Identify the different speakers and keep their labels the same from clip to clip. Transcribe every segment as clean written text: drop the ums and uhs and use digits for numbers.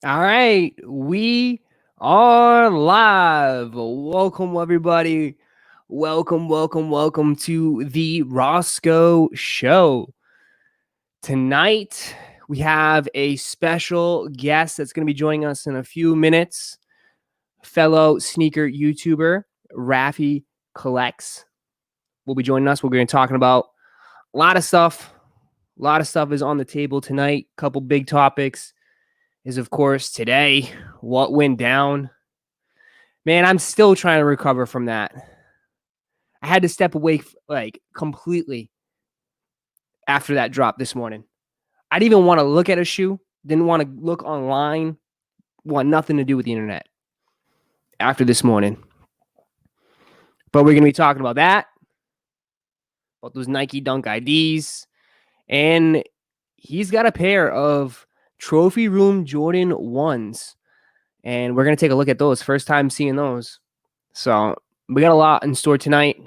Speaker 1: All right, we are live. Welcome, everybody. Welcome to the Roszko Show. Tonight, we have a special guest that's going to be joining us in a few minutes. Fellow sneaker YouTuber, RaffyCollects, will be joining us. We're going to be talking about a lot of stuff. A lot of stuff is on the table tonight. Couple big topics. Is, of course, today, what went down. Man, I'm still trying to recover from that. I had to step away completely after that drop this morning. I didn't even want to look at a shoe, didn't want to look online, want nothing to do with the internet after this morning. But we're going to be talking about that, about those Nike Dunk IDs, and he's got a pair of Trophy Room Jordan 1's. And we're going to take a look at those. First time seeing those. So we got a lot in store tonight.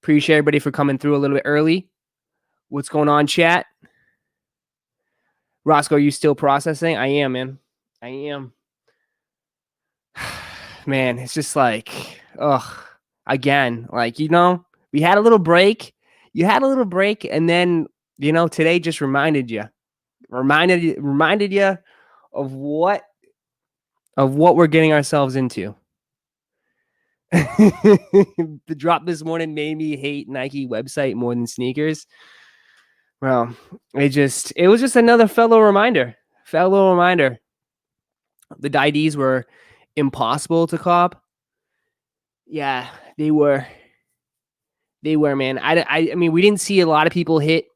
Speaker 1: Appreciate everybody for coming through a little bit early. What's going on, chat? Roszko, are you still processing? I am, man. I am. Man, it's just like, again, we had a little break. You had a little break, and then, today just reminded you of what we're getting ourselves into. The drop this morning made me hate Nike website more than sneakers. Well, it was just another fellow reminder. The IDs were impossible to cop. Yeah, they were, man. I mean, we didn't see a lot of people hit.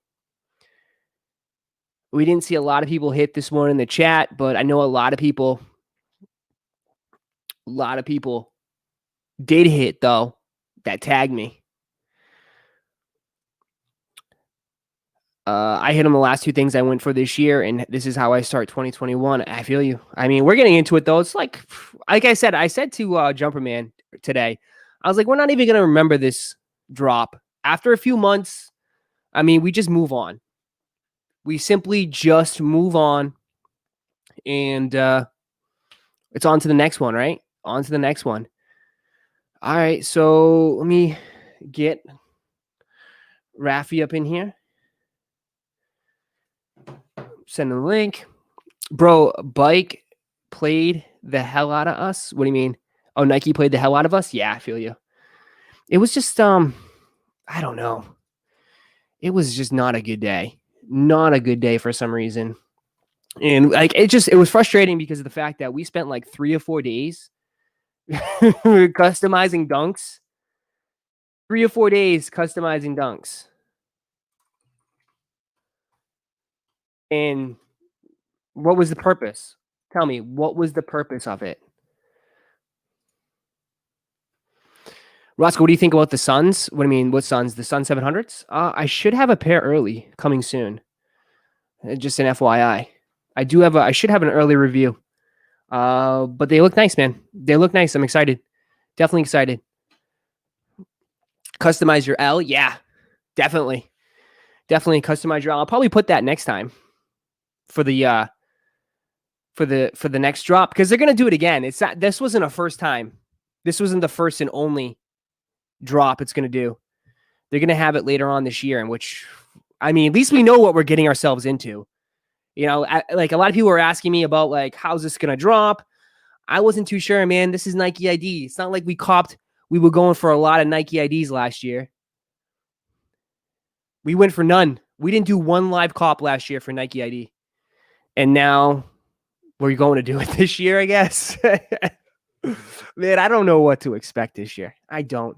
Speaker 1: We didn't see a lot of people hit this morning in the chat, but I know a lot of people did hit, though, that tagged me. I hit them the last two things I went for this year, and this is how I start 2021. I feel you. I mean, we're getting into it, though. It's like I said to Jumper Man today, I was like, we're not even going to remember this drop. After a few months, I mean, we just move on. We simply just move on, and it's on to the next one, right? On to the next one. All right, so let me get Raffy up in here. Send the link. Bro, Bike played the hell out of us. What do you mean? Oh, Nike played the hell out of us? Yeah, I feel you. It was just, I don't know. It was just not a good day. Not a good day for some reason. And it was frustrating because of the fact that we spent like 3 or 4 days customizing dunks. 3 or 4 days customizing dunks. And what was the purpose? Tell me, what was the purpose of it? Roszko, what do you think about the Suns? What do you mean? What Suns? The Sun 700s? I should have a pair early coming soon. Just an FYI. I should have an early review. But they look nice, man. They look nice. I'm excited. Definitely excited. Customize your L? Yeah, definitely. Definitely customize your L. I'll probably put that next time for the next drop, because they're gonna do it again. This wasn't a first time. This wasn't the first and only drop it's gonna do. They're gonna have it later on this year, in which, I mean, at least we know what we're getting ourselves into. Like a lot of people were asking me about like, how's this gonna drop? I wasn't too sure, man. This is Nike ID. It's not like we were going for a lot of Nike IDs last year. We went for none. We didn't do one live cop last year for Nike ID. And now we're going to do it this year, I guess. Man, I don't know what to expect this year. I don't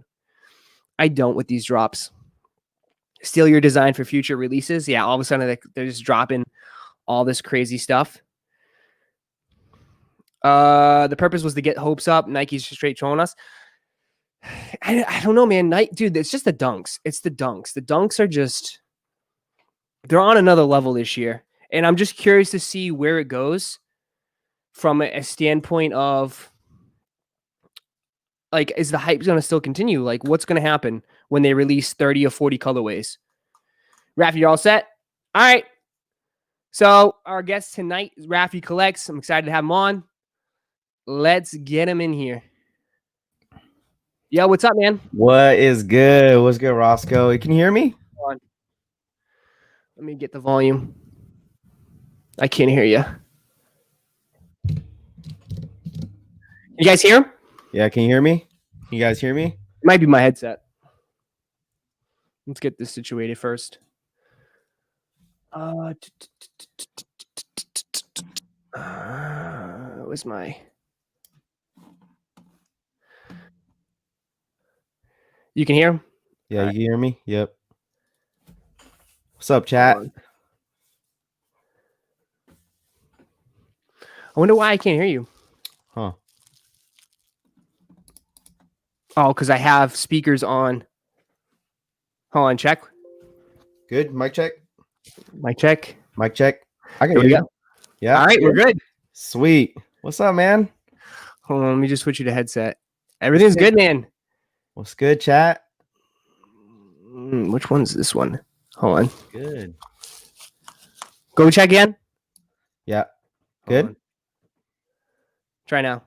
Speaker 1: with these drops. Steal your design for future releases. Yeah, all of a sudden they're just dropping all this crazy stuff. The purpose was to get hopes up. Nike's straight trolling us. I don't know, man. Dude, it's just the dunks. It's the dunks. The dunks are just, they're on another level this year. And I'm just curious to see where it goes from a standpoint of, like, is the hype going to still continue? Like, what's going to happen when they release 30 or 40 colorways? Raffy, you're all set? All right. So our guest tonight is RaffyCollects. I'm excited to have him on. Let's get him in here. Yo, what's up, man?
Speaker 2: What is good? What's good, Roszko? Can you hear me?
Speaker 1: Hold on. Let me get the volume. I can't hear you. You guys hear him?
Speaker 2: Yeah, can you hear me? You guys hear me?
Speaker 1: It might be my headset. Let's get this situated first. Where's my... You can hear him?
Speaker 2: Yeah, you can hear me? Yep. What's up, chat?
Speaker 1: I wonder why I can't hear you.
Speaker 2: Huh.
Speaker 1: Oh, because I have speakers on. Hold on, check.
Speaker 2: Good. Mic check.
Speaker 1: Mic check.
Speaker 2: Mic check. I can
Speaker 1: Here
Speaker 2: hear
Speaker 1: we
Speaker 2: you.
Speaker 1: go.
Speaker 2: Yeah.
Speaker 1: All right, we're good.
Speaker 2: Sweet. What's up, man?
Speaker 1: Hold on, let me just switch you to headset. Everything's good, man.
Speaker 2: What's good, chat?
Speaker 1: Which one's this one? Hold on.
Speaker 2: Good.
Speaker 1: Go check again.
Speaker 2: Yeah. Good.
Speaker 1: Try now.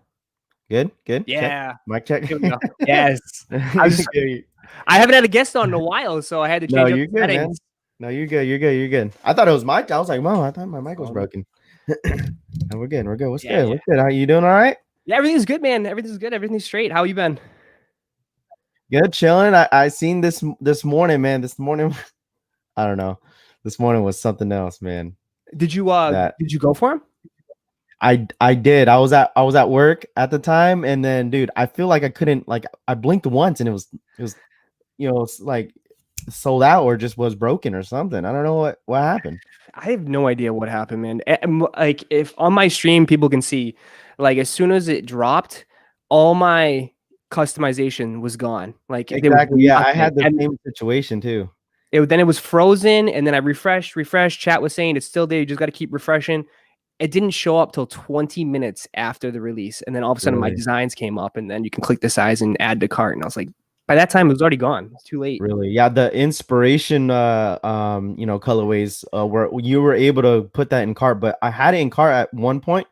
Speaker 2: Good. Good.
Speaker 1: Yeah.
Speaker 2: Check. Mic check.
Speaker 1: Here we go. Yes. I haven't had a guest on in a while, so I had to change up the settings. Man.
Speaker 2: No, you're good. You're good. You're good. I thought it was mic. I was like, Mom, I thought my mic was broken. And we're good. We're good. What's good? What's good? How you doing? All right?
Speaker 1: Yeah, everything's good, man. Everything's good. Everything's straight. How you been?
Speaker 2: Good, chilling. I seen this morning, man. This morning, I don't know. This morning was something else, man.
Speaker 1: Did you go for him?
Speaker 2: I did. I was at work at the time, and then, dude, I feel like I couldn't, like, I blinked once, and it was like sold out or just was broken or something. I don't know what happened.
Speaker 1: I have no idea what happened, man. Like, if on my stream people can see, like, as soon as it dropped, all my customization was gone. Like,
Speaker 2: exactly. Yeah, I had the same situation too.
Speaker 1: Then it was frozen, and then I refreshed. Chat was saying it's still there. You just got to keep refreshing. It didn't show up till 20 minutes after the release, and then all of a sudden my designs came up, and then you can click the size and add to cart. And I was like, by that time it was already gone. It's too late.
Speaker 2: Really? Yeah, the inspiration colorways where you were able to put that in cart, but I had it in cart at one point,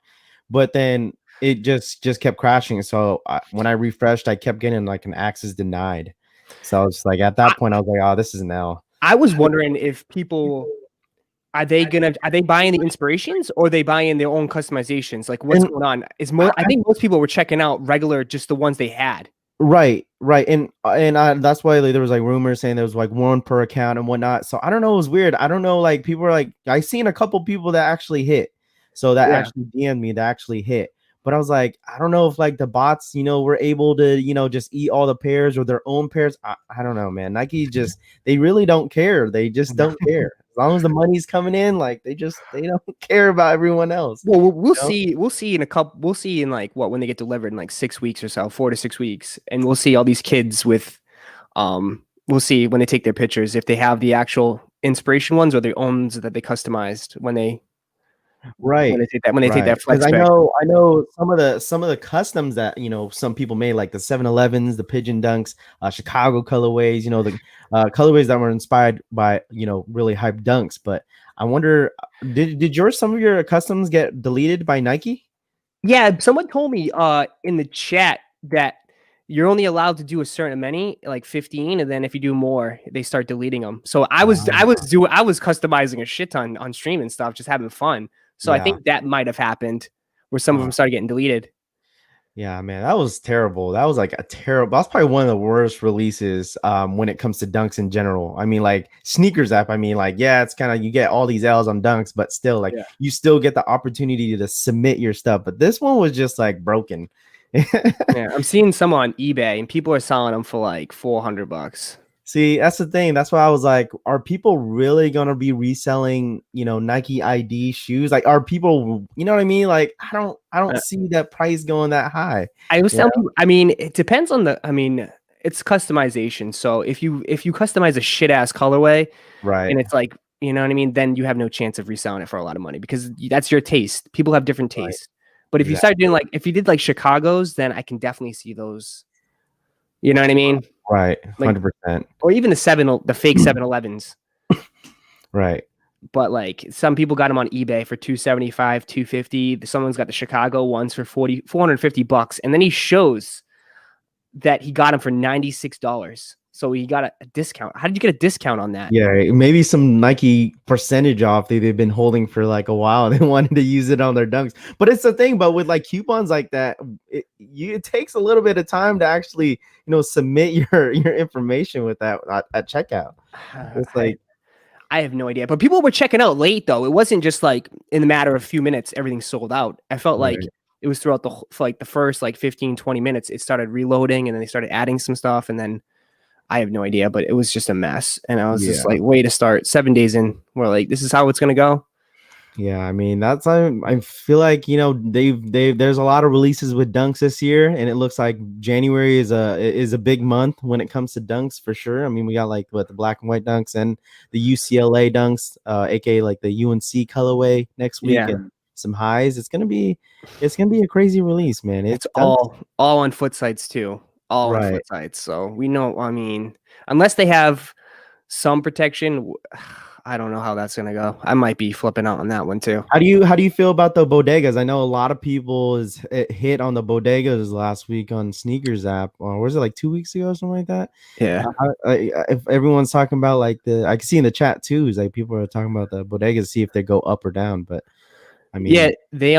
Speaker 2: but then it just kept crashing. So when I refreshed, I kept getting like an access denied. So I was like, at that point I was like, oh, this is an L.
Speaker 1: I was wondering if people are they buying the inspirations, or are they buying their own customizations? Like, what's going on? I think most people were checking out regular, just the ones they had.
Speaker 2: Right. And that's why there was like rumors saying there was like one per account and whatnot. So I don't know. It was weird. I don't know. Like, people were like, I seen a couple people that actually hit. So that actually DM'd me that actually hit. But I was like, I don't know if like the bots, were able to, just eat all the pairs or their own pairs. I don't know, man. Nike they really don't care. They just don't care. As long as the money's coming in, like they don't care about everyone else.
Speaker 1: Well, we'll see. We'll see in like when they get delivered in like 6 weeks or so, 4 to 6 weeks, and we'll see all these kids with, we'll see when they take their pictures if they have the actual inspiration ones or the owns that they customized when they take that flex.
Speaker 2: I know some of the customs that some people made, like the 7-Elevens, the Pigeon Dunks, Chicago colorways, the colorways that were inspired by really hyped dunks. But I wonder, did some of your customs get deleted by Nike?
Speaker 1: Yeah, someone told me in the chat that you're only allowed to do a certain many, like 15, and then if you do more, they start deleting them. So I was customizing a shit ton on stream and stuff, just having fun. So I think that might have happened where some of them started getting deleted.
Speaker 2: Yeah, man, that was terrible. That was like that's probably one of the worst releases when it comes to dunks in general. I mean, like sneakers app, I mean, like, yeah, it's kind of, you get all these L's on dunks, but still, like, you still get the opportunity to submit your stuff. But this one was just like broken.
Speaker 1: Yeah, I'm seeing some on eBay and people are selling them for like $400.
Speaker 2: See, that's the thing. That's why I was like, are people really gonna be reselling, Nike ID shoes? Like, are people, you know what I mean? Like, I don't see that price going that high.
Speaker 1: I was telling people, I mean, it depends on it's customization. So if you customize a shit ass colorway,
Speaker 2: right,
Speaker 1: and it's like, you know what I mean, then you have no chance of reselling it for a lot of money because that's your taste. People have different tastes. But if you start doing if you did like Chicago's, then I can definitely see those. You know what I mean?
Speaker 2: Right, 100%.
Speaker 1: Or even the fake 7-Elevens.
Speaker 2: Right.
Speaker 1: but like some people got them on eBay for 275, 250. Someone's got the Chicago ones for 450 bucks. And then he shows that he got them for $96. So he got a discount. How did you get a discount on that?
Speaker 2: Yeah, maybe some Nike percentage off they've been holding for like a while. They wanted to use it on their dunks. But it's the thing, but with like coupons like that, it takes a little bit of time to actually, submit your information with that at checkout. It's like
Speaker 1: I have no idea. But people were checking out late though. It wasn't just like in the matter of a few minutes everything sold out. I felt like it was throughout the first like 15, 20 minutes it started reloading, and then they started adding some stuff, and then I have no idea, but it was just a mess. And I was just like, way to start 7 days in. We're like, this is how it's going to go.
Speaker 2: Yeah. I mean, I feel like, there's a lot of releases with dunks this year, and it looks like January is a big month when it comes to dunks for sure. I mean, we got like the black and white dunks and the UCLA dunks, aka like the UNC colorway next week, and some highs. It's going to be a crazy release, man.
Speaker 1: It's all on foot sites too. All on foot sites. So we know, I mean, unless they have some protection, I don't know how that's gonna go. I might be flipping out on that one too.
Speaker 2: How do you feel about the bodegas? I know a lot of people hit on the bodegas last week on Sneakers app, or was it like 2 weeks ago or something like that?
Speaker 1: Yeah.
Speaker 2: If everyone's talking about like I can see in the chat too, is like people are talking about the bodegas, see if they go up or down. But I mean,
Speaker 1: yeah, they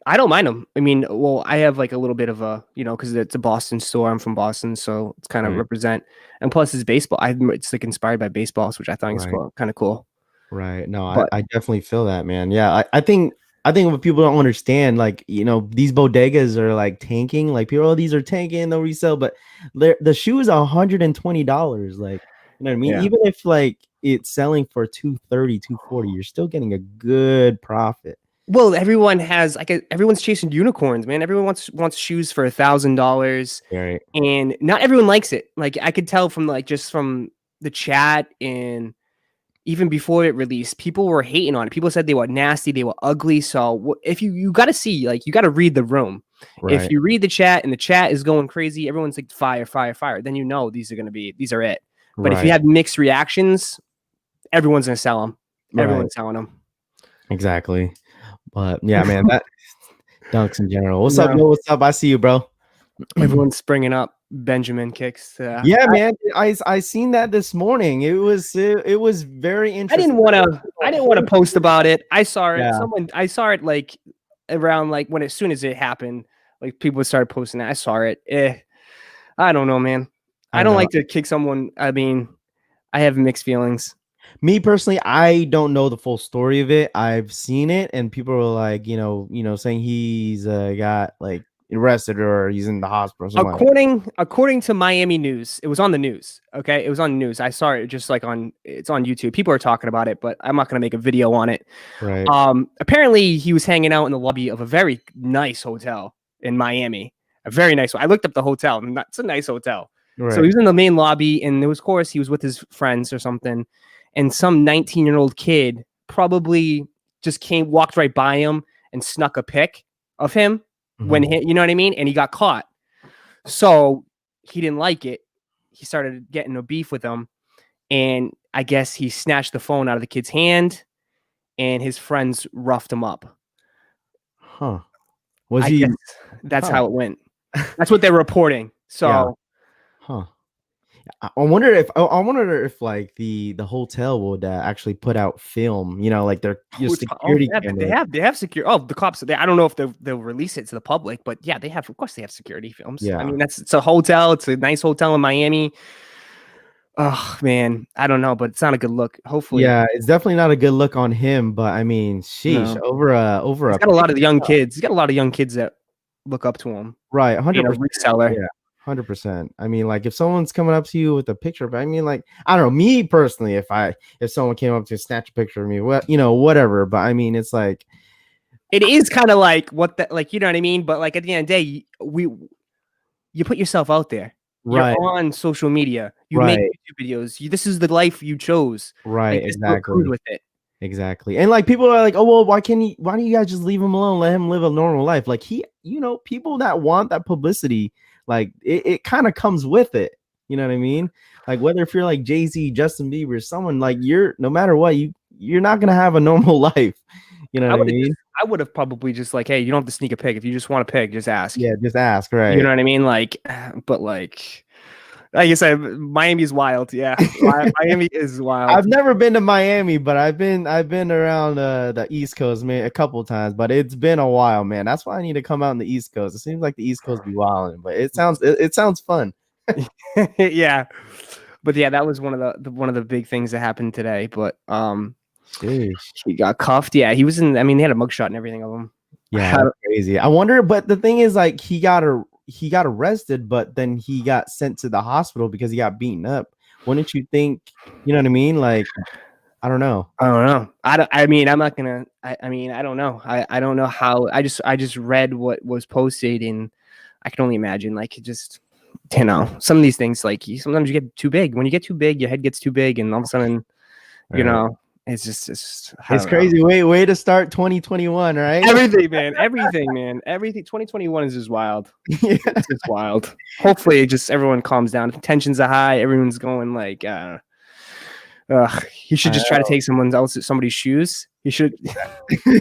Speaker 1: I don't mind them. I mean, well, I have like a little bit of a, because it's a Boston store. I'm from Boston, so it's kind of represent. And plus, it's baseball. It's like inspired by baseballs, which I think is kind of cool.
Speaker 2: Right. No, I definitely feel that, man. Yeah, I think what people don't understand, like, these bodegas are like tanking. Like people, these are tanking, they'll resell, but the shoe is $120. Like, you know what I mean? Yeah. Even if like it's selling for $230, $240, you're still getting a good profit.
Speaker 1: Well, everyone has everyone's chasing unicorns, man. Everyone wants shoes for $1,000,
Speaker 2: right?
Speaker 1: And not everyone likes it. Like I could tell from just from the chat, and even before it released, people were hating on it. People said they were nasty, they were ugly. So if you got to see, like, you got to read the room. Right. If you read the chat and the chat is going crazy, everyone's like fire, fire, fire. Then these are it. But if you have mixed reactions, everyone's gonna sell them. Everyone's selling them.
Speaker 2: Exactly. But yeah, man, that dunks in general. What's up, Mo? What's up? I see you, bro.
Speaker 1: Everyone's bringing up Benjamin kicks.
Speaker 2: Yeah, man. I seen that this morning. It was very interesting.
Speaker 1: I didn't want to post about it. I saw it. Yeah. I saw it like around like as soon as it happened, like people started posting it. I saw it. I don't know, man. I don't like to kick someone. I mean, I have mixed feelings.
Speaker 2: Me personally, I don't know the full story of it. I've seen it, and people are like, saying he's got like arrested or he's in the hospital.
Speaker 1: According to Miami News, it was on the news. Okay, it was on the news. I saw it just like it's on YouTube. People are talking about it, but I'm not gonna make a video on it.
Speaker 2: Right.
Speaker 1: Apparently, he was hanging out in the lobby of a very nice hotel in Miami. A very nice one. I looked up the hotel, and it's a nice hotel. Right. So he was in the main lobby, and of course he was with his friends or something. And some 19-year-old kid probably just walked right by him and snuck a pic of him when you know what I mean? And he got caught. So he didn't like it. He started getting a beef with him. And I guess he snatched the phone out of the kid's hand, and his friends roughed him up.
Speaker 2: Huh.
Speaker 1: That's how it went. That's what they're reporting. So
Speaker 2: yeah. Huh. I wonder if like the hotel would actually put out film, like their security.
Speaker 1: They have security. Oh, the cops. I don't know if they'll release it to the public, but yeah, of course they have security films.
Speaker 2: Yeah.
Speaker 1: I mean, it's a hotel. It's a nice hotel in Miami. Oh man, I don't know, but it's not a good look. Hopefully,
Speaker 2: yeah, it's definitely not a good look on him. But I mean, sheesh,
Speaker 1: he's got a lot of young kids. He's got a lot of young kids that look up to him.
Speaker 2: Right, 100%
Speaker 1: reseller.
Speaker 2: Yeah. 100%. I mean, like if someone's coming up to you with a picture, but I mean, like, I don't know, me personally, if someone came up to snatch a picture of me, whatever. But I mean, it's like,
Speaker 1: it is kind of like you know what I mean? But like at the end of the day, you put yourself out there.
Speaker 2: Right.
Speaker 1: You're on social media. You make YouTube videos. This is the life you chose.
Speaker 2: Right.
Speaker 1: Like,
Speaker 2: exactly.
Speaker 1: With it.
Speaker 2: Exactly. And like people are like, oh well, why don't you guys just leave him alone? Let him live a normal life. Like people that want that publicity, like it kind of comes with it. You know what I mean? Like whether if you're like Jay-Z, Justin Bieber, someone like no matter what, you're not gonna have a normal life. You know what I mean?
Speaker 1: I would have probably just like, hey, you don't have to sneak a pig. If you just want a pig, just ask.
Speaker 2: Yeah, just ask, right?
Speaker 1: You know what I mean? Like, but like I said, Miami's wild. Yeah, Miami is wild.
Speaker 2: I've never been to Miami, but I've been around the East Coast, man, a couple times. But it's been a while, man. That's why I need to come out on the East Coast. It seems like the East Coast be wilding, but it sounds fun.
Speaker 1: Yeah, but yeah, that was one of the big things that happened today. But he got cuffed. Yeah, he was in. I mean, they had a mugshot and everything of him.
Speaker 2: Yeah, that's crazy. I wonder, but the thing is, like, he got arrested, but then he got sent to the hospital because he got beaten up. Wouldn't you think? You know what I mean? Like, I don't know.
Speaker 1: I mean, I'm not gonna. I mean, I don't know. I don't know how. I just read what was posted, and I can only imagine. Like, it just, you know, some of these things. Like, sometimes you get too big. When you get too big, your head gets too big, and all of a sudden, you know. It's just
Speaker 2: crazy. Way to start 2021, right?
Speaker 1: Everything, man. 2021 is just wild. Yeah. It's just wild. Hopefully, just everyone calms down. Tensions are high. Everyone's going like, he should just try to take somebody's shoes. He should.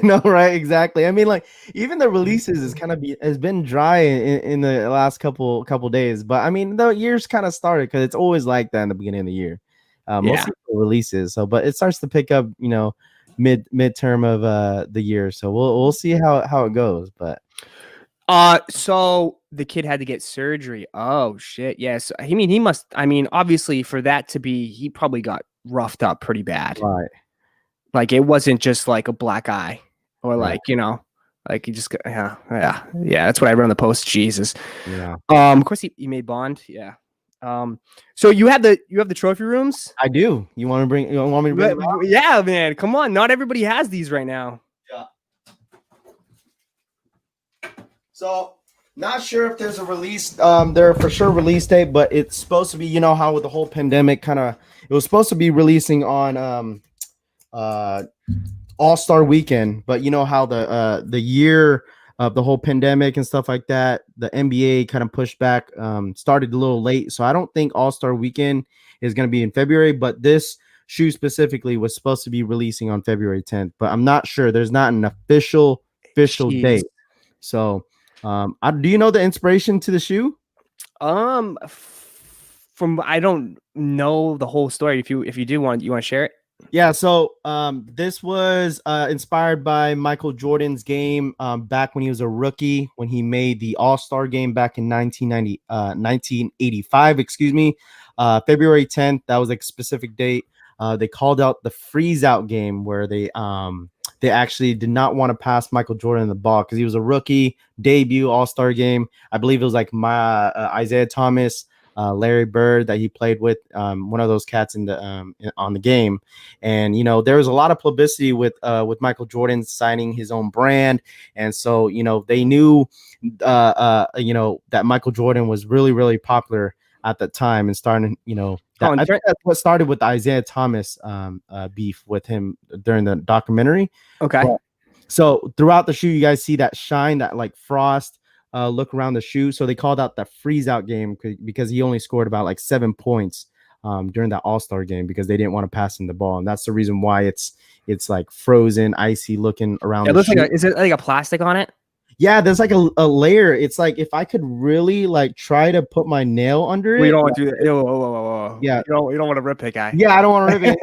Speaker 2: No, right? Exactly. I mean, like, even the releases has been dry in the last couple days. But I mean, the year's kind of started because it's always like that in the beginning of the year. Mostly releases, but it starts to pick up, you know, midterm of the year. So we'll see how it goes. But
Speaker 1: so the kid had to get surgery. Oh shit. Yes. I mean, he must. I mean, obviously, for that to be, he probably got roughed up pretty bad.
Speaker 2: Right.
Speaker 1: Like, it wasn't just like a black eye or like, you know, like he just yeah. That's what I read on the post. Jesus.
Speaker 2: Yeah.
Speaker 1: Of course he made Bond. Yeah. So you have the trophy rooms?
Speaker 2: I do. You want me to bring them out?
Speaker 1: Yeah, man. Come on. Not everybody has these right now.
Speaker 2: Yeah. So, not sure if there's a release. There for sure release date, but it's supposed to be. You know how with the whole pandemic, it was supposed to be releasing on All-Star Weekend, but you know how the year of the whole pandemic and stuff like that, the NBA kind of pushed back, started a little late. So I don't think All-Star Weekend is going to be in February, but this shoe specifically was supposed to be releasing on February 10th, but I'm not sure. There's not an official date. So do you know the inspiration to the shoe?
Speaker 1: From I don't know the whole story. If you do want, you want to share it?
Speaker 2: Yeah, so this was inspired by Michael Jordan's game back when he was a rookie, when he made the All-Star game back in 1985, excuse me, February 10th. That was a specific date. They called out the freeze-out game where they actually did not want to pass Michael Jordan the ball because he was a rookie, debut All-Star game. I believe it was like Isaiah Thomas, Larry Bird that he played with, one of those cats on the game. And, you know, there was a lot of publicity with Michael Jordan signing his own brand. And so, you know, they knew, you know, that Michael Jordan was really, really popular at the time and starting, you know, I think that's what started with the Isaiah Thomas beef with him during the documentary.
Speaker 1: Okay.
Speaker 2: So throughout the shoe, you guys see that shine, that like frost look around the shoe. So they called out that freeze out game because he only scored about like 7 points during that All-Star game because they didn't want to pass him the ball. And that's the reason why it's like frozen, icy looking around.
Speaker 1: It looks like is it like a plastic on it?
Speaker 2: Yeah, there's like a layer. It's like if I could really like try to put my nail under it.
Speaker 1: We don't want to do that. Whoa.
Speaker 2: Yeah,
Speaker 1: you don't want to rip it, guy.
Speaker 2: Yeah, I don't want to rip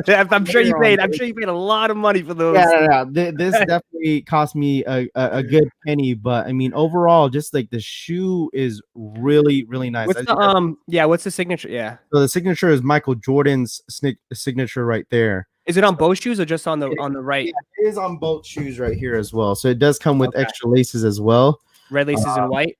Speaker 2: it.
Speaker 1: I'm sure you paid a lot of money for those.
Speaker 2: Yeah. This definitely cost me a good penny, but I mean overall, just like the shoe is really, really nice.
Speaker 1: What's the signature? Yeah.
Speaker 2: So the signature is Michael Jordan's signature right there.
Speaker 1: Is it on both shoes or just on the right?
Speaker 2: Yeah, it is on both shoes right here as well. So it does come with extra laces as well.
Speaker 1: Red laces and white?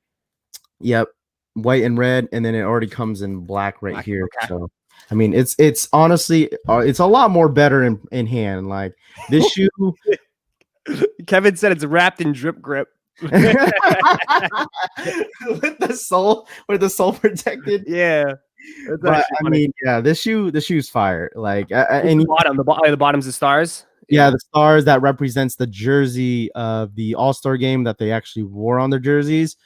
Speaker 2: Yep. White and red, and then it already comes in black here. Okay. So I mean it's honestly it's a lot more better in hand. Like this shoe.
Speaker 1: Kevin said it's wrapped in drip grip.
Speaker 2: with the sole protected.
Speaker 1: Yeah.
Speaker 2: But I mean, yeah, the shoe's fire. Like, and
Speaker 1: the bottom's the stars.
Speaker 2: Yeah, the stars that represents the jersey of the All-Star game that they actually wore on their jerseys.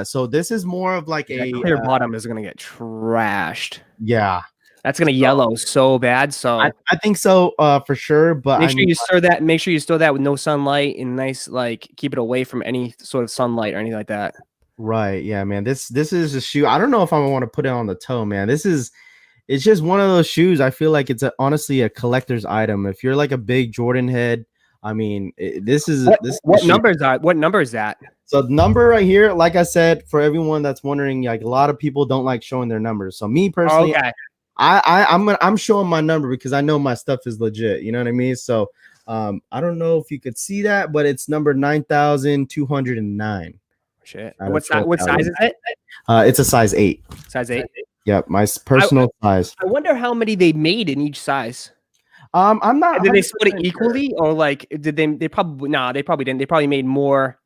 Speaker 2: So this is more of like a
Speaker 1: clear bottom is gonna get trashed.
Speaker 2: Yeah,
Speaker 1: That's gonna yellow so bad. So
Speaker 2: I think so, for sure. But
Speaker 1: make sure you store that. Make sure you store that with no sunlight and nice, like keep it away from any sort of sunlight or anything like that.
Speaker 2: right, yeah, man. This is a shoe. I don't know if I want to put it on the toe, man. It's just one of those shoes. I feel like it's honestly a collector's item. If you're like a big Jordan head, I mean, this is
Speaker 1: what numbers are what number is that?
Speaker 2: So the number right here, like I said, for everyone that's wondering, like a lot of people don't like showing their numbers. So me personally,
Speaker 1: Okay.
Speaker 2: I'm showing my number because I know my stuff is legit. You know what I mean? So I don't know if you could see that, but it's number 9,209.
Speaker 1: Shit. What size is it?
Speaker 2: It's a size 8.
Speaker 1: Size 8.
Speaker 2: Yep, my personal size.
Speaker 1: I wonder how many they made in each size.
Speaker 2: I'm not.
Speaker 1: Did they split it equally, or like did they? They probably they probably didn't. They probably made more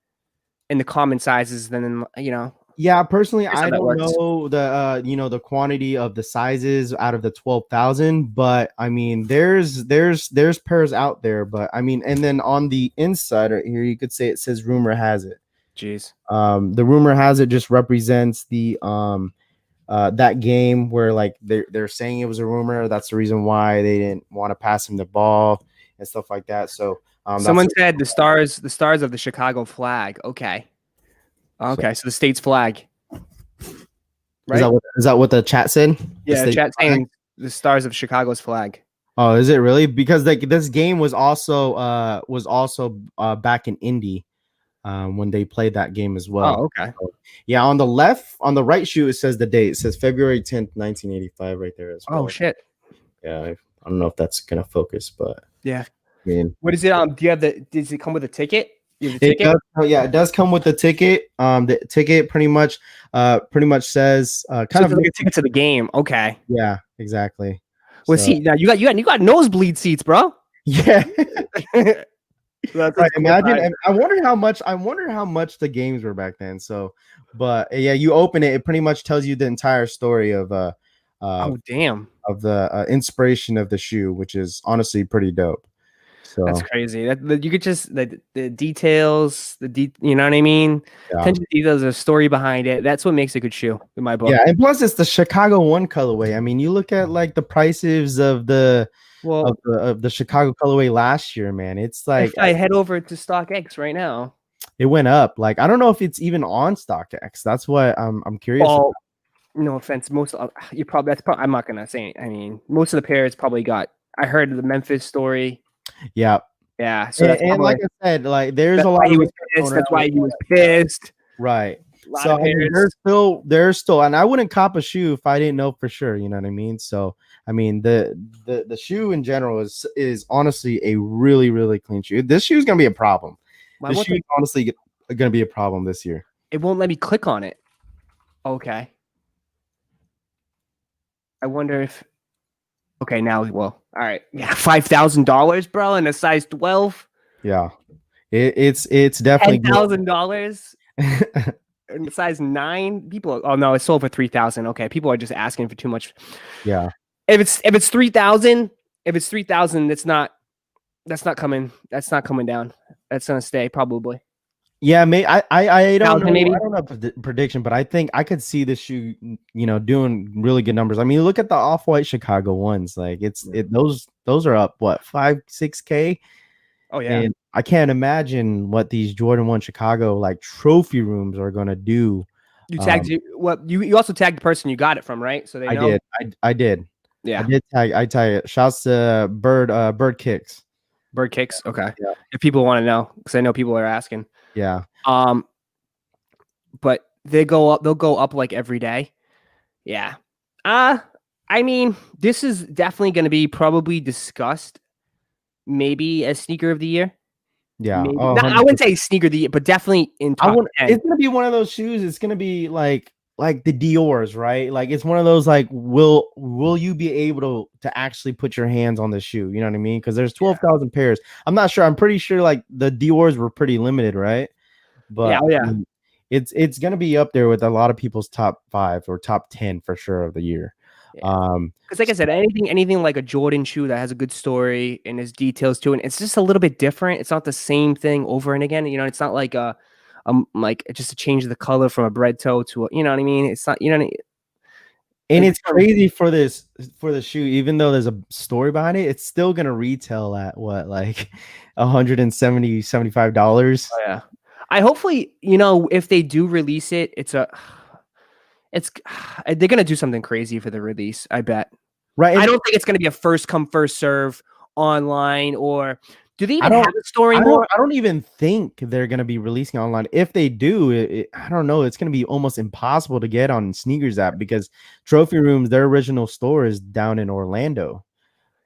Speaker 1: in the common sizes than in, you know.
Speaker 2: Yeah, personally, I don't know the the quantity of the sizes out of the 12,000, but I mean, there's pairs out there, but I mean, and then on the inside right here, you could say it says rumor has it.
Speaker 1: Jeez.
Speaker 2: The rumor has it just represents the that game where like they're saying it was a rumor. That's the reason why they didn't want to pass him the ball and stuff like that. So
Speaker 1: someone said the stars of the Chicago flag. Okay. Okay, so the state's flag.
Speaker 2: Right? Is that what the chat said?
Speaker 1: Yeah, the chat saying the stars of Chicago's flag.
Speaker 2: Oh, is it really? Because like this game was also back in Indy when they played that game as well.
Speaker 1: Oh, okay.
Speaker 2: So, yeah, on the right shoe it says the date. It says February 10th, 1985 right there as well.
Speaker 1: Oh shit.
Speaker 2: Yeah, I don't know if that's gonna focus, but
Speaker 1: yeah.
Speaker 2: I mean,
Speaker 1: what is it? Do you have does it come with a ticket?
Speaker 2: It does come with the ticket. The ticket pretty much says kind of
Speaker 1: like a ticket to the game. Okay.
Speaker 2: Yeah, exactly.
Speaker 1: Well, see, now you got nosebleed seats, bro.
Speaker 2: Yeah. Right, imagine. I wonder how much the games were back then. So, but yeah, you open it, it pretty much tells you the entire story of
Speaker 1: oh damn,
Speaker 2: of the inspiration of the shoe, which is honestly pretty dope. So
Speaker 1: that's crazy. That you could just the details, you know what I mean? Yeah. Attention to details, there's a story behind it. That's what makes a good shoe in my book.
Speaker 2: Yeah, and plus it's the Chicago 1 colorway. I mean, you look at like the prices of the of the Chicago colorway last year, man. It's like
Speaker 1: if I head over to StockX right now.
Speaker 2: It went up. Like I don't know if it's even on StockX. That's what I'm curious.
Speaker 1: Well, no offense, I'm not gonna say it. I mean, most of the pairs probably got. I heard the Memphis story.
Speaker 2: Yeah.
Speaker 1: Yeah. So
Speaker 2: and like I said, like there's a lot.
Speaker 1: That's why he was pissed.
Speaker 2: Right. So I mean, there's still, and I wouldn't cop a shoe if I didn't know for sure. You know what I mean? So I mean, the shoe in general is honestly a really, really clean shoe. This shoe is gonna be a problem. This shoe is honestly gonna be a problem this year.
Speaker 1: It won't let me click on it. Okay. I wonder if. Okay, now well, all right, yeah, $5,000, bro, and a size 12.
Speaker 2: Yeah, it's definitely
Speaker 1: $10,000. In size 9, people. Oh no, it's sold for 3,000. Okay, people are just asking for too much.
Speaker 2: Yeah,
Speaker 1: if it's 3,000, that's not coming. That's not coming down. That's gonna stay probably.
Speaker 2: Yeah, I don't know. Maybe. I don't have a prediction, but I think I could see this shoe, doing really good numbers. I mean, look at the off-white Chicago 1's. Like those are up what 5-6K.
Speaker 1: Oh yeah.
Speaker 2: And I can't imagine what these Jordan 1 Chicago like trophy rooms are gonna do.
Speaker 1: You tagged you also tagged the person you got it from, right? So they know.
Speaker 2: I did.
Speaker 1: Yeah.
Speaker 2: I tag it. Shouts to Bird Kicks.
Speaker 1: Bird Kicks. Okay. Yeah. If people want to know, because I know people are asking.
Speaker 2: Yeah.
Speaker 1: But they'll go up like every day. Yeah. I mean, this is definitely going to be probably discussed maybe as sneaker of the year.
Speaker 2: Yeah.
Speaker 1: Oh, I wouldn't say sneaker of the year, but definitely in top 10.
Speaker 2: It's going to be one of those shoes. It's going to be like the Dior's, right? Like it's one of those like will you be able to actually put your hands on the shoe? You know what I mean? Because there's 12,000 pairs. I'm not sure. I'm pretty sure like the Dior's were pretty limited, right? But
Speaker 1: yeah.
Speaker 2: I mean, it's gonna be up there with a lot of people's top 5 or top 10 for sure of the year.
Speaker 1: Yeah. Because like I said, anything like a Jordan shoe that has a good story and there's details to it, it's just a little bit different. It's not the same thing over and again. It's not like like just to change the color from a bread toe to a, you know what I mean? It's not,
Speaker 2: And it's crazy for the shoe, even though there's a story behind it, it's still gonna retail at what, like $175.
Speaker 1: Oh, yeah. I hopefully, you know, if they do release it, it's they're gonna do something crazy for the release. I bet.
Speaker 2: Right.
Speaker 1: I don't think it's gonna be a first come first serve online, or do they even
Speaker 2: I
Speaker 1: have a store anymore?
Speaker 2: I don't even think they're gonna be releasing online. If they do, I don't know. It's gonna be almost impossible to get on Sneakers app because Trophy Rooms, their original store is down in Orlando.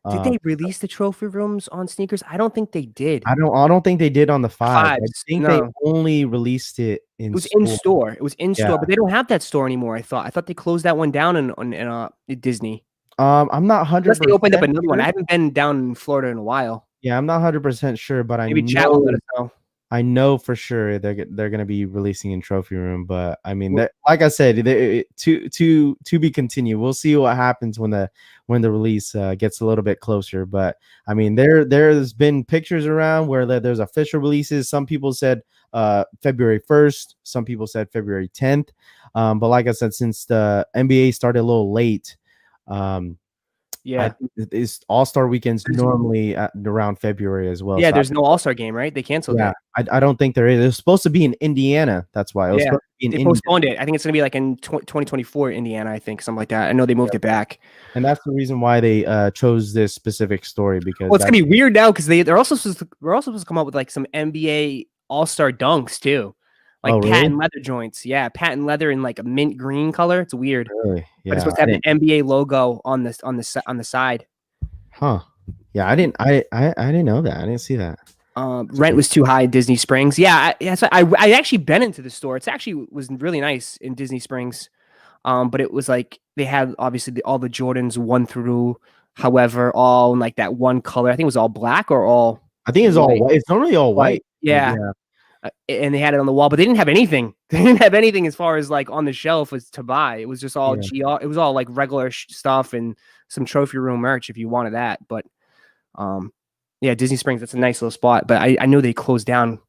Speaker 1: Did they release the trophy rooms on Sneakers? I don't think they did.
Speaker 2: I don't think they did on the 5. I think they
Speaker 1: No.
Speaker 2: only released it
Speaker 1: It
Speaker 2: in
Speaker 1: was in
Speaker 2: store.
Speaker 1: store. It was in
Speaker 2: Yeah.
Speaker 1: store, but they don't have that store anymore. I thought they closed that one down in Disney.
Speaker 2: I'm not 100%.
Speaker 1: Unless they opened up another one. I haven't been down in Florida in a while.
Speaker 2: Yeah, I'm not 100% sure, but
Speaker 1: Maybe chat will let us know.
Speaker 2: I know for sure they're gonna be releasing in Trophy Room, but I mean, like I said, to be continued. We'll see what happens when the release gets a little bit closer. But I mean, there's been pictures around where there's official releases. Some people said February 1st, some people said February 10th. But like I said, since the NBA started a little late,
Speaker 1: yeah,
Speaker 2: it's All-Star weekends normally around February as well.
Speaker 1: Yeah,
Speaker 2: so
Speaker 1: there's no All-Star game, right? They canceled it.
Speaker 2: I don't think there is. It was supposed to be in Indiana. That's why. It was supposed to be in
Speaker 1: they postponed it. I think it's going to be like in 2024 Indiana, I think, something like that. I know they moved it back.
Speaker 2: And that's the reason why they chose this specific story, because
Speaker 1: it's going to be weird now because we're also supposed to come up with like some NBA All-Star dunks too. Like patent leather joints. Yeah, patent leather in like a mint green color. It's weird.
Speaker 2: Really? Yeah,
Speaker 1: but it's supposed to have an NBA logo on the side.
Speaker 2: Huh. Yeah, I didn't know that. I didn't see that.
Speaker 1: Rent was too high in Disney Springs. Yeah, I actually been into the store. It's actually was really nice in Disney Springs. But it was like they had obviously all the Jordans 1 through, however, all in like that one color. I think it was all black or all.
Speaker 2: I think it's all white. It's normally all white.
Speaker 1: Yeah. And they had it on the wall, but they didn't have anything. They didn't have anything as far as like on the shelf was to buy. It was just all it was all like regular stuff and some trophy room merch if you wanted that. But yeah, Disney Springs, that's a nice little spot. But I knew they closed down.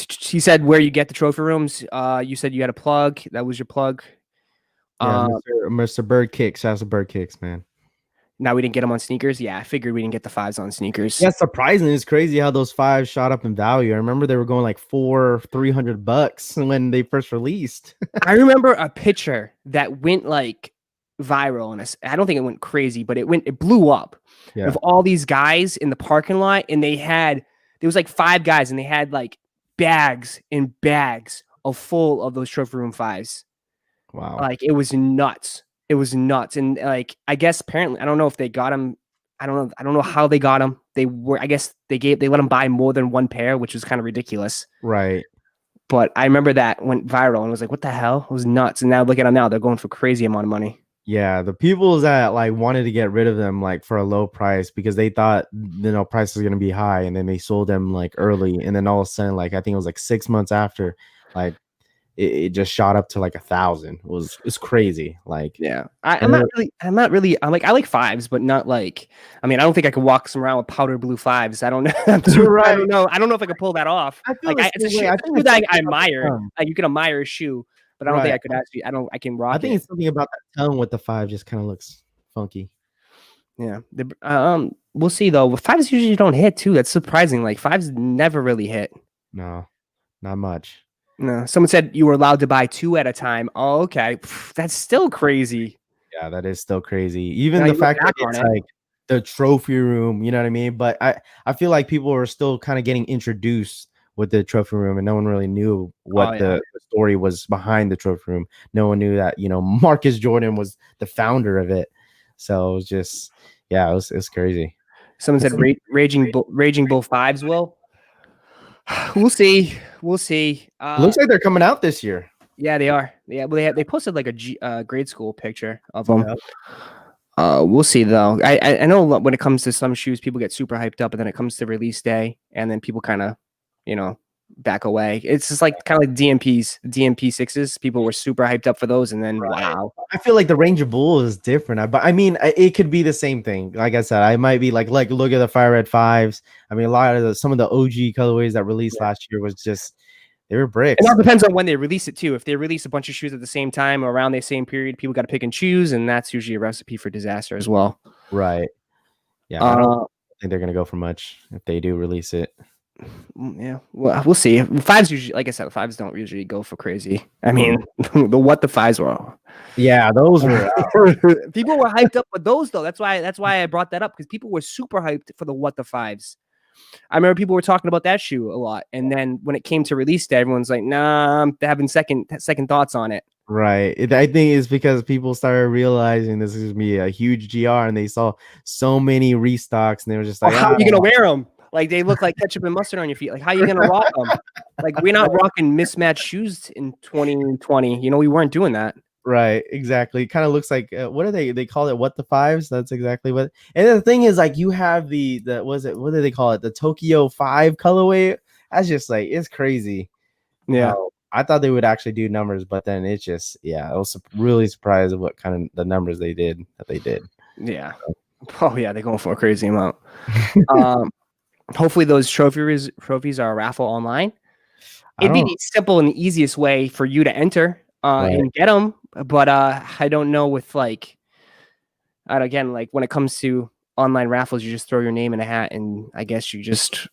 Speaker 1: She said where you get the trophy rooms. You said you had a plug. That was your plug.
Speaker 2: Yeah, Mr. Bird Kicks. That's a Bird Kicks, man.
Speaker 1: Now we didn't get them on sneakers. Yeah, I figured we didn't get the 5s on sneakers.
Speaker 2: Yeah, surprisingly, it's crazy how those 5s shot up in value. I remember they were going like $300 when they first released.
Speaker 1: I remember a picture that went like viral, and I don't think it went crazy, but it blew up. Yeah. Of all these guys in the parking lot, and there was like 5 guys, and they had like bags and bags full of those trophy room 5s.
Speaker 2: Wow,
Speaker 1: like it was nuts. It was nuts. And like, I guess apparently, I don't know if they got them. I don't know how they got them. I guess they let them buy more than one pair, which was kind of ridiculous.
Speaker 2: Right.
Speaker 1: But I remember that went viral and was like, what the hell? It was nuts. And now look at them now. They're going for crazy amount of money.
Speaker 2: Yeah. The people that like wanted to get rid of them like for a low price because they thought, price was going to be high. And then they sold them like early. And then all of a sudden, like, I think it was like 6 months after, like, it just shot up to like 1,000. It's crazy. Like,
Speaker 1: yeah, I'm not really. I like 5s, but not like. I mean, I don't think I could walk around with powder blue 5s. I don't know.
Speaker 2: Right.
Speaker 1: I don't know. I don't know if I could pull that off. I feel like it's a shoe that I admire. Like you can admire a shoe, but I don't think I could actually. I can rock.
Speaker 2: I think it's something about that tone with the 5 just kind of looks funky.
Speaker 1: Yeah. We'll see though. 5s usually don't hit too. That's surprising. Like 5s never really hit.
Speaker 2: No, not much.
Speaker 1: No, someone said you were allowed to buy 2 at a time. Oh, okay. That's still crazy.
Speaker 2: Yeah, that is still crazy. Even the fact that it's like the trophy room, you know what I mean? But I feel like people are still kind of getting introduced with the trophy room and no one really knew what the story was behind the trophy room. No one knew that, Marcus Jordan was the founder of it. So it was just, yeah, it was crazy.
Speaker 1: Someone said Raging Bull 5s will. We'll see. Looks
Speaker 2: like they're coming out this year.
Speaker 1: Yeah, they are. Yeah, well, they posted like a grade school picture of them. We'll see though. I know when it comes to some shoes, people get super hyped up, and then it comes to release day, and then people kind of, back away. It's just like kind of like DMP 6s. People were super hyped up for those, and then wow.
Speaker 2: I feel like the Ranger Bull is different. But I mean, it could be the same thing. Like I said, I might be like look at the Fire Red 5s. I mean, some of the OG colorways that released last year was just They were bricks.
Speaker 1: It all depends on when they release it too. If they release a bunch of shoes at the same time or around the same period, people got to pick and choose, and that's usually a recipe for disaster as well.
Speaker 2: Right. Yeah, I don't think they're gonna go for much if they do release it.
Speaker 1: Yeah, well, we'll see. Fives usually, like I said, fives don't usually go for crazy. I mean, the what the fives were.
Speaker 2: Yeah, those were.
Speaker 1: People were hyped up with those though. That's why I brought that up, because people were super hyped for the what the fives. I remember people were talking about that shoe a lot, and then when it came to release day, everyone's like, "Nah, I'm having second thoughts on it."
Speaker 2: Right. I think it's because people started realizing this is gonna be a huge GR, and they saw so many restocks, and they were just like,
Speaker 1: "How are you gonna wear them? Like they look like ketchup and mustard on your feet. Like how are you gonna rock them? Like we're not rocking mismatched shoes in 2020. You know, we weren't doing that."
Speaker 2: Right, exactly. Kind of looks like what are they call it? What the fives? That's exactly what. And the thing is, like, you have the what do they call it? The Tokyo 5 colorway. That's just like, it's crazy.
Speaker 1: Yeah,
Speaker 2: I thought they would actually do numbers, but then it's just, I was really surprised at what kind of the numbers they did.
Speaker 1: Yeah. Oh yeah, they're going for a crazy amount. Hopefully those trophies are raffle online. It'd be the simple and the easiest way for you to enter and get them. But I don't know with like, again, like when it comes to online raffles, you just throw your name in a hat and I guess you just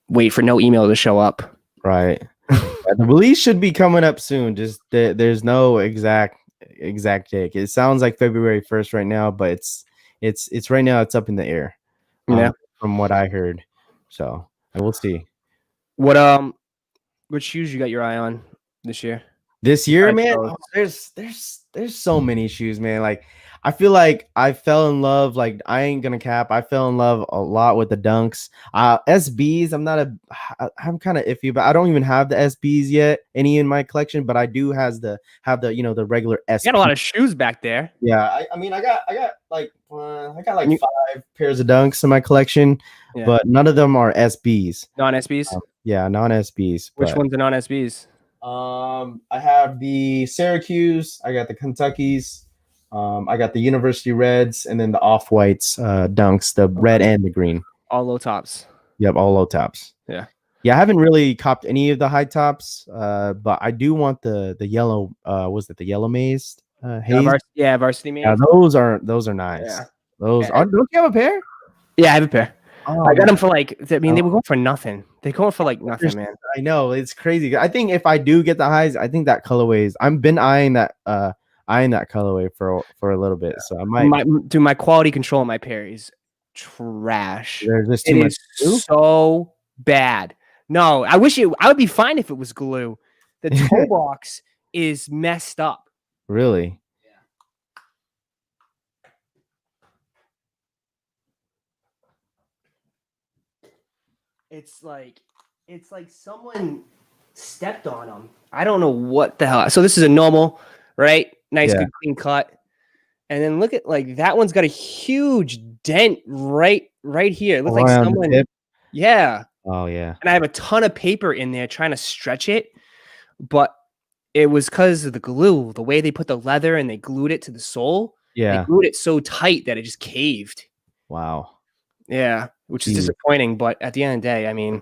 Speaker 1: wait for no email to show up.
Speaker 2: Right. The release should be coming up soon. Just there's no exact date. It sounds like February 1st right now, but it's right now. It's up in the air. From what I heard. So I will see. What
Speaker 1: shoes you got your eye on this year?
Speaker 2: This year, man, there's so many shoes, man. Like I feel like I fell in love. Like I ain't gonna cap. I fell in love a lot with the Dunks. SBs. I'm kind of iffy, but I don't even have the SBs yet. Any in my collection, but I do have the the regular SB.
Speaker 1: You got a lot of shoes back there.
Speaker 2: Yeah, I mean I got like 5 pairs of Dunks in my collection, but none of them are SBs.
Speaker 1: Non-SBs.
Speaker 2: Non-SBs.
Speaker 1: Which ones are non-SBs?
Speaker 2: I have the Syracuse, I got the Kentuckys, I got the University Reds, and then the Off-Whites Dunks, the red and the green.
Speaker 1: All low tops.
Speaker 2: Yep, all low tops.
Speaker 1: Yeah,
Speaker 2: I haven't really copped any of the high tops, but I do want the yellow. Was it the yellow maize? Haze?
Speaker 1: Varsity maize.
Speaker 2: Yeah, those are nice.
Speaker 1: Yeah.
Speaker 2: Don't you have a pair?
Speaker 1: Yeah, I have a pair. Oh, I got them for like, I mean, they were going for nothing. They go for like nothing, man.
Speaker 2: I know, it's crazy. I think if I do get the highs, I think that colorways. I've been eyeing that colorway for a little bit, so I might
Speaker 1: do my quality control on my pair is trash.
Speaker 2: There's just too much glue?
Speaker 1: So bad. No, I would be fine if it was glue. The toe box is messed up.
Speaker 2: Really?
Speaker 1: It's like someone stepped on them. I don't know what the hell. So this is a normal, right? Nice, good, clean cut. And then look at like that one's got a huge dent right here. It looks like someone. Yeah.
Speaker 2: Oh yeah.
Speaker 1: And I have a ton of paper in there trying to stretch it, but it was because of the glue, the way they put the leather and they glued it to the sole.
Speaker 2: Yeah.
Speaker 1: They glued it so tight that it just caved.
Speaker 2: Wow.
Speaker 1: Yeah, which is disappointing, but at the end of the day, I mean,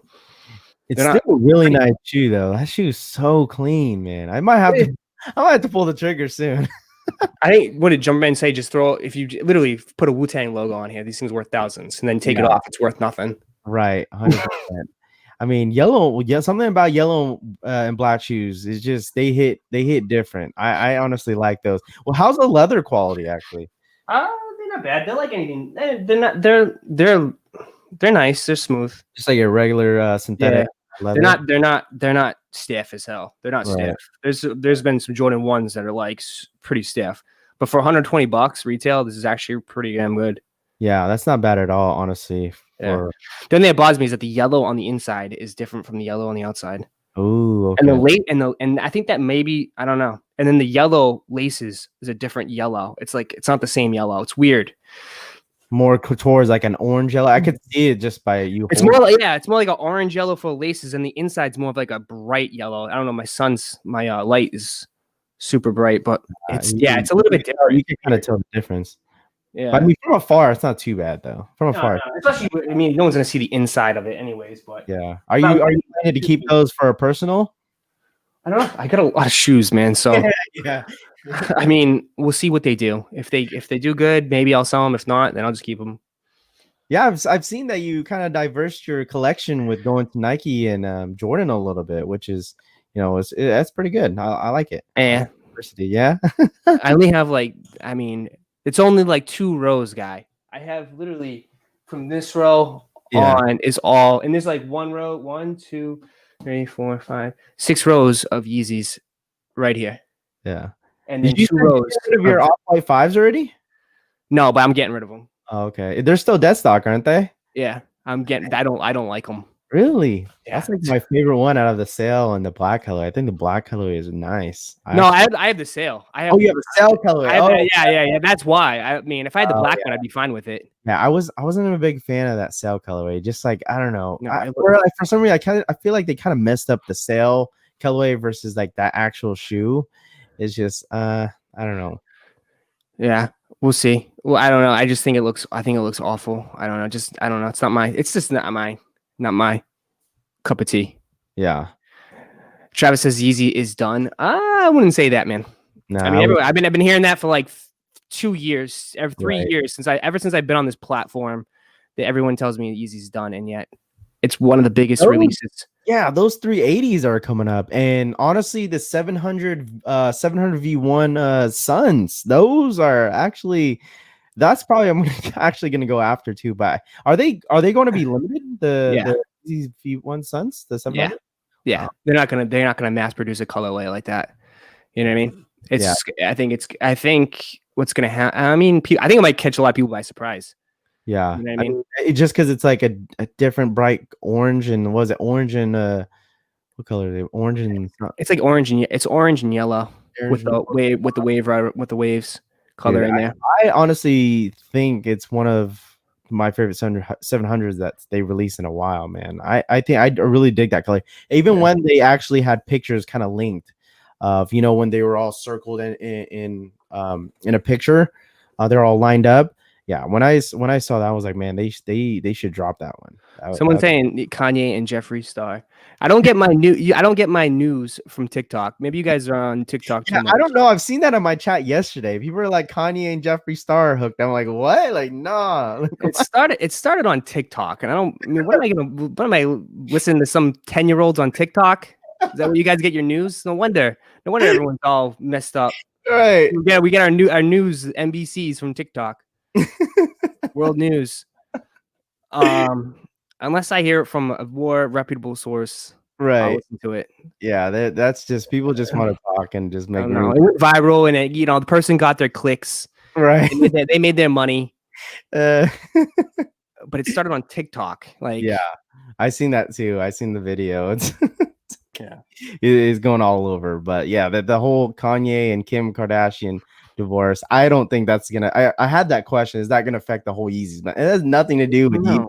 Speaker 2: it's still a really nice shoe though. That shoe's so clean, man. I might have to pull the trigger soon.
Speaker 1: I think, what did Jumpman say? Just throw, if you literally put a Wu-Tang logo on here, these things worth thousands, and then take it off, it's worth nothing.
Speaker 2: Right, 100%. I mean, yellow, something about yellow and black shoes is just they hit different. I honestly like those. Well, how's the leather quality actually?
Speaker 1: They're not bad. They're like anything. They're nice. They're smooth.
Speaker 2: Just like a regular synthetic leather.
Speaker 1: They're not stiff as hell. They're not stiff. There's been some Jordan 1's that are like pretty stiff, but for $120 retail, this is actually pretty damn good.
Speaker 2: Yeah, that's not bad at all, honestly.
Speaker 1: The thing that bothers me is that the yellow on the inside is different from the yellow on the outside.
Speaker 2: Oh, okay.
Speaker 1: And I think that maybe, I don't know. And then the yellow laces is a different yellow. It's like, it's not the same yellow. It's weird.
Speaker 2: More towards like an orange yellow. I could see it just by you.
Speaker 1: It's more like an orange yellow for laces, and the inside's more of like a bright yellow. I don't know. My light is super bright, but it's a little bit different.
Speaker 2: You can kind of tell the difference.
Speaker 1: Yeah,
Speaker 2: but I mean, from afar, it's not too bad though. From afar,
Speaker 1: especially, I mean, no one's gonna see the inside of it, anyways. But
Speaker 2: yeah, are you planning to keep those for a personal?
Speaker 1: I don't know. I got a lot of shoes, man. So
Speaker 2: Yeah.
Speaker 1: I mean, we'll see what they do. If they do good, maybe I'll sell them. If not, then I'll just keep them.
Speaker 2: Yeah, I've seen that you kind of diversed your collection with going to Nike and Jordan a little bit, which is, that's pretty good. I like it.
Speaker 1: Yeah.
Speaker 2: Diversity, yeah.
Speaker 1: I only have it's only like 2 rows, guy. I have literally from this row on is all, and there's like 1 row, 1, 2, 3, 4, 5, 6 rows of Yeezys right here.
Speaker 2: Yeah.
Speaker 1: And then 2 rows
Speaker 2: of your Off-White 5s already?
Speaker 1: No, but I'm getting rid of them.
Speaker 2: Oh, okay. They're still dead stock, aren't they?
Speaker 1: Yeah, I'm getting. I don't like them.
Speaker 2: Really?
Speaker 1: Yeah.
Speaker 2: That's like my favorite one out of the sale and the black color. I think the black color is nice.
Speaker 1: I have the sale.
Speaker 2: You have a sale color.
Speaker 1: Yeah. That's why. I mean, if I had the black one, I'd be fine with it.
Speaker 2: Yeah, I wasn't a big fan of that sale colorway. Just like, I don't know.
Speaker 1: No,
Speaker 2: for some reason, I feel like they kind of messed up the sale colorway versus like that actual shoe. It's just I don't know.
Speaker 1: Yeah, we'll see. Well, I don't know. I just think it looks awful. I don't know. I don't know. It's just not my cup of tea.
Speaker 2: Yeah.
Speaker 1: Travis says Yeezy is done. I wouldn't say that, man. No, I mean, I've been hearing that for like 2 years, 3 years ever since I've been on this platform, that everyone tells me Yeezy's done, and yet it's one of the biggest releases.
Speaker 2: Yeah, those 380s are coming up, and honestly, the 700 V1 Suns, those are actually, that's probably I'm actually going to go after too. But are they going to be limited? The V1 Suns, the 700?
Speaker 1: Yeah. Oh. They're not gonna mass produce a colorway like that. You know what I mean? I think what's gonna happen. I mean, I think it might catch a lot of people by surprise.
Speaker 2: Yeah,
Speaker 1: you know what I mean?
Speaker 2: Just because it's like a different bright orange, and was it orange and what color are they? Orange and
Speaker 1: it's like orange and yellow with the waves color in there.
Speaker 2: I honestly think it's one of my favorite 700s that they released in a while, man. I think I really dig that color. Even when they actually had pictures kind of linked of, when they were all circled in a picture, they're all lined up. Yeah, when I saw that, I was like, man, they should drop that one.
Speaker 1: Someone's saying Kanye and Jeffree Star. I don't get my news from TikTok. Maybe you guys are on TikTok too much.
Speaker 2: I don't know. I've seen that in my chat yesterday. People are like, Kanye and Jeffree Star are hooked. I'm like, what? Like, nah.
Speaker 1: It started on TikTok, and what am I listening to some 10-year-olds on TikTok? Is that where you guys get your news? No wonder everyone's all messed up.
Speaker 2: Right.
Speaker 1: We get our news NBCs from TikTok. World news. Unless I hear it from a more reputable source,
Speaker 2: right?
Speaker 1: I'll listen to it.
Speaker 2: Yeah, that's just people just want to talk and just make it
Speaker 1: went viral, and the person got their clicks.
Speaker 2: Right.
Speaker 1: They made their money. But it started on TikTok. Like,
Speaker 2: yeah, I seen that too. I seen the video.
Speaker 1: Yeah,
Speaker 2: it's going all over. But yeah, the whole Kanye and Kim Kardashian divorce, I don't think that's gonna. I had that question: is that gonna affect the whole Yeezys? But it has nothing to do with you.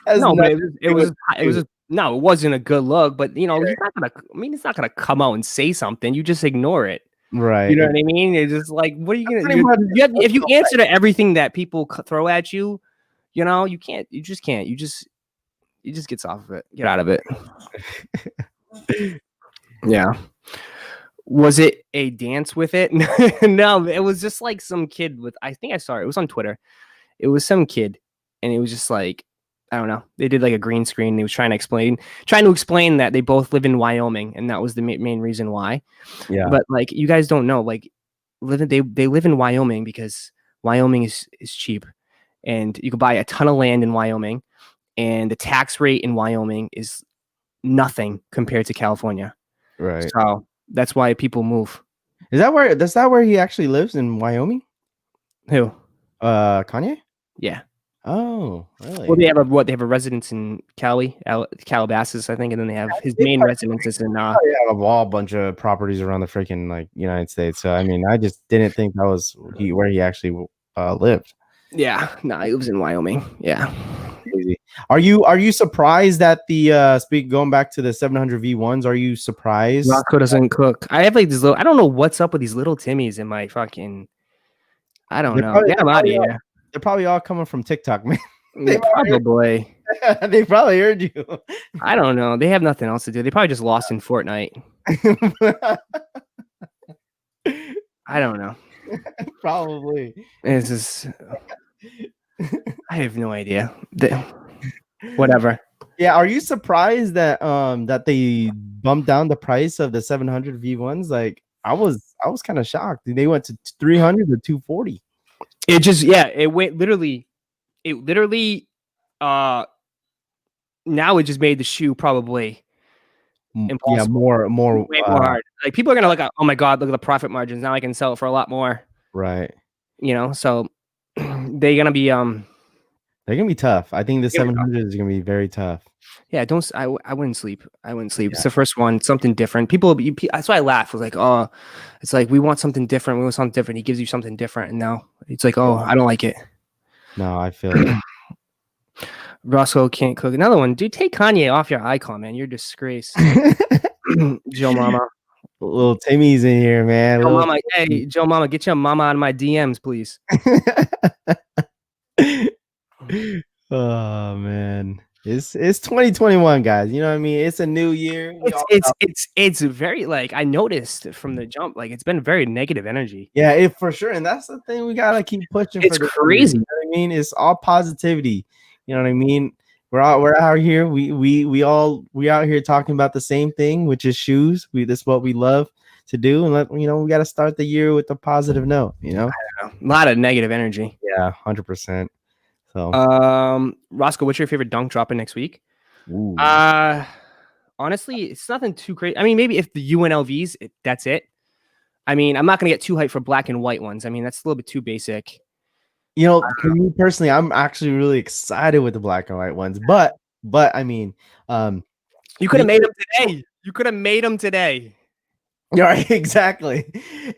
Speaker 1: It wasn't a good look. But he's not gonna. I mean, it's not gonna come out and say something. You just ignore it,
Speaker 2: right?
Speaker 1: You know what I mean? It's just like, what are you gonna? If you answer to everything that people throw at you, you can't. You just can't. You just get off of it. Get out of it. Yeah. Was it a dance with it? No, it was just like some kid with, I think I saw it. It was on Twitter. It was some kid, and it was just like, I don't know. They did like a green screen. They was trying to explain that they both live in Wyoming, and that was the main reason why.
Speaker 2: Yeah.
Speaker 1: But like, you guys don't know, like, they live in Wyoming because Wyoming is cheap, and you can buy a ton of land in Wyoming, and the tax rate in Wyoming is nothing compared to California.
Speaker 2: Right.
Speaker 1: So that's why people move.
Speaker 2: Is that where he actually lives, in Wyoming?
Speaker 1: Who?
Speaker 2: Kanye?
Speaker 1: Yeah.
Speaker 2: Oh, really?
Speaker 1: Well, they have a residence in Calabasas, I think, and then they have his main residence in.
Speaker 2: They have a whole bunch of properties around the freaking like United States. So I mean, I just didn't think that was where he actually lived.
Speaker 1: Yeah, no, he lives in Wyoming. Yeah.
Speaker 2: Crazy. Are you surprised that going back to the 700 V1s? Are you surprised?
Speaker 1: Roszko doesn't cook. I have like these little. I don't know what's up with these little Timmies in my fucking. I don't know. Get them out of here.
Speaker 2: They're probably all coming from TikTok, man.
Speaker 1: They probably
Speaker 2: heard you.
Speaker 1: I don't know. They have nothing else to do. They probably just lost in Fortnite. I don't know.
Speaker 2: Probably.
Speaker 1: It's just, I have no idea. Whatever.
Speaker 2: Yeah, are you surprised that that they bumped down the price of the 700 V1s? Like I was kind of shocked. They went to 300 or 240.
Speaker 1: It just it went literally now it just made the shoe probably impossible.
Speaker 2: Yeah, more
Speaker 1: way more hard. Like people are gonna look at, oh my god, look at the profit margins. Now I can sell it for a lot more.
Speaker 2: Right.
Speaker 1: You know, so they're gonna be
Speaker 2: tough. I think the 700 is gonna be very tough.
Speaker 1: Yeah, I wouldn't sleep. I wouldn't sleep. Yeah. It's the first one, something different. People, that's why I laugh. I was like, oh, it's like we want something different. We want something different. He gives you something different, and now it's like, oh, I don't like it.
Speaker 2: No, I feel it.
Speaker 1: Roszko can't cook. Another one, dude. Take Kanye off your icon, man. You're a disgrace. Joe Mama.
Speaker 2: Little Timmy's in here, man.
Speaker 1: Joe Mama, hey, Joe Mama, get your mama out of my DMs, please.
Speaker 2: Oh man. It's 2021, guys. You know what I mean? It's a new year.
Speaker 1: It's very, like, I noticed from the jump, like it's been very negative energy.
Speaker 2: Yeah, for sure. And that's the thing we gotta keep pushing.
Speaker 1: It's crazy.
Speaker 2: You know what I mean? It's all positivity. You know what I mean? We're out here. We out here talking about the same thing, which is shoes. This is what we love to do, and we got to start the year with a positive note. You know,
Speaker 1: I don't know. A lot of negative energy.
Speaker 2: Yeah, 100%. So,
Speaker 1: Roszko, what's your favorite dunk dropping next week?
Speaker 2: Ooh.
Speaker 1: Honestly, it's nothing too crazy. I mean, maybe if the UNLVs, that's it. I mean, I'm not gonna get too hyped for black and white ones. I mean, that's a little bit too basic.
Speaker 2: You know, for me personally, I'm actually really excited with the black and white ones. But I mean,
Speaker 1: you could have made them today. You could have made them today.
Speaker 2: Yeah, right, exactly.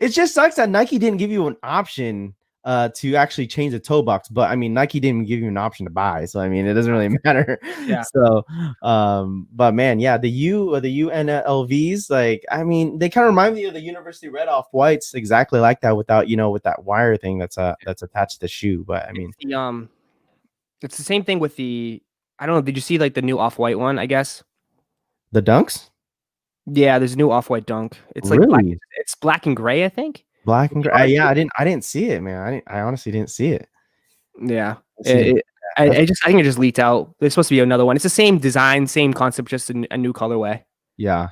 Speaker 2: It just sucks that Nike didn't give you an option to actually change the toe box, but I mean, Nike didn't give you an option to buy, so I mean, it doesn't really matter.
Speaker 1: Yeah.
Speaker 2: So, but man, yeah, the UNLVs, like, I mean, they kind of remind me of the University Red Off Whites, exactly like that, without with that wire thing that's attached to the shoe. But I mean,
Speaker 1: it's the same thing with the. I don't know. Did you see like the new Off-White one? I guess
Speaker 2: the Dunks.
Speaker 1: Yeah, there's a new Off-White dunk. It's like
Speaker 2: really?
Speaker 1: It's black and gray, I think.
Speaker 2: Black and gray. Yeah, I didn't see it, man. I honestly didn't see it.
Speaker 1: Yeah, I think it just leaked out. There's supposed to be another one. It's the same design, same concept, just a new colorway.
Speaker 2: Yeah,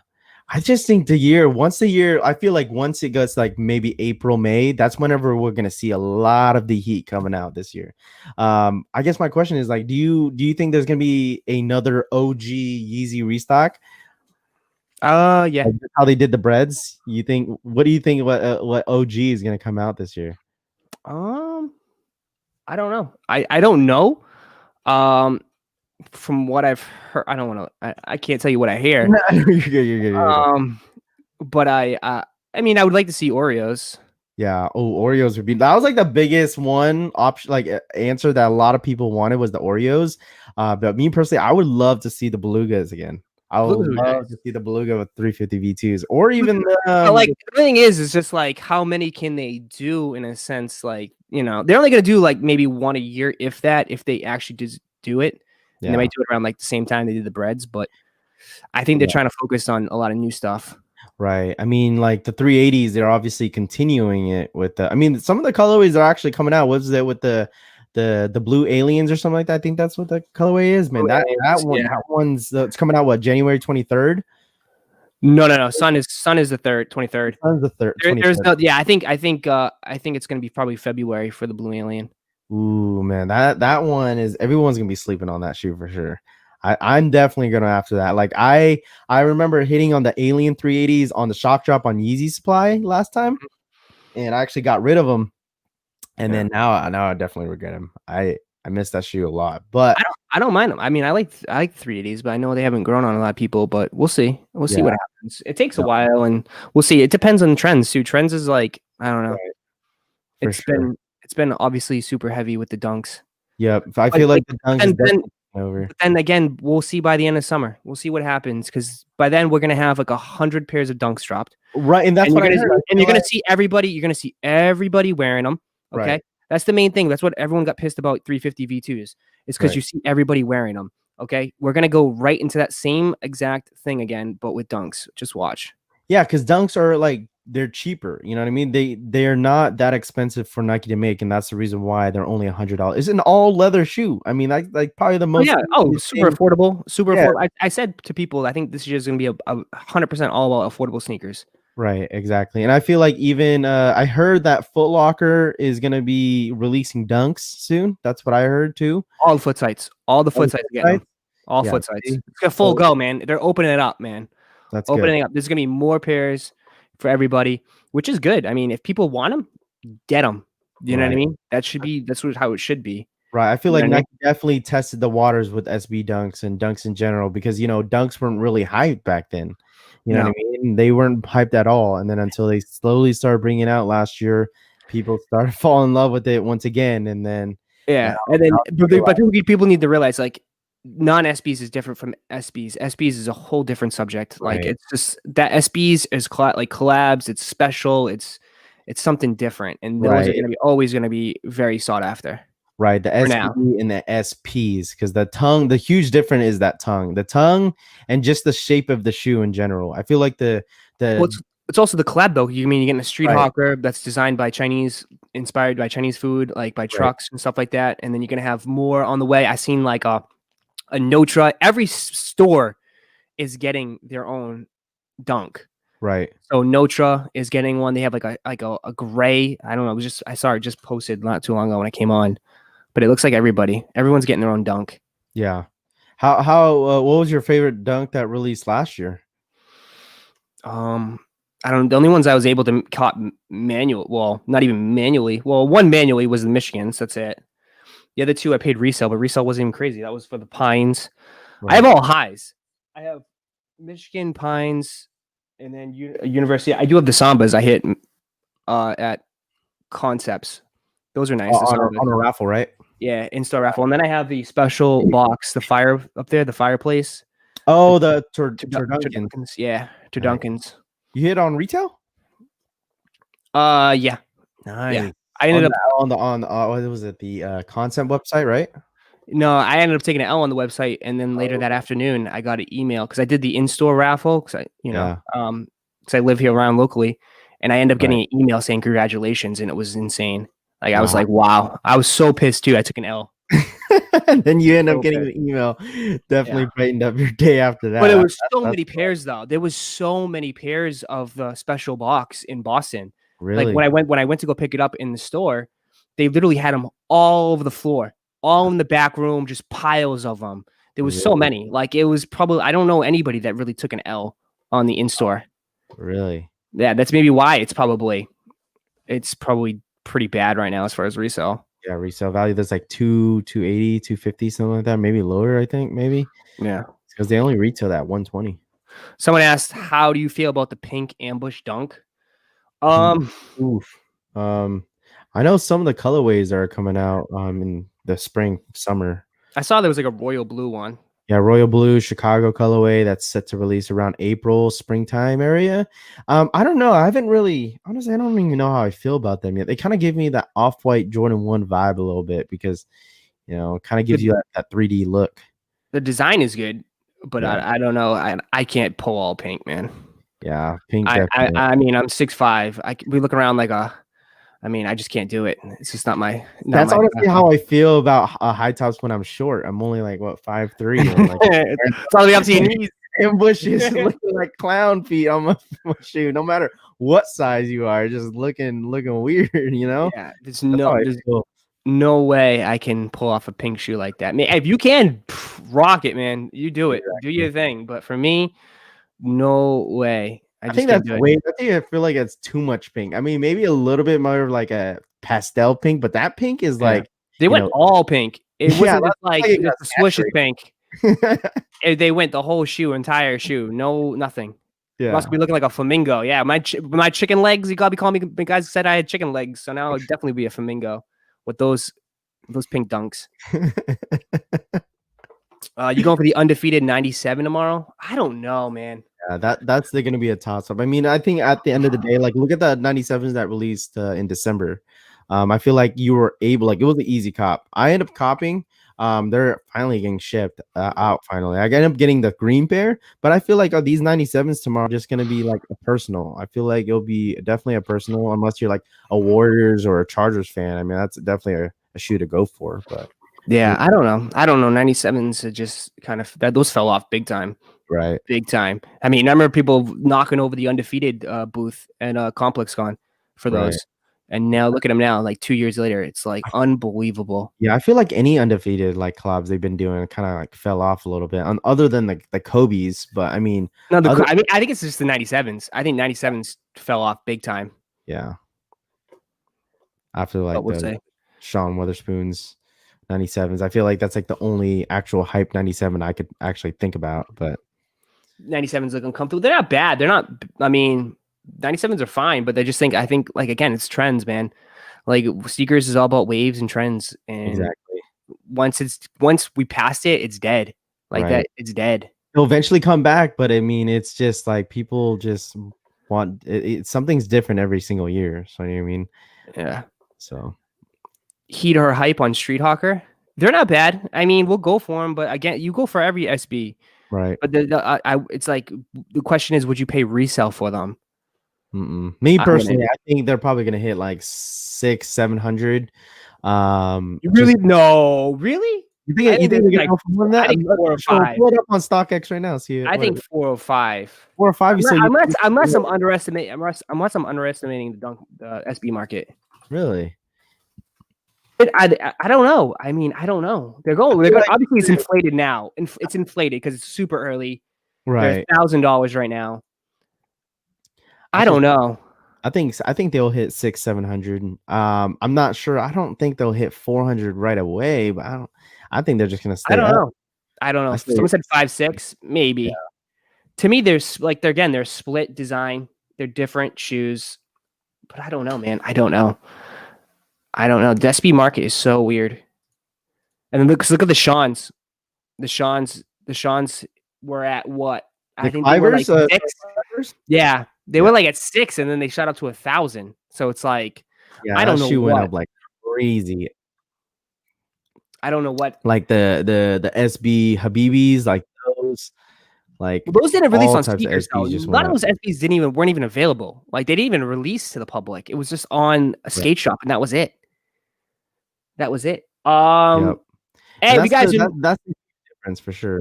Speaker 2: I just think once a year, I feel like once it gets like maybe April, May, that's whenever we're gonna see a lot of the heat coming out this year. I guess my question is like, do you think there's gonna be another OG Yeezy restock?
Speaker 1: Yeah.
Speaker 2: Like how they did the breads. What do you think what OG is gonna come out this year?
Speaker 1: I don't know. I don't know. From what I've heard, I don't want to. I can't tell you what I hear.
Speaker 2: You're good.
Speaker 1: But I mean, I would like to see Oreos.
Speaker 2: Yeah. Oh, Oreos would be. That was like the biggest one option, like answer that a lot of people wanted was the Oreos. But me personally, I would love to see the Belugas again. I would love to see the Beluga with 350 V2s, or even
Speaker 1: like the thing is just like how many can they do in a sense? Like, they're only gonna do like maybe one a year, if that, if they actually just do it. Yeah. And they might do it around like the same time they do the breads, but I think they're trying to focus on a lot of new stuff.
Speaker 2: Right. I mean, like the 380s, they're obviously continuing it with the. I mean, some of the colorways are actually coming out. What's that with the blue aliens or something like that? I think that's what the colorway is, man. That one's it's coming out January 23rd.
Speaker 1: No. Sun is the 23rd.
Speaker 2: Sun's the 3rd.
Speaker 1: There's no. Yeah, I think it's gonna be probably February for the blue alien.
Speaker 2: Ooh, man, that one is, everyone's gonna be sleeping on that shoe for sure. I'm definitely gonna after that. Like I remember hitting on the alien 380s on the shock drop on Yeezy Supply last time, and I actually got rid of them. And then now I definitely regret him. I miss that shoe a lot, but
Speaker 1: I don't mind them. I mean, I like 380s, but I know they haven't grown on a lot of people. But we'll see. We'll see what happens. It takes a while, and we'll see. It depends on trends too. Trends is like, I don't know. Right. It's been obviously super heavy with the dunks.
Speaker 2: Yep, I feel like the dunks is definitely over.
Speaker 1: But then again, we'll see by the end of summer. We'll see what happens, because by then we're gonna have like 100 pairs of dunks dropped.
Speaker 2: Right, and that's what
Speaker 1: you're gonna see everybody. You're gonna see everybody wearing them. Okay, right. That's the main thing. That's what everyone got pissed about 350 V2s. It's because you see everybody wearing them. Okay, we're gonna go right into that same exact thing again, but with dunks. Just watch.
Speaker 2: Yeah, because Dunks are like they're cheaper. You know what I mean? They're not that expensive for Nike to make, and that's the reason why they're only $100. It's an all leather shoe. I mean, like probably the
Speaker 1: Oh
Speaker 2: most
Speaker 1: yeah. Oh, super
Speaker 2: thing.
Speaker 1: affordable. Super
Speaker 2: Yeah,
Speaker 1: affordable. I said to people, I think this year is going to be a 100% all about affordable sneakers.
Speaker 2: right, exactly. And I feel like even I heard that Foot Locker is gonna be releasing Dunks soon. That's what I heard too.
Speaker 1: All the foot sites. All the
Speaker 2: On
Speaker 1: foot
Speaker 2: the
Speaker 1: sites are getting
Speaker 2: website.
Speaker 1: them. All
Speaker 2: Yeah,
Speaker 1: foot sites.
Speaker 2: see?
Speaker 1: It's got full
Speaker 2: So
Speaker 1: go, man. They're opening it up, man.
Speaker 2: that's good.
Speaker 1: Opening up. There's going to be more pairs for everybody, which is good. I mean, if people want them, get them. You know what I
Speaker 2: Right.
Speaker 1: mean? How it should be.
Speaker 2: Right. I feel
Speaker 1: You know
Speaker 2: like
Speaker 1: what I mean?
Speaker 2: Nike definitely tested the waters with SB Dunks and Dunks in general because Dunks weren't really hyped back then. You know what
Speaker 1: No.
Speaker 2: I mean? They weren't hyped at all. And then until they slowly started bringing it out last year, people started falling in love with it once again. And then now,
Speaker 1: Yeah. And then,
Speaker 2: now
Speaker 1: but people need to realize like non-SBs is different from SBs. SBs is a whole different subject. Like
Speaker 2: right,
Speaker 1: it's just that SBs is like collabs. It's special. It's something different, and those are
Speaker 2: right,
Speaker 1: going to be always going to be very sought after
Speaker 2: right. The
Speaker 1: for
Speaker 2: SB
Speaker 1: now.
Speaker 2: and the SPs, because the huge difference is the tongue and just the shape of the shoe in general. I feel like
Speaker 1: Well,
Speaker 2: the
Speaker 1: it's also the collab though. You mean you're getting a street
Speaker 2: right,
Speaker 1: hawker that's designed by Chinese, inspired by Chinese food, like by
Speaker 2: right,
Speaker 1: trucks and stuff like that, and then you're gonna have more on the way. I seen like a Notra. Every store is getting their own dunk.
Speaker 2: right.
Speaker 1: So Notra is getting one. They have like a gray. I don't know. It was just I saw it just posted not too long ago when I came on, but it looks like everyone's getting their own dunk.
Speaker 2: Yeah. What was your favorite dunk that released last year?
Speaker 1: I don't. The only ones I was able to caught manual. Well, not even manually. Well, one manually was the Michigans. That's it. The other two I paid resale, but resale wasn't even crazy. That was for the Pines. I have
Speaker 2: Right.
Speaker 1: all highs. I have Michigan Pines, and then University. I do have the Sambas. I hit at Concepts. Those are nice. The Sambas.
Speaker 2: On a raffle, right?
Speaker 1: Yeah, in-store raffle. And then I have the special box, the fire up there, the fireplace.
Speaker 2: Oh, the Turducken.
Speaker 1: Duncan's. Yeah, to
Speaker 2: Nice.
Speaker 1: Duncan's.
Speaker 2: You hit on retail?
Speaker 1: Yeah.
Speaker 2: Nice.
Speaker 1: Yeah. I ended up
Speaker 2: what was it? The concept website, right?
Speaker 1: No, I ended up taking an L on the website, and then later that afternoon, I got an email because I did the in-store raffle because because I live here around locally, and I ended up getting an email saying congratulations, and it was insane. Like I was like, wow, I was so pissed too. I took an L,
Speaker 2: and then you end up getting the email. Definitely brightened up your day after that.
Speaker 1: But it was so many pairs though. There was so many pairs of the special box in Boston.
Speaker 2: Really?
Speaker 1: Like when I went to go pick it up in the store, they literally had them all over the floor. All in the back room, just piles of them. There was so many. Like it was probably I don't know anybody that really took an L on the in-store.
Speaker 2: Really?
Speaker 1: Yeah, that's maybe why it's probably pretty bad right now as far as resale.
Speaker 2: Yeah, resale value that's like 280, 250, something like that. Maybe lower, I think, maybe.
Speaker 1: Yeah.
Speaker 2: Because they only retail at 120.
Speaker 1: Someone asked, how do you feel about the pink ambush dunk?
Speaker 2: Oof. I know some of the colorways are coming out in the spring, summer.
Speaker 1: I saw there was like a royal blue one.
Speaker 2: Yeah, royal blue Chicago colorway that's set to release around April, springtime area. I don't know. I haven't really honestly. I don't even know how I feel about them yet. They kind of give me that off-white Jordan 1 vibe a little bit because it kind of gives you that 3D look.
Speaker 1: The design is good, but I don't know. I can't pull all pink, man.
Speaker 2: Yeah, pink.
Speaker 1: I mean, I'm 6'5". We look around like I just can't do it. It's just not my.
Speaker 2: That's honestly how I feel about high tops when I'm short. I'm only like 5'3". Like,
Speaker 1: it's all the way up to your knees.
Speaker 2: Ambushes looking like clown feet on my shoe. No matter what size you are, just looking weird.
Speaker 1: Yeah, there's no way I can pull off a pink shoe like that. Man, if you can rock it, man, you do it. Do your thing. But for me, no way.
Speaker 2: I think that's way. I feel like it's too much pink. I mean, maybe a little bit more of like a pastel pink, but that pink is like
Speaker 1: they went all pink. It wasn't like the swoosh is pink. They went the whole entire shoe, nothing.
Speaker 2: Yeah,
Speaker 1: must be looking like a flamingo. Yeah, my chicken legs. You gotta be calling me. Guys said I had chicken legs, so now I'll definitely be a flamingo with those pink dunks. You going for the undefeated 97 tomorrow? I don't know, man.
Speaker 2: Yeah, that's going to be a toss up. I mean, I think at the end of the day, like look at the 97s that released in December. I feel like you were able, like it was an easy cop. I ended up copying they're finally getting shipped out. Finally, I ended up getting the green pair, but I feel like these 97s tomorrow are just gonna be like a personal. I feel like it'll be definitely a personal, unless you're like a Warriors or a Chargers fan. I mean, that's definitely a shoe to go for. But
Speaker 1: Yeah, I don't know. 97s are just kind of those fell off big time.
Speaker 2: right.
Speaker 1: Big time. I mean, I remember people knocking over the undefeated booth and ComplexCon for
Speaker 2: Right.
Speaker 1: those. And now look at them now, like 2 years later. It's like unbelievable.
Speaker 2: Yeah, I feel like any undefeated like collabs they've been doing kind of like fell off a little bit, other than the Kobe's. But I mean,
Speaker 1: No, I mean, I think it's just the 97s. I think 97s fell off big time.
Speaker 2: yeah, after like
Speaker 1: We'll
Speaker 2: the
Speaker 1: say.
Speaker 2: Sean Weatherspoon's 97s, I feel like that's like the only actual hype 97 I could actually think about. But
Speaker 1: 97s look uncomfortable. They're not bad. They're not. I mean, 97s are fine, but I think like again, it's trends, man. Like sneakers is all about waves and trends, and
Speaker 2: exactly,
Speaker 1: once we passed it, it's dead. Like that, it's dead.
Speaker 2: It'll eventually come back, but I mean, it's just like people just want something's different every single year. So you know what I mean?
Speaker 1: Yeah.
Speaker 2: So
Speaker 1: Heat or hype on Street Hawker. They're not bad. I mean, we'll go for them, but again, you go for every SB,
Speaker 2: right?
Speaker 1: But it's like the question is, would you pay resale for them?
Speaker 2: Me personally, I think they're probably gonna hit like 600-700.
Speaker 1: You really really?
Speaker 2: You think they're gonna go for more than that?
Speaker 1: I think 4 or 5.
Speaker 2: Pull it up on StockX right now. See,
Speaker 1: I think 4 or 5.
Speaker 2: 4 or 5.
Speaker 1: Unless I'm underestimating the SB market.
Speaker 2: Really?
Speaker 1: I don't know. I mean, I don't know. They're going. Obviously, it's inflated now. It's inflated because it's super early.
Speaker 2: Right.
Speaker 1: They're $1,000 right now. I don't know.
Speaker 2: I think they'll hit 600-700. I'm not sure. I don't think they'll hit 400 right away, but I think they're just gonna stay.
Speaker 1: I don't know. Someone said 5-6, maybe. Yeah. To me, they're split design. They're different shoes, but I don't know, man. I don't know. The SB market is so weird. And then look at the Sean's. The Sean's were at what? I think they were like 6. Yeah, they were like at 6, and then they shot up to 1,000. So it's like, I don't know.
Speaker 2: Shoe went up like crazy.
Speaker 1: I don't know what.
Speaker 2: Like the SB Habibis, like those. Like
Speaker 1: those didn't release on sneakers. A lot of those SBs weren't even available. Like they didn't even release to the public. It was just on a skate shop, and that was it. Hey, you guys,
Speaker 2: that's the difference for sure.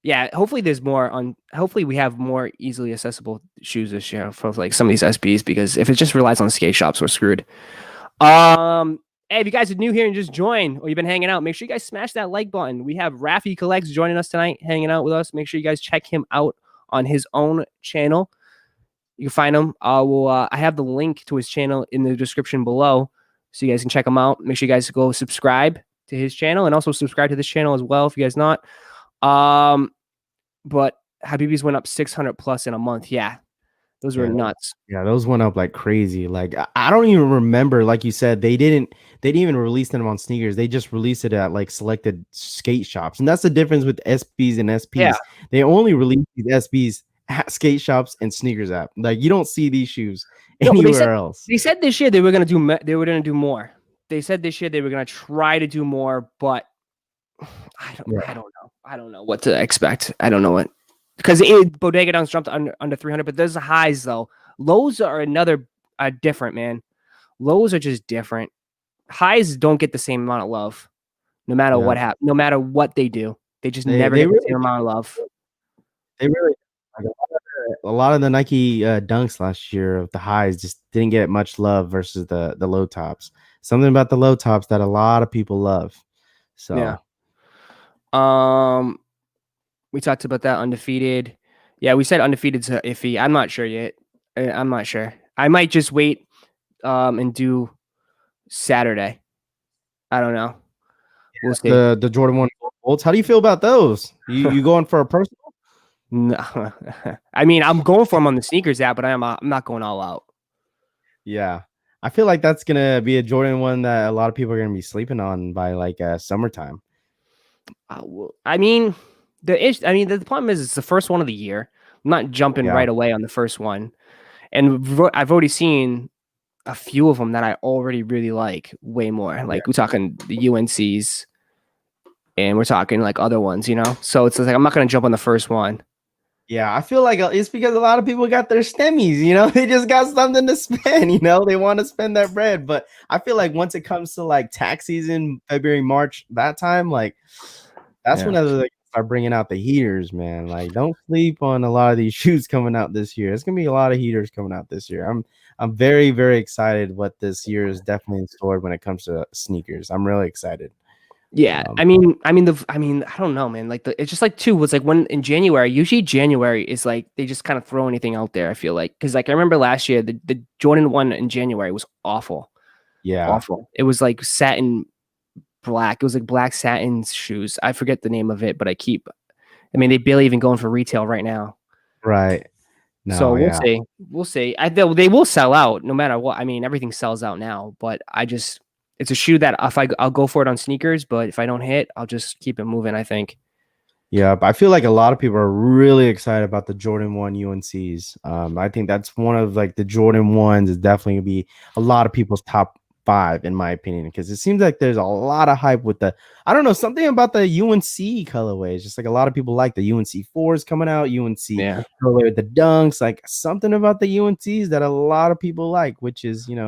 Speaker 1: Yeah, hopefully there's more hopefully we have more easily accessible shoes this year for like some of these SBs, because if it just relies on skate shops, we're screwed. Hey, if you guys are new here and just joined, or you've been hanging out, make sure you guys smash that like button. We have RaffyCollects joining us tonight, hanging out with us. Make sure you guys check him out on his own channel. You can find him. I have the link to his channel in the description below, so you guys can check him out. Make sure you guys go subscribe to his channel, and also subscribe to this channel as well if you guys not. But Habibis went up 600 plus in a month. Yeah. Those were nuts.
Speaker 2: Yeah, those went up like crazy. Like I don't even remember. Like you said, they didn't even release them on sneakers. They just released it at like selected skate shops, and that's the difference with SBs and SPs. Yeah. They only release these SBs at skate shops and sneakers app. Like you don't see these shoes anywhere else.
Speaker 1: They said this year they were gonna do more. They said this year they were gonna try to do more, but I don't know what to expect. I don't know what. Because Bodega Dunks jumped under 300, but there's the highs though. Lows are different, man. Lows are just different. Highs don't get the same amount of love, no matter what happens, no matter what they do. They just never get the same amount of love.
Speaker 2: They really, like, a lot of the Nike Dunks last year, the highs just didn't get much love versus the low tops. Something about the low tops that a lot of people love. So
Speaker 1: yeah. We talked about that undefeated. Yeah, we said undefeated's iffy. I'm not sure yet. I'm not sure. I might just wait and do Saturday. I don't know. We'll see.
Speaker 2: The Jordan 1 Bolts. How do you feel about those? You going for a personal?
Speaker 1: No. I mean, I'm going for them on the sneakers app, but I'm not going all out.
Speaker 2: Yeah. I feel like that's gonna be a Jordan 1 that a lot of people are gonna be sleeping on by like summertime.
Speaker 1: I mean, the problem is it's the first one of the year. I'm not jumping right away on the first one, and I've already seen a few of them that I already really like way more. Like we're talking the UNCs, and we're talking like other ones, you know. So it's like I'm not gonna jump on the first one.
Speaker 2: Yeah, I feel like it's because a lot of people got their stemmies, you know, they just got something to spend, you know, they want to spend that bread. But I feel like once it comes to like tax season, February, March, that time, like that's when I like, start bringing out the heaters, man. Like, don't sleep on a lot of these shoes coming out this year. It's gonna be a lot of heaters coming out this year. I'm very, very excited what this year is definitely in store when it comes to sneakers. I'm really excited.
Speaker 1: Yeah, I don't know, man. Like it's just like too was like when in January. Usually January is like they just kind of throw anything out there. I feel like because like I remember last year the Jordan one in January was awful,
Speaker 2: Yeah,
Speaker 1: awful. It was like satin black. It was like black satin shoes. I forget the name of it, but I mean, they barely even going for retail right now.
Speaker 2: right.
Speaker 1: So
Speaker 2: No, yeah.
Speaker 1: we'll see. They will sell out no matter what. I mean, everything sells out now, but it's a shoe that if I'll go for it on sneakers, but if I don't hit, I'll just keep it moving. I think.
Speaker 2: Yeah, but I feel like a lot of people are really excited about the Jordan 1 UNCs. I think that's one of like the Jordan 1s is definitely gonna be a lot of people's top 5 in my opinion, because it seems like there's a lot of hype with the I don't know, something about the UNC colorways. Just like a lot of people like the UNC 4s coming out, UNC
Speaker 1: Yeah,
Speaker 2: colorway with the dunks, like something about the UNCs that a lot of people like, which is, like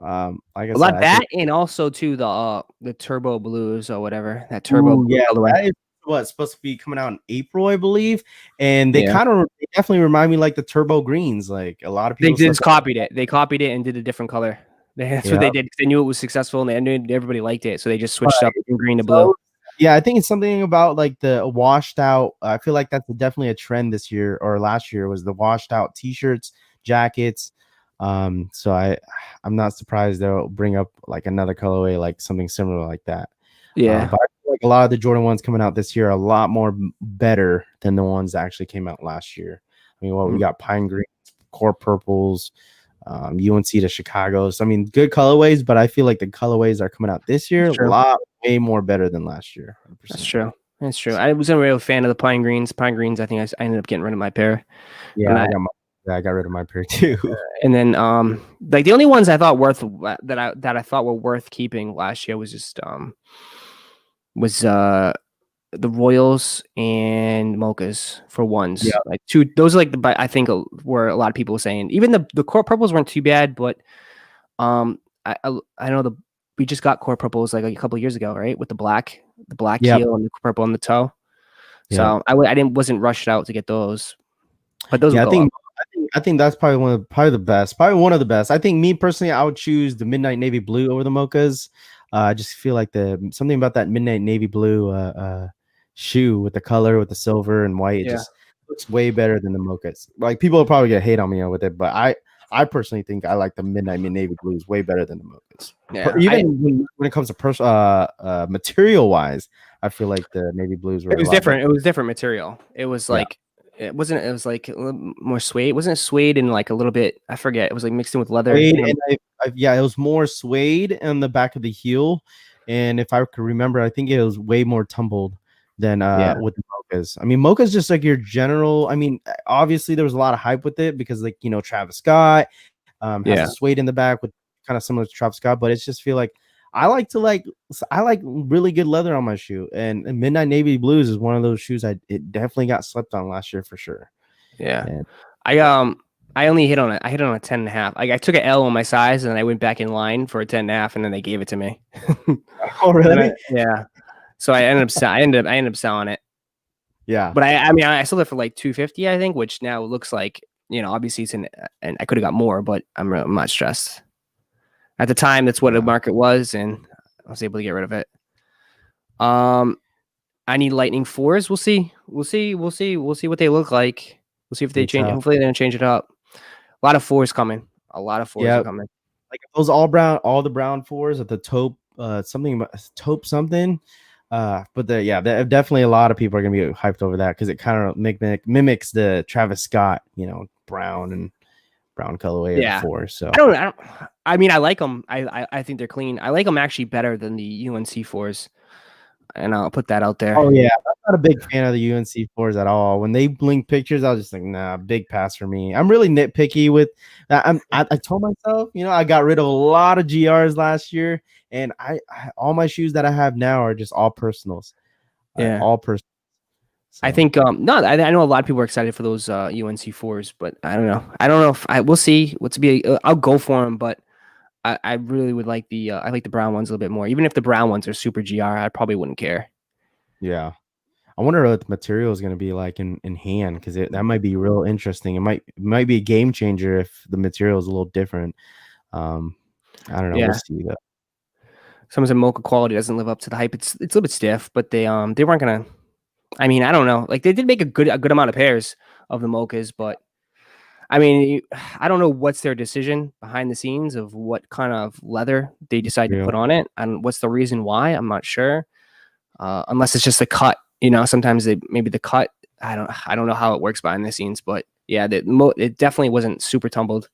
Speaker 2: I
Speaker 1: a
Speaker 2: said,
Speaker 1: lot
Speaker 2: I think
Speaker 1: that and also to the turbo blues or whatever that turbo
Speaker 2: ooh,
Speaker 1: blue
Speaker 2: yeah,
Speaker 1: colorway.
Speaker 2: that is what's supposed to be coming out in April, I believe. And
Speaker 1: Yeah,
Speaker 2: they definitely remind me like the turbo greens. Like a lot of
Speaker 1: they
Speaker 2: people
Speaker 1: just
Speaker 2: slept on.
Speaker 1: copied it. They copied it and did a different color. That's what
Speaker 2: Yeah.
Speaker 1: they did. They knew it was successful and they knew everybody liked it, so they just switched up
Speaker 2: Right.
Speaker 1: from green to blue.
Speaker 2: So yeah, I think it's something about like the washed out. I feel like that's definitely a trend this year or last year was the washed out t-shirts, jackets. So I'm not surprised they'll bring up like another colorway, like something similar like that.
Speaker 1: Yeah,
Speaker 2: But I feel like a lot of the Jordan ones coming out this year are a lot more better than the ones that actually came out last year. I mean, we got pine green, core purples, UNC to Chicago's. I mean, good colorways, but I feel like the colorways are coming out this year
Speaker 1: that's
Speaker 2: a
Speaker 1: true.
Speaker 2: lot way more better than last year. 100%.
Speaker 1: That's true. That's true. I wasn't really a fan of the pine greens. Pine greens, I think I ended up getting rid of my pair.
Speaker 2: Yeah,
Speaker 1: And
Speaker 2: I got rid of my pair too.
Speaker 1: and then like the only ones I thought that I thought were worth keeping last year was just was the Royals and Mochas for ones.
Speaker 2: Yeah,
Speaker 1: Like two those are like the I think were a lot of people were saying. Even the core purples weren't too bad, but I know we just got core purples like a couple years ago, right? With the black
Speaker 2: yeah,
Speaker 1: heel and the purple on the toe.
Speaker 2: yeah.
Speaker 1: So I wasn't rushed out to get those, but those will
Speaker 2: Yeah,
Speaker 1: go up.
Speaker 2: I think that's probably the best, probably one of the best. I think me personally, I would choose the midnight navy blue over the mochas. I just feel like the something about that midnight navy blue shoe with the color with the silver and white, it
Speaker 1: Yeah,
Speaker 2: just looks way better than the mochas. Like people will probably get hate on me with it, but I personally think I like the midnight navy blues way better than the mochas.
Speaker 1: yeah.
Speaker 2: Even when it comes to material wise, I feel like the navy blues were
Speaker 1: It
Speaker 2: a
Speaker 1: was
Speaker 2: lot better.
Speaker 1: different. It was different material. It was
Speaker 2: Yeah.
Speaker 1: like it wasn't. It was like a little more suede. Wasn't it suede and like a little bit? I forget. It was like mixed in with leather.
Speaker 2: Suede, and yeah, it was more suede on the back of the heel, and if I could remember, I think it was way more tumbled than
Speaker 1: Yeah,
Speaker 2: with the mochas. I mean, mocha's just like your general. I mean, obviously there was a lot of hype with it because like Travis Scott has
Speaker 1: yeah.
Speaker 2: the suede in the back with kind of similar to Travis Scott, but it's just feel like I like really good leather on my shoe, and Midnight Navy Blues is one of those shoes it definitely got slept on last year for sure.
Speaker 1: Yeah.
Speaker 2: And
Speaker 1: I only hit on it. I hit on a 10 and a half. I took an L on my size and then I went back in line for a 10 and a half and then they gave it to me.
Speaker 2: oh really?
Speaker 1: Yeah. So I ended up selling it.
Speaker 2: Yeah.
Speaker 1: But I mean I sold it for like 250, I think, which now looks like, obviously it's and I could have got more, but I'm not stressed. At the time, that's what the market was, and I was able to get rid of it. I need Lightning 4s. We'll see. We'll see what they look like. We'll see if they change. Hopefully, they don't change it up. A lot of 4s coming. A lot of 4s are coming.
Speaker 2: Like those all the brown 4s at the taupe, something about taupe something. But they're definitely a lot of people are gonna be hyped over that because it kind of mimics the Travis Scott, brown colorway of the 4. So
Speaker 1: I mean, I like them. I think they're clean. I like them actually better than the UNC 4s. And I'll put that out there.
Speaker 2: Oh yeah, I'm not a big fan of the UNC 4s at all. When they blink pictures, I was just like, nah, big pass for me. I'm really nitpicky with. I told myself, I got rid of a lot of GRs last year, and I all my shoes that I have now are just all personals.
Speaker 1: Yeah.
Speaker 2: all person.
Speaker 1: I think no, I know a lot of people are excited for those UNC4s, but I don't know. I don't know if we'll see what's be. I'll go for them, but I really would like the I like the brown ones a little bit more. Even if the brown ones are super GR, I probably wouldn't care.
Speaker 2: Yeah. I wonder what the material is going to be like in hand, because that might be real interesting. It might be a game changer if the material is a little different. I don't know.
Speaker 1: Yeah.
Speaker 2: We'll see that.
Speaker 1: Some of the mocha quality doesn't live up to the hype. It's a little bit stiff, but they weren't gonna. I mean, I don't know. Like they did make a good amount of pairs of the mochas, but I mean, I don't know what's their decision behind the scenes of what kind of leather they decide to put on it, and what's the reason why. I'm not sure, unless it's just a cut. You know, sometimes maybe the cut. I don't know how it works behind the scenes, but yeah, it definitely wasn't super tumbled.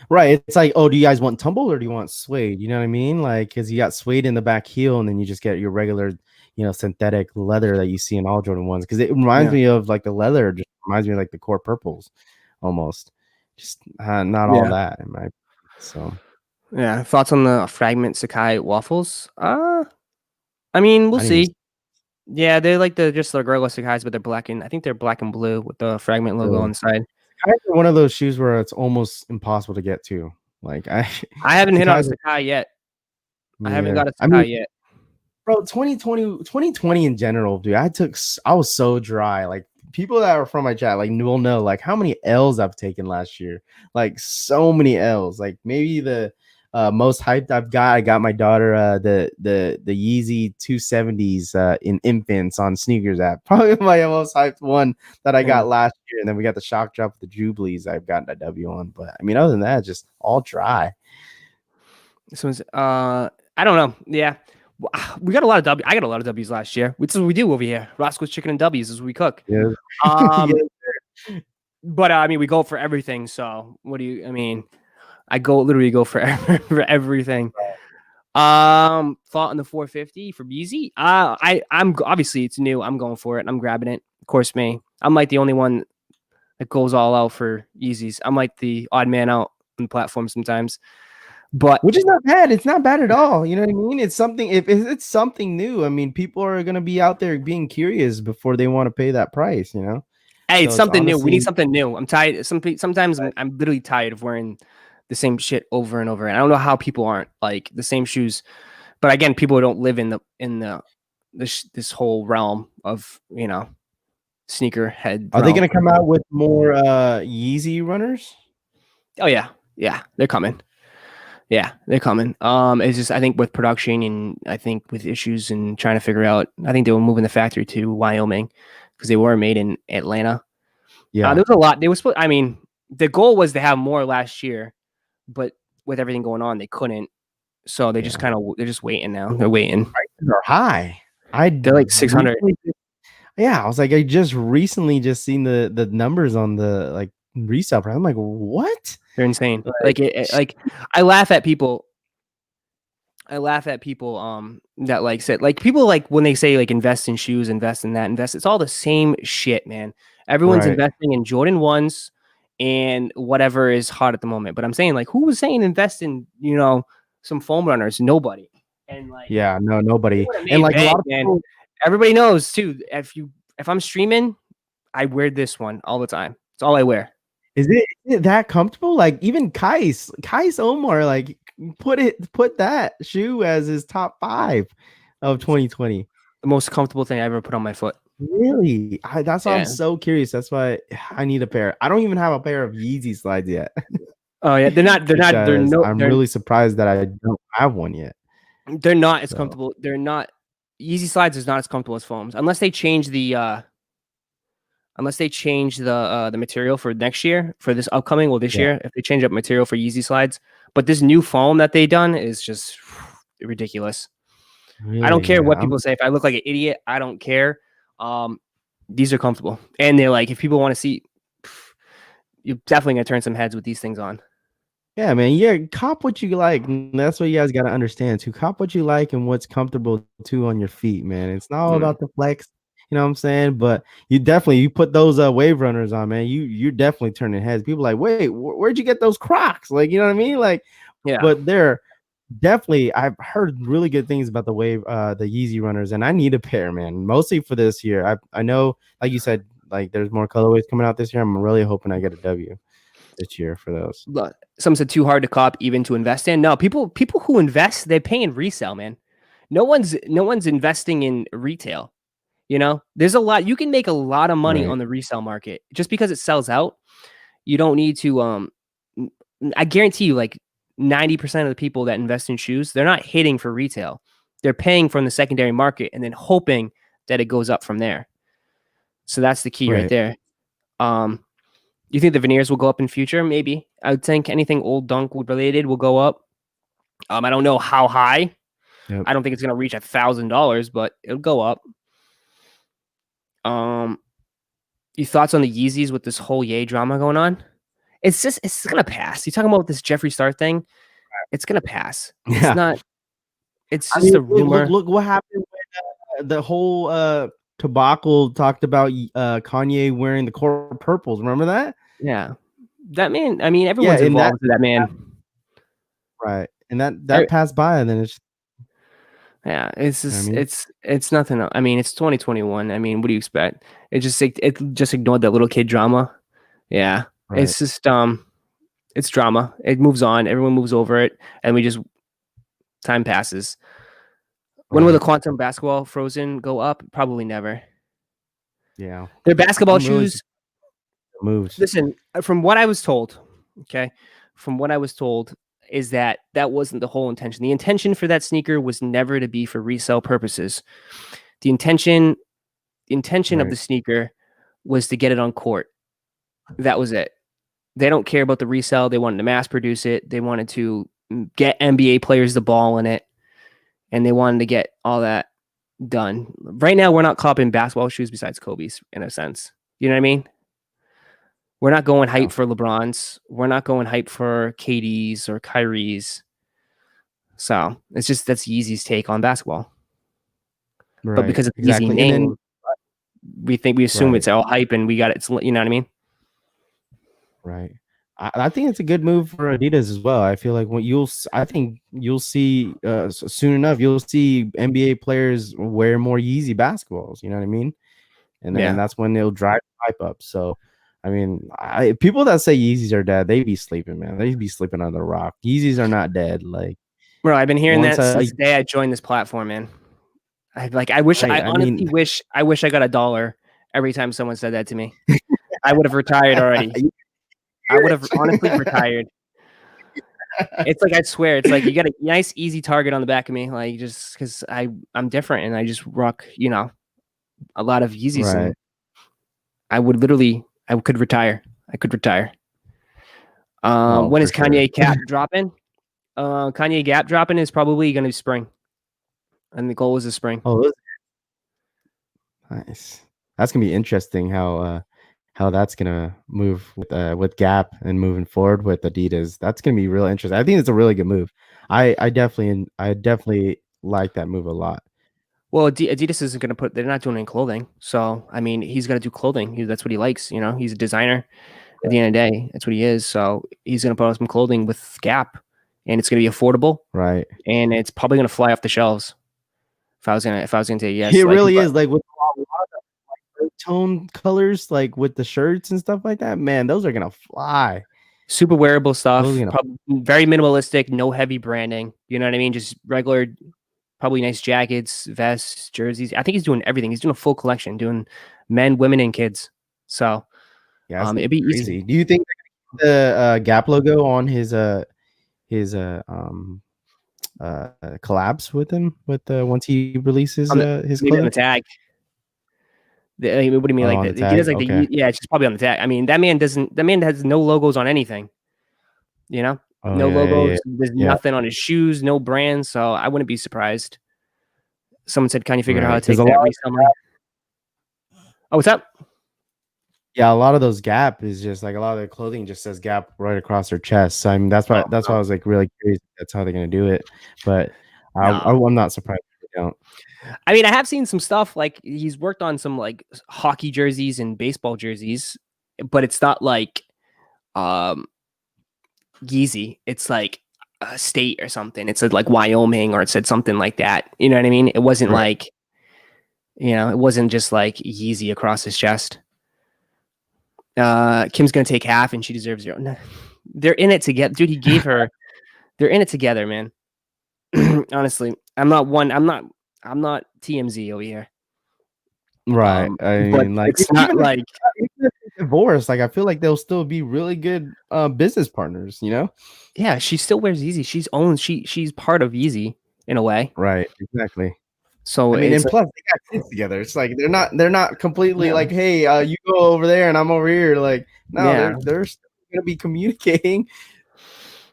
Speaker 2: Right. It's like, oh, do you guys want tumbled or do you want suede? You know what I mean? Like, because you got suede in the back heel, and then you just get your regular, synthetic leather that you see in all Jordan 1s. Because it reminds me of like the leather, just reminds me of like the core purples almost. Just not all that in my. So
Speaker 1: yeah, thoughts on the fragment Sakai waffles? I mean, we'll see. Yeah, they're like just the regular Sakai's, but they're black and I think they're black and blue with the fragment logo on the side.
Speaker 2: One of those shoes where it's almost impossible to get to. Like I
Speaker 1: haven't hit on a Sakai yet. I haven't got a Sakai yet.
Speaker 2: Bro, 2020 in general, dude. I was so dry. Like people that are from my chat, like will know like how many L's I've taken last year. Like so many L's. Like maybe the most hyped I got my daughter the Yeezy 270s in infants on sneakers app. Probably my most hyped one that I got last year. And then we got the shock drop with the Jubilees I've gotten a W on. But I mean, other than that, just all dry.
Speaker 1: So I don't know. Yeah. We got a lot of W. I got a lot of W's last year. Which is what we do over here. Roscoe's Chicken and W's is what we cook.
Speaker 2: Yeah.
Speaker 1: But I mean, we go for everything. So what do you? I mean, I literally go for everything. Thought on the 450 for Yeezy. I'm obviously it's new. I'm going for it. I'm grabbing it. Of course, me. I'm like the only one that goes all out for Yeezys. I'm like the odd man out on the platform sometimes. But
Speaker 2: which is not bad. It's not bad at all. You know what I mean? It's something. If it's something new, I mean, people are gonna be out there being curious before they want to pay that price. You know?
Speaker 1: Hey, it's something new. We need something new. I'm tired. Sometimes I'm literally tired of wearing the same shit over and over. And I don't know how people aren't like the same shoes. But again, people don't live in this whole realm of sneaker head.
Speaker 2: Are they gonna come out with more Yeezy runners?
Speaker 1: Oh yeah, they're coming. Yeah, they're coming. It's just I think with production and I think with issues and trying to figure out. I think they were moving the factory to Wyoming because they were made in Atlanta. Yeah, there was a lot. They were supposed. I mean, the goal was to have more last year, but with everything going on, they couldn't. So they just they're just waiting now. They're waiting.
Speaker 2: Prices are high.
Speaker 1: They're like 600.
Speaker 2: Yeah, I was like, I just recently seen the numbers on the like resale price. I'm like, what?
Speaker 1: They're insane. Like I laugh at people. That like said like people like when they say like invest in shoes, invest in that, invest. It's all the same shit, man. Everyone's investing in Jordan 1's and whatever is hot at the moment. But I'm saying like who was saying invest in some foam runners? Nobody. And like
Speaker 2: nobody. And like a lot of people,
Speaker 1: everybody knows too. If I'm streaming, I wear this one all the time. It's all I wear.
Speaker 2: Is it that comfortable? Like even Kais Omar like put that shoe as his top 5 of 2020.
Speaker 1: The most comfortable thing I ever put on my foot.
Speaker 2: Really? That's why I'm so curious. That's why I need a pair. I don't even have a pair of Yeezy slides yet.
Speaker 1: Oh yeah, I'm
Speaker 2: really surprised that I don't have one yet.
Speaker 1: They're not as comfortable. They're not. Yeezy slides is not as comfortable as foams unless they change the material for next year, for this upcoming, this year, if they change up material for Yeezy slides. But this new foam that they done is just ridiculous. Really? I don't care what people say. If I look like an idiot, I don't care. These are comfortable. And they're like, if people want to see, you're definitely going to turn some heads with these things on.
Speaker 2: Yeah, man. Yeah, cop what you like. And that's what you guys got to understand too. Cop what you like and what's comfortable too on your feet, man. It's not all about the flex. You know what I'm saying? But you put those wave runners on, man. You're definitely turning heads. People are like, wait, where'd you get those Crocs? Like, you know what I mean? Like, yeah. But they're definitely, I've heard really good things about the wave, the Yeezy runners, and I need a pair, man. Mostly for this year. I know, like you said, like there's more colorways coming out this year. I'm really hoping I get a W this year for those.
Speaker 1: Look, some said too hard to cop, even to invest in. No, people who invest, they pay in resale, man. No one's investing in retail. You know, there's a lot you can make a lot of money
Speaker 2: Right.
Speaker 1: on the resale market just because it sells out. You don't need to. I guarantee you, like 90% of the people that invest in shoes, they're not hitting for retail. They're paying from the secondary market and then hoping that it goes up from there. So that's the key right
Speaker 2: Right.
Speaker 1: there. Um, you think the veneers will go up in future? Maybe. I would think anything old dunk related will go up. I don't know how high.
Speaker 2: Yep.
Speaker 1: I don't think it's gonna reach $1,000, but it'll go up. Um, your thoughts on the Yeezys with this whole Ye drama going on? It's gonna pass. You talking about this Jeffree Star thing? It's gonna pass. It's
Speaker 2: Yeah.
Speaker 1: not. It's
Speaker 2: I
Speaker 1: just
Speaker 2: mean,
Speaker 1: a rumor.
Speaker 2: look what happened when the whole tobacco talked about Kanye wearing the core purples. Remember that?
Speaker 1: Yeah, that man. I mean,
Speaker 2: Yeah,
Speaker 1: everyone's
Speaker 2: and that
Speaker 1: involved with that man.
Speaker 2: right, and that
Speaker 1: Er,
Speaker 2: passed by, and then it's
Speaker 1: Yeah, it's
Speaker 2: you know what I
Speaker 1: just
Speaker 2: mean,
Speaker 1: it's nothing. I mean, it's 2021. I mean, what do you expect? It just ignored that little kid drama. Yeah,
Speaker 2: right,
Speaker 1: it's just it's drama. It moves on. Everyone moves over it, and we just time passes. When will the
Speaker 2: right,
Speaker 1: quantum basketball frozen go up? Probably never.
Speaker 2: yeah.
Speaker 1: Their basketball
Speaker 2: I'm really
Speaker 1: shoes.
Speaker 2: surprised it moves.
Speaker 1: Listen, from what I was told, okay, from what I was told is that that wasn't the whole intention. The intention for that sneaker was never to be for resale purposes. The intention of the
Speaker 2: Right,
Speaker 1: sneaker was to get it on court. That was it. They don't care about the resale. They wanted to mass produce it. They wanted to get NBA players the ball in it, and they wanted to get all that done. Right now, we're not copping basketball shoes besides Kobe's in a sense. You know what I mean? We're not going
Speaker 2: yeah,
Speaker 1: hype for LeBron's. We're not going hype for KD's or Kyrie's. So it's just that's Yeezy's take on basketball. But
Speaker 2: right,
Speaker 1: because of the Yeezy
Speaker 2: exactly, and then
Speaker 1: name, we assume
Speaker 2: right,
Speaker 1: it's all hype and we got it. You know what I mean?
Speaker 2: right. I think it's a good move for Adidas as well. I feel like I think you'll see soon enough, you'll see NBA players wear more Yeezy basketballs. You know what I mean? And then
Speaker 1: Yeah.
Speaker 2: that's when they'll drive the hype up. So, I mean, people that say Yeezys are dead, they be sleeping, man. They be sleeping on the rock. Yeezys are not dead. Like
Speaker 1: Bro, I've been hearing
Speaker 2: once
Speaker 1: that since the day I joined this platform, man. I
Speaker 2: I mean,
Speaker 1: honestly wish I got $1 every time someone said that to me. I would have retired already. I would have honestly retired. It's like I swear, it's like you got a nice easy target on the back of me, like just because I'm different and I just rock, a lot of Yeezys
Speaker 2: right.
Speaker 1: and I could retire. I could retire.
Speaker 2: Oh,
Speaker 1: When
Speaker 2: for
Speaker 1: is
Speaker 2: sure.
Speaker 1: Kanye Cap dropping? Kanye Gap dropping is probably going to be spring, and the goal is the spring.
Speaker 2: Oh, nice. That's gonna be interesting how that's gonna move with Gap and moving forward with Adidas. That's gonna be real interesting. I think it's a really good move. I definitely like that move a lot.
Speaker 1: Well, Adidas isn't going to put. They're not doing it in clothing, so I mean, he's going to do clothing. That's what he likes. He's a designer. At the end of the day, that's what he is. So he's going to put on some clothing with Gap, and it's going to be affordable,
Speaker 2: Right.
Speaker 1: and it's probably going to fly off the shelves. If I was gonna say yes,
Speaker 2: It
Speaker 1: like
Speaker 2: really is like with a lot of earth tone colors, like with the shirts and stuff like that. Man, those are gonna fly.
Speaker 1: super wearable
Speaker 2: Those are
Speaker 1: stuff,
Speaker 2: gonna
Speaker 1: probably very minimalistic, no heavy branding. You know what I mean? Just regular, probably nice jackets, vests, jerseys. I think he's doing everything. He's doing a full collection, doing men, women, and kids. So
Speaker 2: yeah, it's gonna
Speaker 1: it'd
Speaker 2: be
Speaker 1: be easy.
Speaker 2: crazy. Do you think the Gap logo on his collabs with him with once he releases
Speaker 1: On the
Speaker 2: his
Speaker 1: maybe on
Speaker 2: clothing?
Speaker 1: the tag. What do you mean
Speaker 2: Oh,
Speaker 1: like
Speaker 2: on the
Speaker 1: that? He does
Speaker 2: tag.
Speaker 1: like
Speaker 2: Okay.
Speaker 1: yeah, it's just probably on the tag. I mean, that man doesn't. That man has no logos on anything. You know,
Speaker 2: Oh
Speaker 1: no
Speaker 2: yeah, yeah, yeah,
Speaker 1: logos. There's
Speaker 2: yeah.
Speaker 1: nothing on his shoes, no brands. So I wouldn't be surprised. Someone said, "Can you figure out how
Speaker 2: Right.
Speaker 1: to
Speaker 2: Because
Speaker 1: take that resale money?" Oh, what's up?
Speaker 2: a lot of those Gap is just like a lot of their clothing just says Gap right across their chest. So I mean, that's why I was like really curious. That's how they're gonna do it. But
Speaker 1: No.
Speaker 2: I'm not surprised if they don't.
Speaker 1: I mean, I have seen some stuff like he's worked on some like hockey jerseys and baseball jerseys, but it's not like um Yeezy. It's like state or something. It said like Wyoming, or it said something like that. You know what I mean? It wasn't like, it wasn't just like Yeezy across his chest. Kim's gonna take half and she deserves 0. No, they're in it together, dude. He gave her. They're in it together, man. Honestly, I'm not TMZ over here.
Speaker 2: Right. I mean, like,
Speaker 1: it's not like
Speaker 2: divorce. Like, I feel like they'll still be really good business partners, you know?
Speaker 1: Yeah, she still wears Yeezy. She's part of Yeezy in a way.
Speaker 2: Right, exactly.
Speaker 1: So
Speaker 2: I mean, and plus they got kids together. It's like they're not completely like, hey, you go over there and I'm over here. Like, no, they're still gonna be communicating.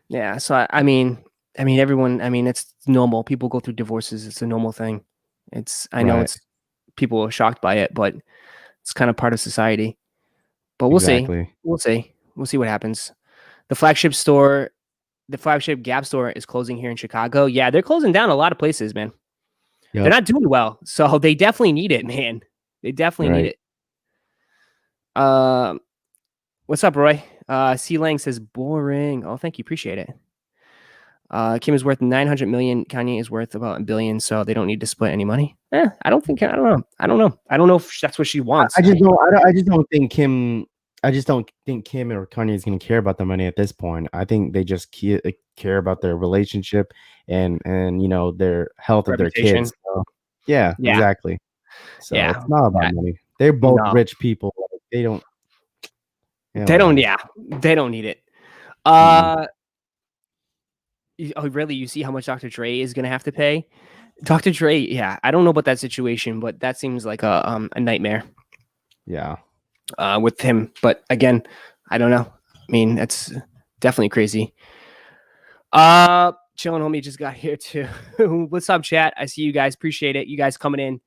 Speaker 1: Yeah. So I mean, everyone. I mean, it's normal. People go through divorces. It's a normal thing. I know it's people are shocked by it, but it's kind of part of society. But we'll see. We'll see. We'll see what happens. The flagship Gap store is closing here in Chicago. Yeah, they're closing down a lot of places, man. Yep. They're not doing well, so they definitely need it, man. They definitely need it. What's up, Roy? C Lang says boring. Oh, thank you, appreciate it. Kim is worth 900 million. Kanye is worth about $1 billion, so they don't need to split any money. I don't know. I don't know if that's what she wants.
Speaker 2: I just don't think Kim or Kanye is going to care about the money at this point. I think they just care about their relationship and their health of their kids. So, yeah, exactly. So it's not about money. They're both rich people. They don't
Speaker 1: need it. Oh, really? You see how much Dr. Dre is going to have to pay? Dr. Dre, yeah. I don't know about that situation, but that seems like a nightmare.
Speaker 2: Yeah.
Speaker 1: With him. But again, I don't know. I mean, that's definitely crazy. Chilling homie just got here too. What's up, chat? I see you guys. Appreciate it. You guys coming in.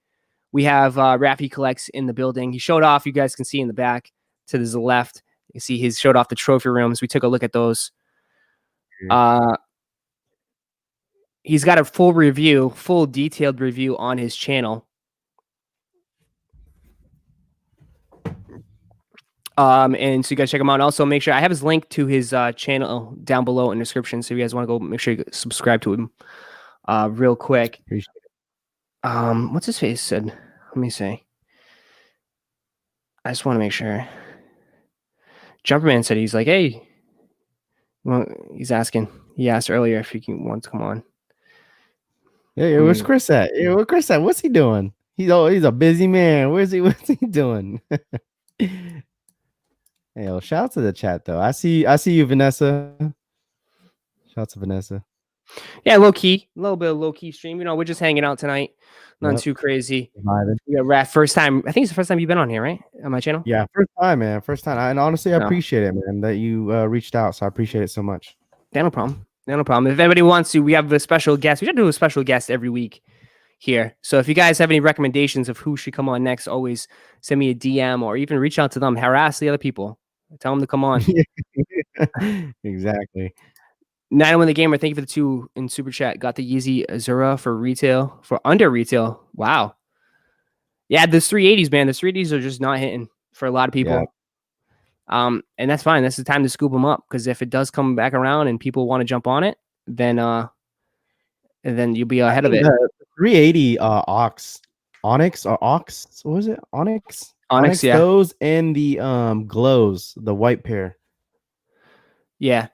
Speaker 1: We have RaffyCollects in the building. He showed off. You guys can see in the back to the left. You see he showed off the trophy rooms. We took a look at those. He's got a full detailed review on his channel. And so you guys check him out. And also make sure I have his link to his channel down below in the description. So you guys want to go make sure you subscribe to him real quick. What's his face said? Let me see. I just want to make sure. Jumperman said he's like, hey, well, he's asking. He asked earlier if he wants to come on.
Speaker 2: Yeah, where's Chris at? Yeah, where's Chris at? What's he doing? He's a busy man. What's he doing? Hey, yo, shout out to the chat though. I see you, Vanessa. Shout out to Vanessa.
Speaker 1: Yeah, low key, a little bit of low key stream. We're just hanging out tonight. Nothing too crazy. We got Raph first time. I think it's the first time you've been on here, right? On my channel.
Speaker 2: Yeah, first time, man. First time. And honestly, I appreciate it, man, that you reached out. So I appreciate it so much.
Speaker 1: Yeah, no problem. No problem. If anybody wants to, we have a special guest. We should do a special guest every week here. So if you guys have any recommendations of who should come on next, always send me a DM or even reach out to them. Harass the other people. Tell them to come on.
Speaker 2: Exactly.
Speaker 1: 901 the Gamer, thank you for the 2 in super chat. Got the Yeezy Azura for under retail. Wow. Yeah, the 380s, man. The 380s are just not hitting for a lot of people. Yeah. And that's fine. That's the time to scoop them up, because if it does come back around and people want to jump on it, then you'll be ahead of it.
Speaker 2: 380 Onyx or Ox. What was it? Onyx, yeah. Those and the glows, the white pair.
Speaker 1: Yeah.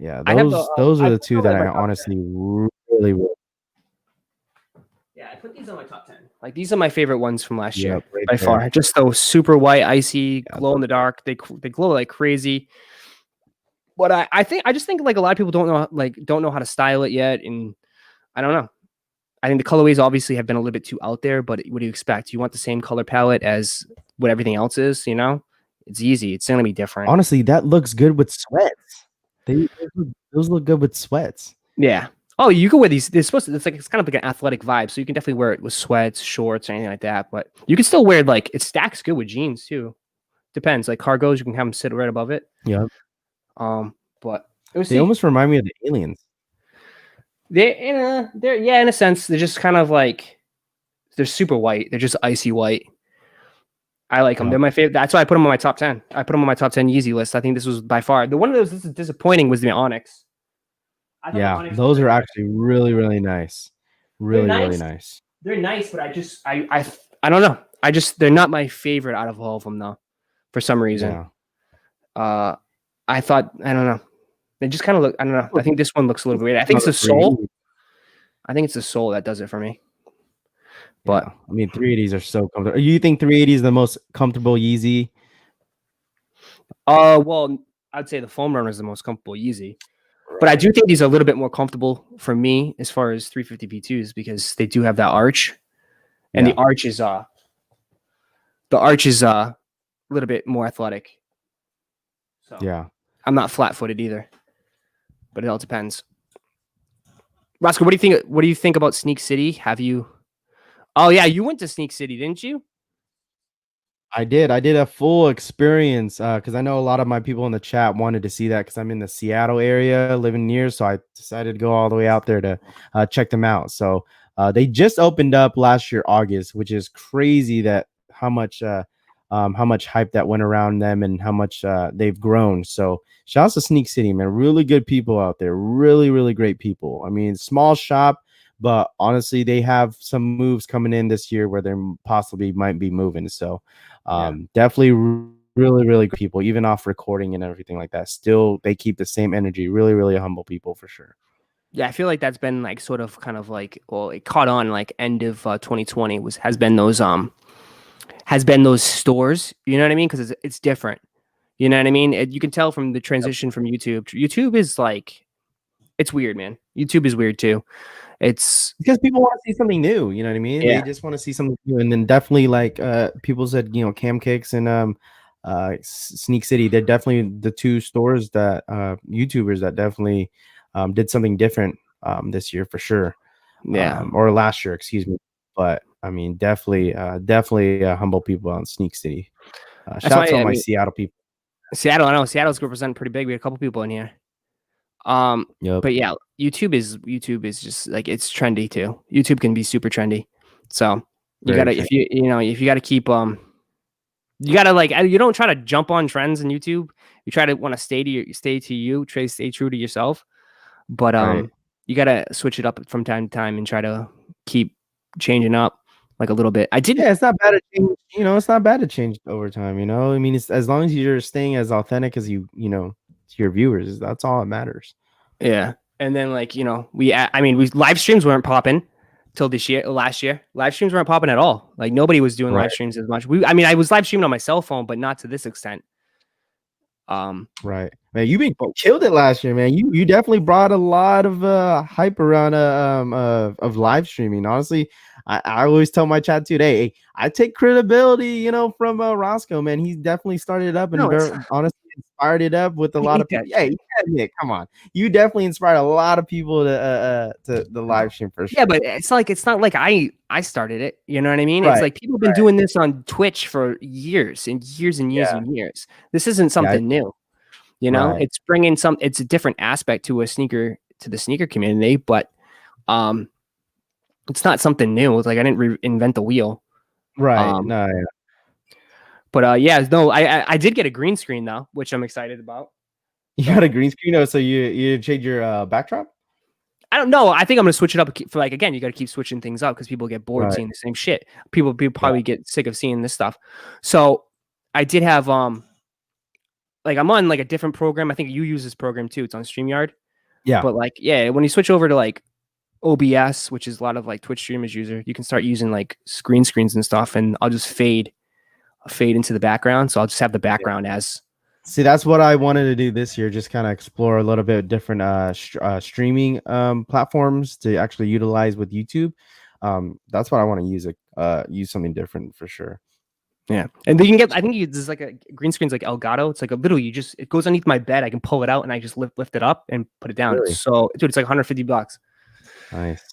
Speaker 2: Those are the 2 that I honestly really.
Speaker 1: Yeah, I put these on my top 10. Like, these are my favorite ones from last year by far. Just those super white, icy, glow in the dark. They glow like crazy. But I just think like a lot of people don't know how to style it yet, and I don't know. I think the colorways obviously have been a little bit too out there, but what do you expect? You want the same color palette as what everything else is, It's easy. It's gonna be different.
Speaker 2: Honestly, that looks good with sweats. Those look good with sweats.
Speaker 1: Yeah. Oh, you can wear these. It's kind of like an athletic vibe, so you can definitely wear it with sweats, shorts, or anything like that. But you can still wear it stacks good with jeans too. Depends. Like cargos, you can have them sit right above it.
Speaker 2: Yeah.
Speaker 1: But
Speaker 2: they almost remind me of the aliens.
Speaker 1: They're in a sense. They're just kind of like they're super white. They're just icy white. I like them. They're my favorite. That's why I put them on my top 10. I put them on my top 10 Yeezy list. I think this was by far the one of those. This is disappointing was the Onyx. I thought the
Speaker 2: Yeah,
Speaker 1: Onyx
Speaker 2: those
Speaker 1: were
Speaker 2: are
Speaker 1: better.
Speaker 2: actually really nice.
Speaker 1: They're
Speaker 2: Really
Speaker 1: nice.
Speaker 2: nice.
Speaker 1: They're nice, but I don't know. They're not my favorite out of all of them though. For some reason.
Speaker 2: Yeah.
Speaker 1: I thought I don't know. They just kind of look. I don't know. I think this one looks a little weird. I think it's
Speaker 2: Another
Speaker 1: the sole.
Speaker 2: 380.
Speaker 1: I think it's the sole that does it for me.
Speaker 2: But
Speaker 1: But
Speaker 2: I mean, 380s are so comfortable. You think 380 is the most comfortable Yeezy?
Speaker 1: well, I'd say the foam runner is the most comfortable Yeezy. But I do think these are a little bit more comfortable for me as far as 350 P2s because they do have that arch, and the arch is a little bit more athletic. So
Speaker 2: Yeah.
Speaker 1: I'm not flat-footed either, but it all depends. Roszko, what do you think? What do you think about Sneak City? Have you? Oh yeah, you went to Sneak City, didn't you?
Speaker 2: I did. I did a full experience because I know a lot of my people in the chat wanted to see that because I'm in the Seattle area living near. So I decided to go all the way out there to check them out. So they just opened up last year, August, which is crazy that how much hype that went around them and how much they've grown. So shout out to Sneak City, man. Really good people out there. Really great people. I mean, small shop. But honestly, they have some moves coming in this year where they possibly might be moving. So definitely really good people, even off recording and everything like that. Still, they keep the same energy. Really humble people for sure.
Speaker 1: Yeah, I feel like that's been like sort of kind of like it caught on like end of 2020 has been those stores. You know what I mean? Because it's different. You know what I mean? You can tell from the transition from YouTube. YouTube is like it's weird, man. YouTube is weird too. It's
Speaker 2: because people want to see something new. You know what I mean?
Speaker 1: Yeah.
Speaker 2: They just want to see something new. And then definitely like people said, Cam Kicks and Sneak City, they're definitely the two stores that YouTubers that definitely did something different this year for sure.
Speaker 1: Yeah.
Speaker 2: Or last year, excuse me. But I mean, definitely humble people on Sneak City. Shout out to all my Seattle people.
Speaker 1: Seattle, I know Seattle's represented pretty big. We had a couple people in here.
Speaker 2: Yep.
Speaker 1: But yeah, YouTube is just like it's trendy too. YouTube can be super trendy. So you gotta if you gotta keep you gotta like you don't try to jump on trends in YouTube. You try to want to stay true to yourself. But you gotta switch it up from time to time and try to keep changing up like a little bit.
Speaker 2: Yeah, it's not bad to change. It's not bad to change over time. I mean, it's as long as you're staying as authentic as you to your viewers. That's all that matters.
Speaker 1: Yeah, and then like we live streams weren't popping till last year. Live streams weren't popping at all. Like nobody was doing live streams as much. I was live streaming on my cell phone, but not to this extent.
Speaker 2: Right, man. You killed it last year, man. You definitely brought a lot of hype around of live streaming. Honestly, I always tell my chat today, I take credibility, from Roszko, man. He definitely started it up and honestly inspired it up with a lot of people. Hey, yeah, come on. You definitely inspired a lot of people to the live stream for sure.
Speaker 1: Yeah, but it's not like I started it. You know what I mean? It's like people have been doing this on Twitch for years and years and years and years. This isn't something new. It's bringing it's a different aspect to the sneaker community, but it's not something new. It's like I didn't reinvent the wheel.
Speaker 2: Right. No, yeah.
Speaker 1: But I did get a green screen though, which I'm excited about.
Speaker 2: You got a green screen? Oh, so you change your backdrop?
Speaker 1: I don't know. I think I'm gonna switch it up for again. You got to keep switching things up because people get bored seeing the same shit. People probably get sick of seeing this stuff. So I did have like I'm on like a different program. I think you use this program too. It's on StreamYard.
Speaker 2: Yeah.
Speaker 1: But like when you switch over to like OBS, which is a lot of like Twitch streamers use, you can start using like green screens and stuff, and I'll just fade into the background. So I'll just have the background as.
Speaker 2: See, that's what I wanted to do this year. Just kind of explore a little bit different streaming platforms to actually utilize with YouTube. That's what I want to use something different for sure.
Speaker 1: Yeah, and then you can get. I think there's like a green screen's like Elgato. It's like a literally it goes underneath my bed. I can pull it out and I just lift it up and put it down.
Speaker 2: Really?
Speaker 1: So dude, it's like $150.
Speaker 2: Nice.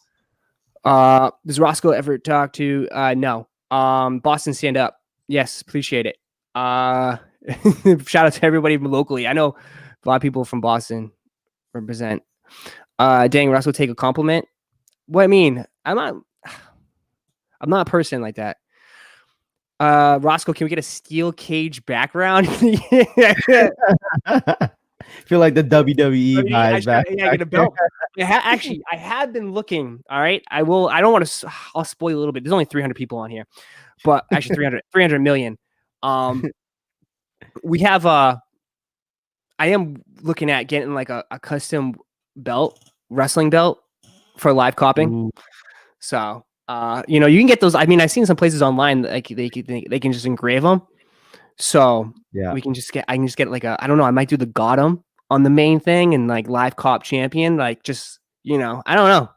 Speaker 1: Does Roszko ever talk to? No. Boston stand up. Yes, appreciate it. Shout out to everybody locally. I know a lot of people from Boston represent. Dang, Roszko, take a compliment. What I mean, I'm not a person like that. Roszko, can we get a steel cage background?
Speaker 2: Feel like the WWE
Speaker 1: I
Speaker 2: vibes back.
Speaker 1: get a belt. Actually, I have been looking. All right, I will. I don't want to. I'll spoil a little bit. There's only 300 people on here, but actually 300 million. We have I am looking at getting like a custom belt, wrestling belt for live copping.
Speaker 2: Ooh.
Speaker 1: So, you know, you can get those. I mean, I've seen some places online like they can just engrave them. So
Speaker 2: Yeah.
Speaker 1: we can just get. I can just get like I don't know. I might do the Gotham on the main thing and like live cop champion. Like just you know, I don't know.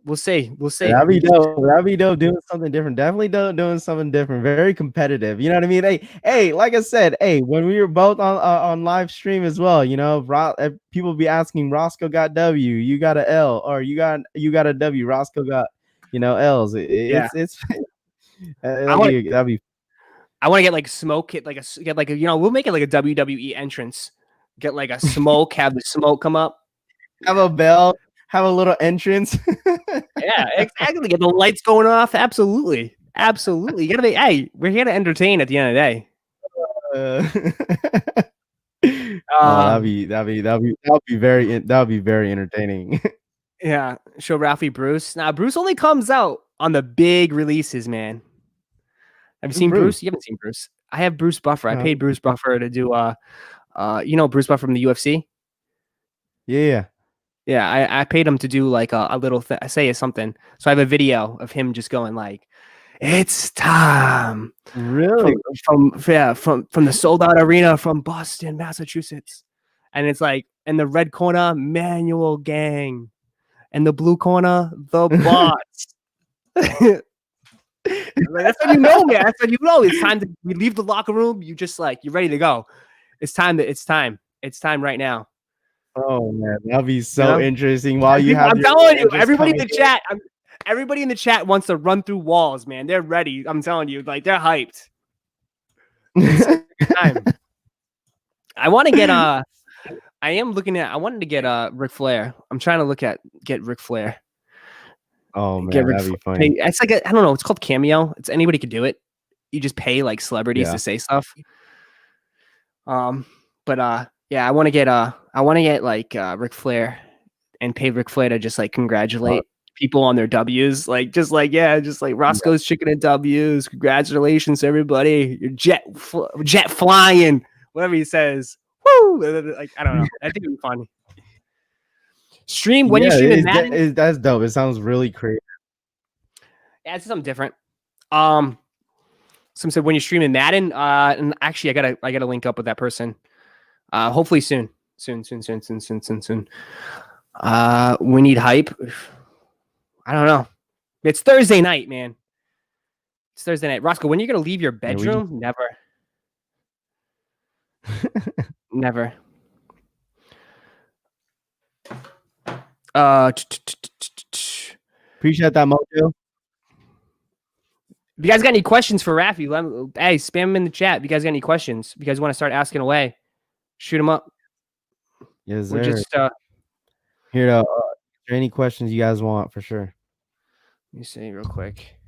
Speaker 1: We'll see. We'll see.
Speaker 2: That'd be dope. That'd be dope doing something different. Definitely doing something different. Very competitive. You know what I mean? Hey, like I said, hey, when we were both on live stream as well, you know, people be asking, Roszko got W, you got a L, or you got a W. Roszko got, you know, L's. It's that'd be.
Speaker 1: I want to get like smoke, get like a you know, we'll make it like a WWE entrance. Get like a smoke, have the smoke come up.
Speaker 2: Have a bell. Have a little entrance.
Speaker 1: Yeah, exactly. Get the lights going off. Absolutely. Absolutely. You gotta be, hey, we're here to entertain at the end of the day.
Speaker 2: That'd be very entertaining.
Speaker 1: Yeah. Show Ralphie Bruce. Now Bruce only comes out on the big releases, man. Have you seen Bruce? You haven't seen Bruce. I have Bruce Buffer. I paid Bruce Buffer to do you know Bruce Buffer from the UFC?
Speaker 2: Yeah.
Speaker 1: Yeah, I paid him to do like a little say something. So I have a video of him just going like, "It's time."
Speaker 2: Really?
Speaker 1: From the sold out arena from Boston, Massachusetts, and it's like in the red corner, Manual Gang, and the blue corner, the Bots. That's when you know, man. That's when you know it's time to. We leave the locker room. You just like you're ready to go. It's time. It's time right now.
Speaker 2: Oh man, that'd be so interesting. While you have,
Speaker 1: I'm telling you, everybody in the chat, everybody in the chat wants to run through walls, man. They're ready. I'm telling you, like they're hyped. Time. I want to get I am looking at. I wanted to get Ric Flair. I'm trying to get Ric Flair.
Speaker 2: Oh man, that'd be funny.
Speaker 1: It's like I don't know. It's called Cameo. It's anybody could do it. You just pay like celebrities to say stuff. But yeah, I want to get like Ric Flair and pay Ric Flair to just like congratulate people on their W's, like just like Roscoe's chicken and W's. Congratulations, everybody! You're jet flying, whatever he says. Woo! Like I don't know. I think it'd be fun. Stream when you stream Madden.
Speaker 2: That's dope. It sounds really creative.
Speaker 1: Yeah, it's something different. Some said when you're streaming Madden. And actually, I gotta link up with that person. Hopefully soon. Soon. We need hype. I don't know. It's Thursday night, man. It's Thursday night. Roszko, when are you gonna leave your bedroom? Never. Never.
Speaker 2: Appreciate that, Mojo.
Speaker 1: If you guys got any questions for Raffy, hey, spam them in the chat. If you guys got any questions, if you guys want to start asking away, shoot them up.
Speaker 2: Yes,
Speaker 1: sir. We're just
Speaker 2: here to any questions you guys want for sure.
Speaker 1: Let me see real quick.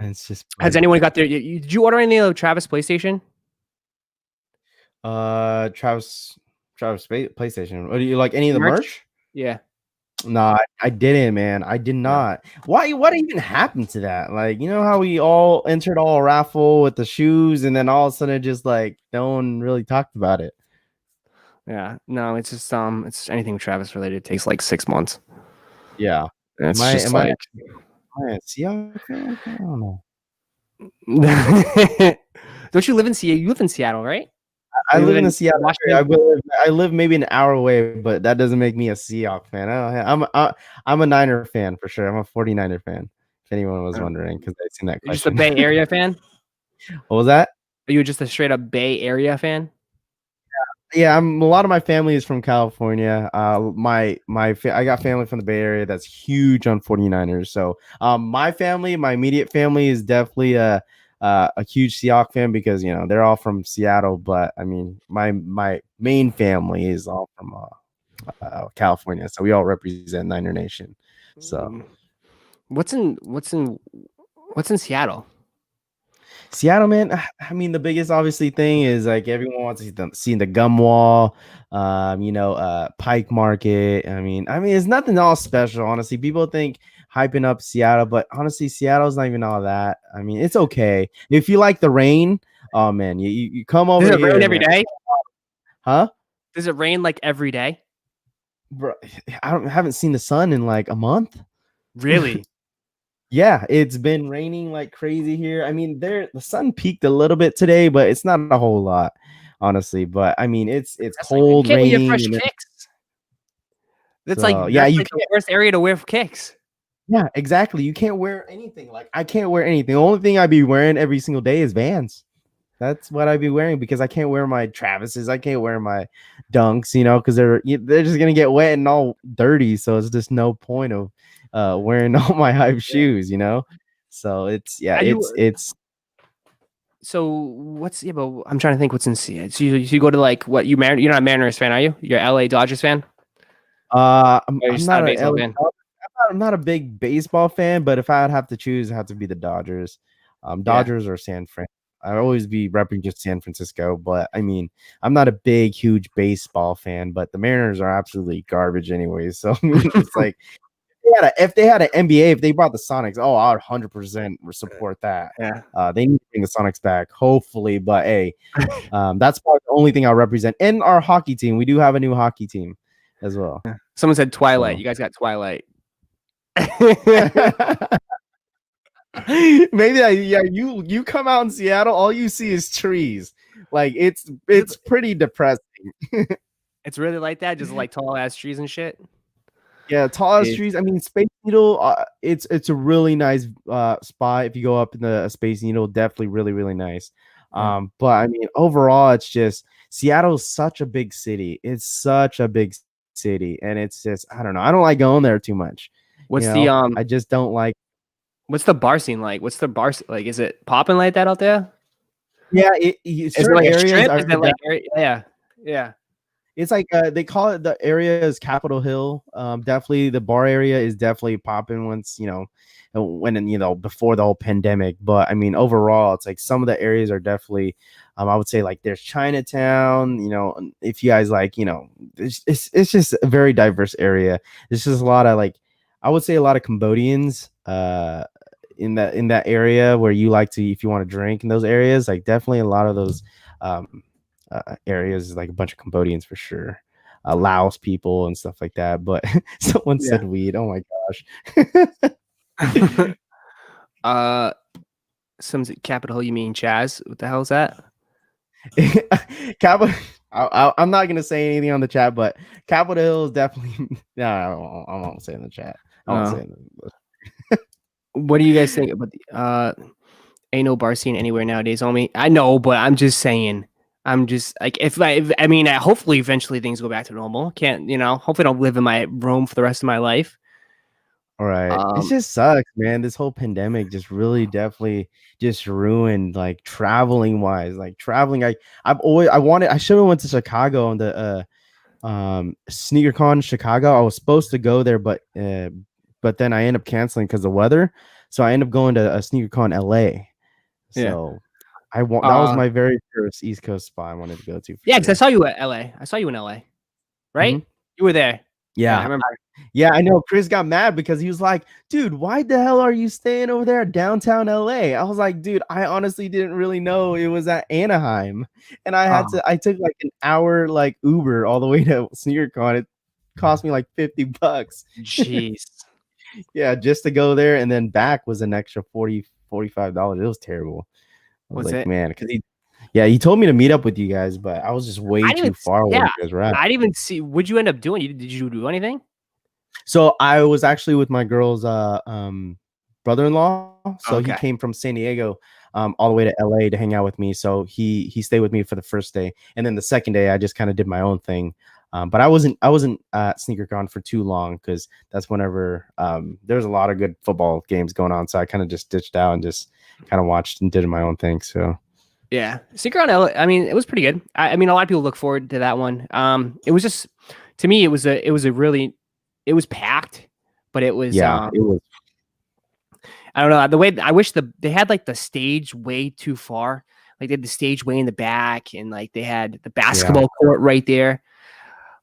Speaker 2: It's just.
Speaker 1: Has anyone got their? Did you order any of Travis PlayStation?
Speaker 2: Travis PlayStation. What do you like? Any of the merch?
Speaker 1: Yeah.
Speaker 2: No, I didn't, man. I did not. Why? What even happened to that? Like, you know how we all entered all raffle with the shoes, and then all of a sudden, just like no one really talked about it.
Speaker 1: Yeah. No, it's just it's anything Travis related. It takes like 6 months.
Speaker 2: Yeah.
Speaker 1: It's just like.
Speaker 2: See, I don't know.
Speaker 1: Don't you live in Seattle? You live in Seattle, right?
Speaker 2: I live in Seattle. I live maybe an hour away, but that doesn't make me a Seahawks fan. I'm a Niner fan for sure. I'm a 49er fan. If anyone was wondering, because I've seen that question.
Speaker 1: You're just a Bay Area fan?
Speaker 2: What was that?
Speaker 1: Are you just a straight up Bay Area fan?
Speaker 2: Yeah, a lot of my family is from California. I got family from the Bay Area that's huge on 49ers. So my immediate family is definitely a huge Seahawks fan because you know they're all from Seattle. But I mean, my main family is all from California, so we all represent Niner Nation. So
Speaker 1: what's in What's in Seattle?
Speaker 2: Seattle, man. I mean, the biggest obviously thing is like everyone wants to see the gum wall, Pike Market. I mean, it's nothing all special, honestly. People think hyping up Seattle, but honestly, Seattle's not even all that. I mean, it's okay if you like the rain. Oh man, you come over
Speaker 1: Does it
Speaker 2: here,
Speaker 1: rain every
Speaker 2: man.
Speaker 1: day?
Speaker 2: Huh?
Speaker 1: Does it rain like every day?
Speaker 2: Bro, haven't seen the sun in like a month.
Speaker 1: Really?
Speaker 2: Yeah, it's been raining like crazy here. I mean, the sun peaked a little bit today, but it's not a whole lot, honestly. But I mean, it's
Speaker 1: That's like you
Speaker 2: cold,
Speaker 1: can't wear
Speaker 2: raining,
Speaker 1: fresh
Speaker 2: and
Speaker 1: kicks.
Speaker 2: so yeah,
Speaker 1: That's
Speaker 2: you
Speaker 1: like the
Speaker 2: can't.
Speaker 1: worst area to wear kicks.
Speaker 2: Yeah, exactly. You can't wear anything. Like I can't wear anything. The only thing I'd be wearing every single day is Vans. That's what I'd be wearing because I can't wear my Travises. I can't wear my Dunks, because they're just gonna get wet and all dirty. So it's just no point of wearing all my hype shoes. So it's yeah,
Speaker 1: Are you
Speaker 2: it's
Speaker 1: so what's yeah, but I'm trying to think what's in Seattle. So you go to like what you're not a Mariners fan, are you? You're a LA Dodgers fan?
Speaker 2: I'm,
Speaker 1: Or you're
Speaker 2: I'm
Speaker 1: just not
Speaker 2: not
Speaker 1: a
Speaker 2: a
Speaker 1: baseball
Speaker 2: LA,
Speaker 1: fan?
Speaker 2: I'm not a big baseball fan, but if I'd have to choose, it have to be the Dodgers.
Speaker 1: Yeah.
Speaker 2: Dodgers or San Fran. I'd always be repping just San Francisco, but I mean, I'm not a big, huge baseball fan, but the Mariners are absolutely garbage anyway. So I mean, it's like if they had an NBA, if they brought the Sonics, oh, I would 100% support that.
Speaker 1: Yeah.
Speaker 2: They need to bring the Sonics back, hopefully. But hey, that's probably the only thing I'll represent. And our hockey team, we do have a new hockey team as well.
Speaker 1: Someone said Twilight.
Speaker 2: So.
Speaker 1: You guys got Twilight.
Speaker 2: Maybe yeah, you come out in Seattle, all you see is trees. Like it's pretty depressing.
Speaker 1: It's really like that, just like tall ass trees and shit.
Speaker 2: Yeah, tallest trees. I mean, Space Needle, it's a really nice spot. If you go up in the Space Needle, definitely really, really nice. But I mean, overall, it's just Seattle's such a big city. It's such a big city, and it's just I don't know. I don't like going there too much.
Speaker 1: What's the
Speaker 2: I just don't like.
Speaker 1: What's the bar scene like? What's the bar like? Is it popping like that out there?
Speaker 2: Yeah,
Speaker 1: Is it
Speaker 2: certain
Speaker 1: like a
Speaker 2: areas
Speaker 1: strip?
Speaker 2: are.
Speaker 1: Is it like yeah, yeah.
Speaker 2: It's like they call it the area is Capitol Hill. Definitely the bar area is definitely popping once before the whole pandemic. But I mean overall, it's like some of the areas are definitely. I would say like there's Chinatown. If you guys like, it's just a very diverse area. There's just a lot of like, I would say a lot of Cambodians. In that area where you like to, if you want to drink in those areas, like definitely a lot of those areas, like a bunch of Cambodians for sure, Laos people and stuff like that. But someone said weed. Oh my
Speaker 1: gosh. Some Capitol Hill. You mean Chaz? What the hell is that?
Speaker 2: Capitol. I'm not gonna say anything on the chat, but Capitol Hill is definitely. No, I won't say in the chat. I won't say in the.
Speaker 1: What do you guys think about ain't no bar scene anywhere nowadays, homie? I know, but I'm just saying. I'm just like hopefully eventually things go back to normal. Can't hopefully I don't live in my room for the rest of my life.
Speaker 2: All right. It just sucks, man. This whole pandemic just really definitely just ruined like traveling wise. Like traveling, I should have went to Chicago on the SneakerCon Chicago. I was supposed to go there, but then I ended up canceling because of weather. So I ended up going to a SneakerCon LA. So that was my very first East Coast spot I wanted to go to.
Speaker 1: Yeah, because I saw you at LA. I saw you in LA, right?
Speaker 2: Mm-hmm.
Speaker 1: You were there.
Speaker 2: Yeah,
Speaker 1: I remember.
Speaker 2: Yeah, I know. Chris got mad because he was like, dude, why the hell are you staying over there downtown LA? I was like, dude, I honestly didn't really know it was at Anaheim. And I took like an hour like Uber all the way to SneakerCon. It cost me like $50.
Speaker 1: Jeez.
Speaker 2: Yeah, just to go there and then back was an extra $45. It was terrible. I was like, man, because he told me to meet up with you guys, but I was just way too far away.
Speaker 1: Yeah, I didn't even see. What'd you end up doing? Did you do anything?
Speaker 2: So I was actually with my girl's brother-in-law. So he came from San Diego all the way to LA to hang out with me. So he stayed with me for the first day, and then the second day I just kind of did my own thing. But I wasn't at SneakerCon for too long because that's whenever there's a lot of good football games going on. So I kind of just ditched out and just kind of watched and did my own thing. So
Speaker 1: yeah, SneakerCon LA. I mean, it was pretty good. I mean, a lot of people look forward to that one. It was just to me, it was packed, but it was
Speaker 2: it was.
Speaker 1: I don't know the way. I wish they had like the stage way too far. Like they had the stage way in the back, and like they had the basketball court right there.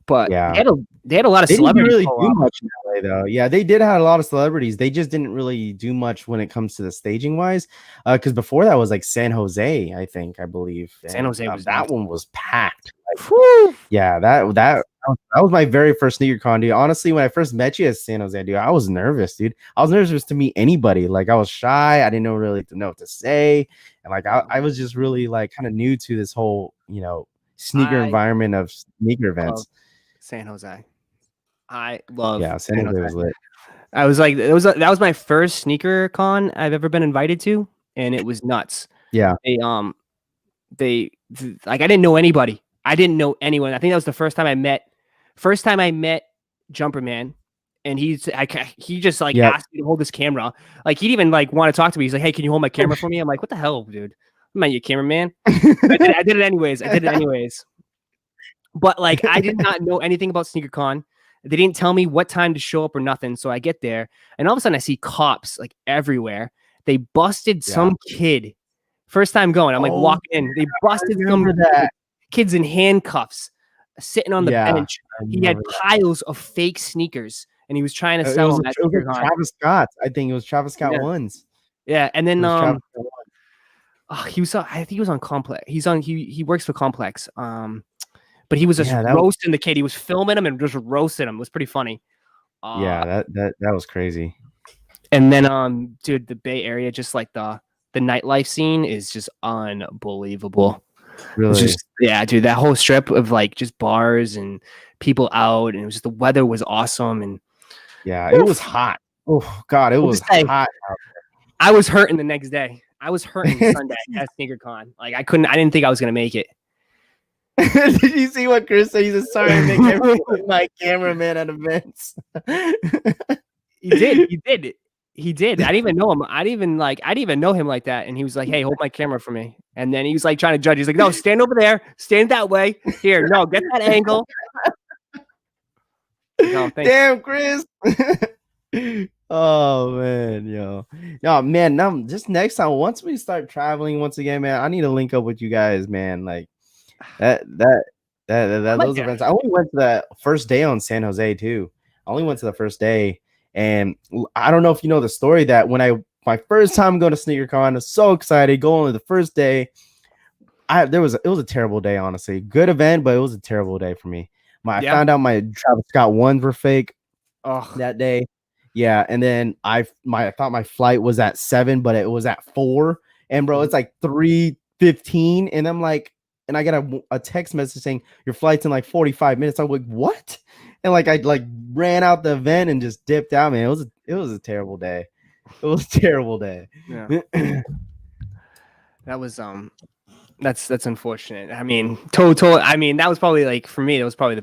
Speaker 1: But they had a lot of
Speaker 2: They didn't
Speaker 1: celebrities
Speaker 2: really
Speaker 1: pull
Speaker 2: do
Speaker 1: up.
Speaker 2: much in LA though. Yeah, they did have a lot of celebrities. They just didn't really do much when it comes to the staging wise. Because before that was like San Jose, I believe.
Speaker 1: San Jose was
Speaker 2: that
Speaker 1: nuts.
Speaker 2: one was packed. Like, yeah, that was my very first sneaker con, dude. Honestly, when I first met you at San Jose, dude, I was nervous, dude. I was nervous to meet anybody. Like I was shy. I didn't know really to know what to say. And like I was just really like kind of new to this whole, sneaker environment of sneaker events.
Speaker 1: San Jose. I love
Speaker 2: San Jose was lit.
Speaker 1: I was like, that was my first sneaker con I've ever been invited to, and it was nuts.
Speaker 2: Yeah.
Speaker 1: They like I didn't know anybody. I didn't know anyone. I think that was the first time I met Jumper Man, and he just like asked me to hold this camera. Like he'd even like want to talk to me. He's like, "Hey, can you hold my camera for me?" I'm like, "What the hell, dude? I'm not your cameraman." I did it anyways. But like I did not know anything about SneakerCon. They didn't tell me what time to show up or nothing. So I get there, and all of a sudden I see cops like everywhere. They busted some kid. First time going. I'm like walking in. They busted some kids in handcuffs sitting on the bench. He had piles of fake sneakers, and he was trying to sell them.
Speaker 2: It was Travis Scott. I think it was Travis Scott 1's.
Speaker 1: Yeah, and then he was. I think he was on Complex. He works for Complex. But he was just roasting the kid. He was filming him and just roasting him. It was pretty funny.
Speaker 2: That was crazy.
Speaker 1: And then, dude, the Bay Area, just like the nightlife scene is just unbelievable.
Speaker 2: Really?
Speaker 1: Dude, that whole strip of like just bars and people out, and it was just the weather was awesome. And
Speaker 2: it was hot. Oh God, it was hot out there.
Speaker 1: I was hurting the next day. I was hurting Sunday at SneakerCon. Like I didn't think I was gonna make it.
Speaker 2: Did you see what Chris said? He said, "Sorry, I make everyone my cameraman at events."
Speaker 1: He did. I didn't even know him. I didn't even know him like that. And he was like, "Hey, hold my camera for me." And then he was like trying to judge. He's like, "No, stand over there. Stand that way. Here, no, get that angle." No, thanks.
Speaker 2: Damn, Chris. Oh man, no man. Now, just next time, once we start traveling once again, man, I need to link up with you guys, man. Like those events. I only went to the first day on San Jose too. I only went to the first day. And I don't know if you know the story that when my first time going to SneakerCon, I was so excited going to the first day. It was a terrible day, honestly. Good event, but it was a terrible day for me. I found out my Travis Scott 1's were fake that day. Yeah, and then I thought my flight was at 7, but it was at 4. And bro, it's like 3:15, and I'm like, and I got a text message saying your flight's in like 45 minutes. I'm like, what? And like I ran out the event and just dipped out, man. It was a terrible day. It was a terrible day.
Speaker 1: Yeah. That was that's unfortunate. I mean, total. I mean, that was probably like for me, that was probably the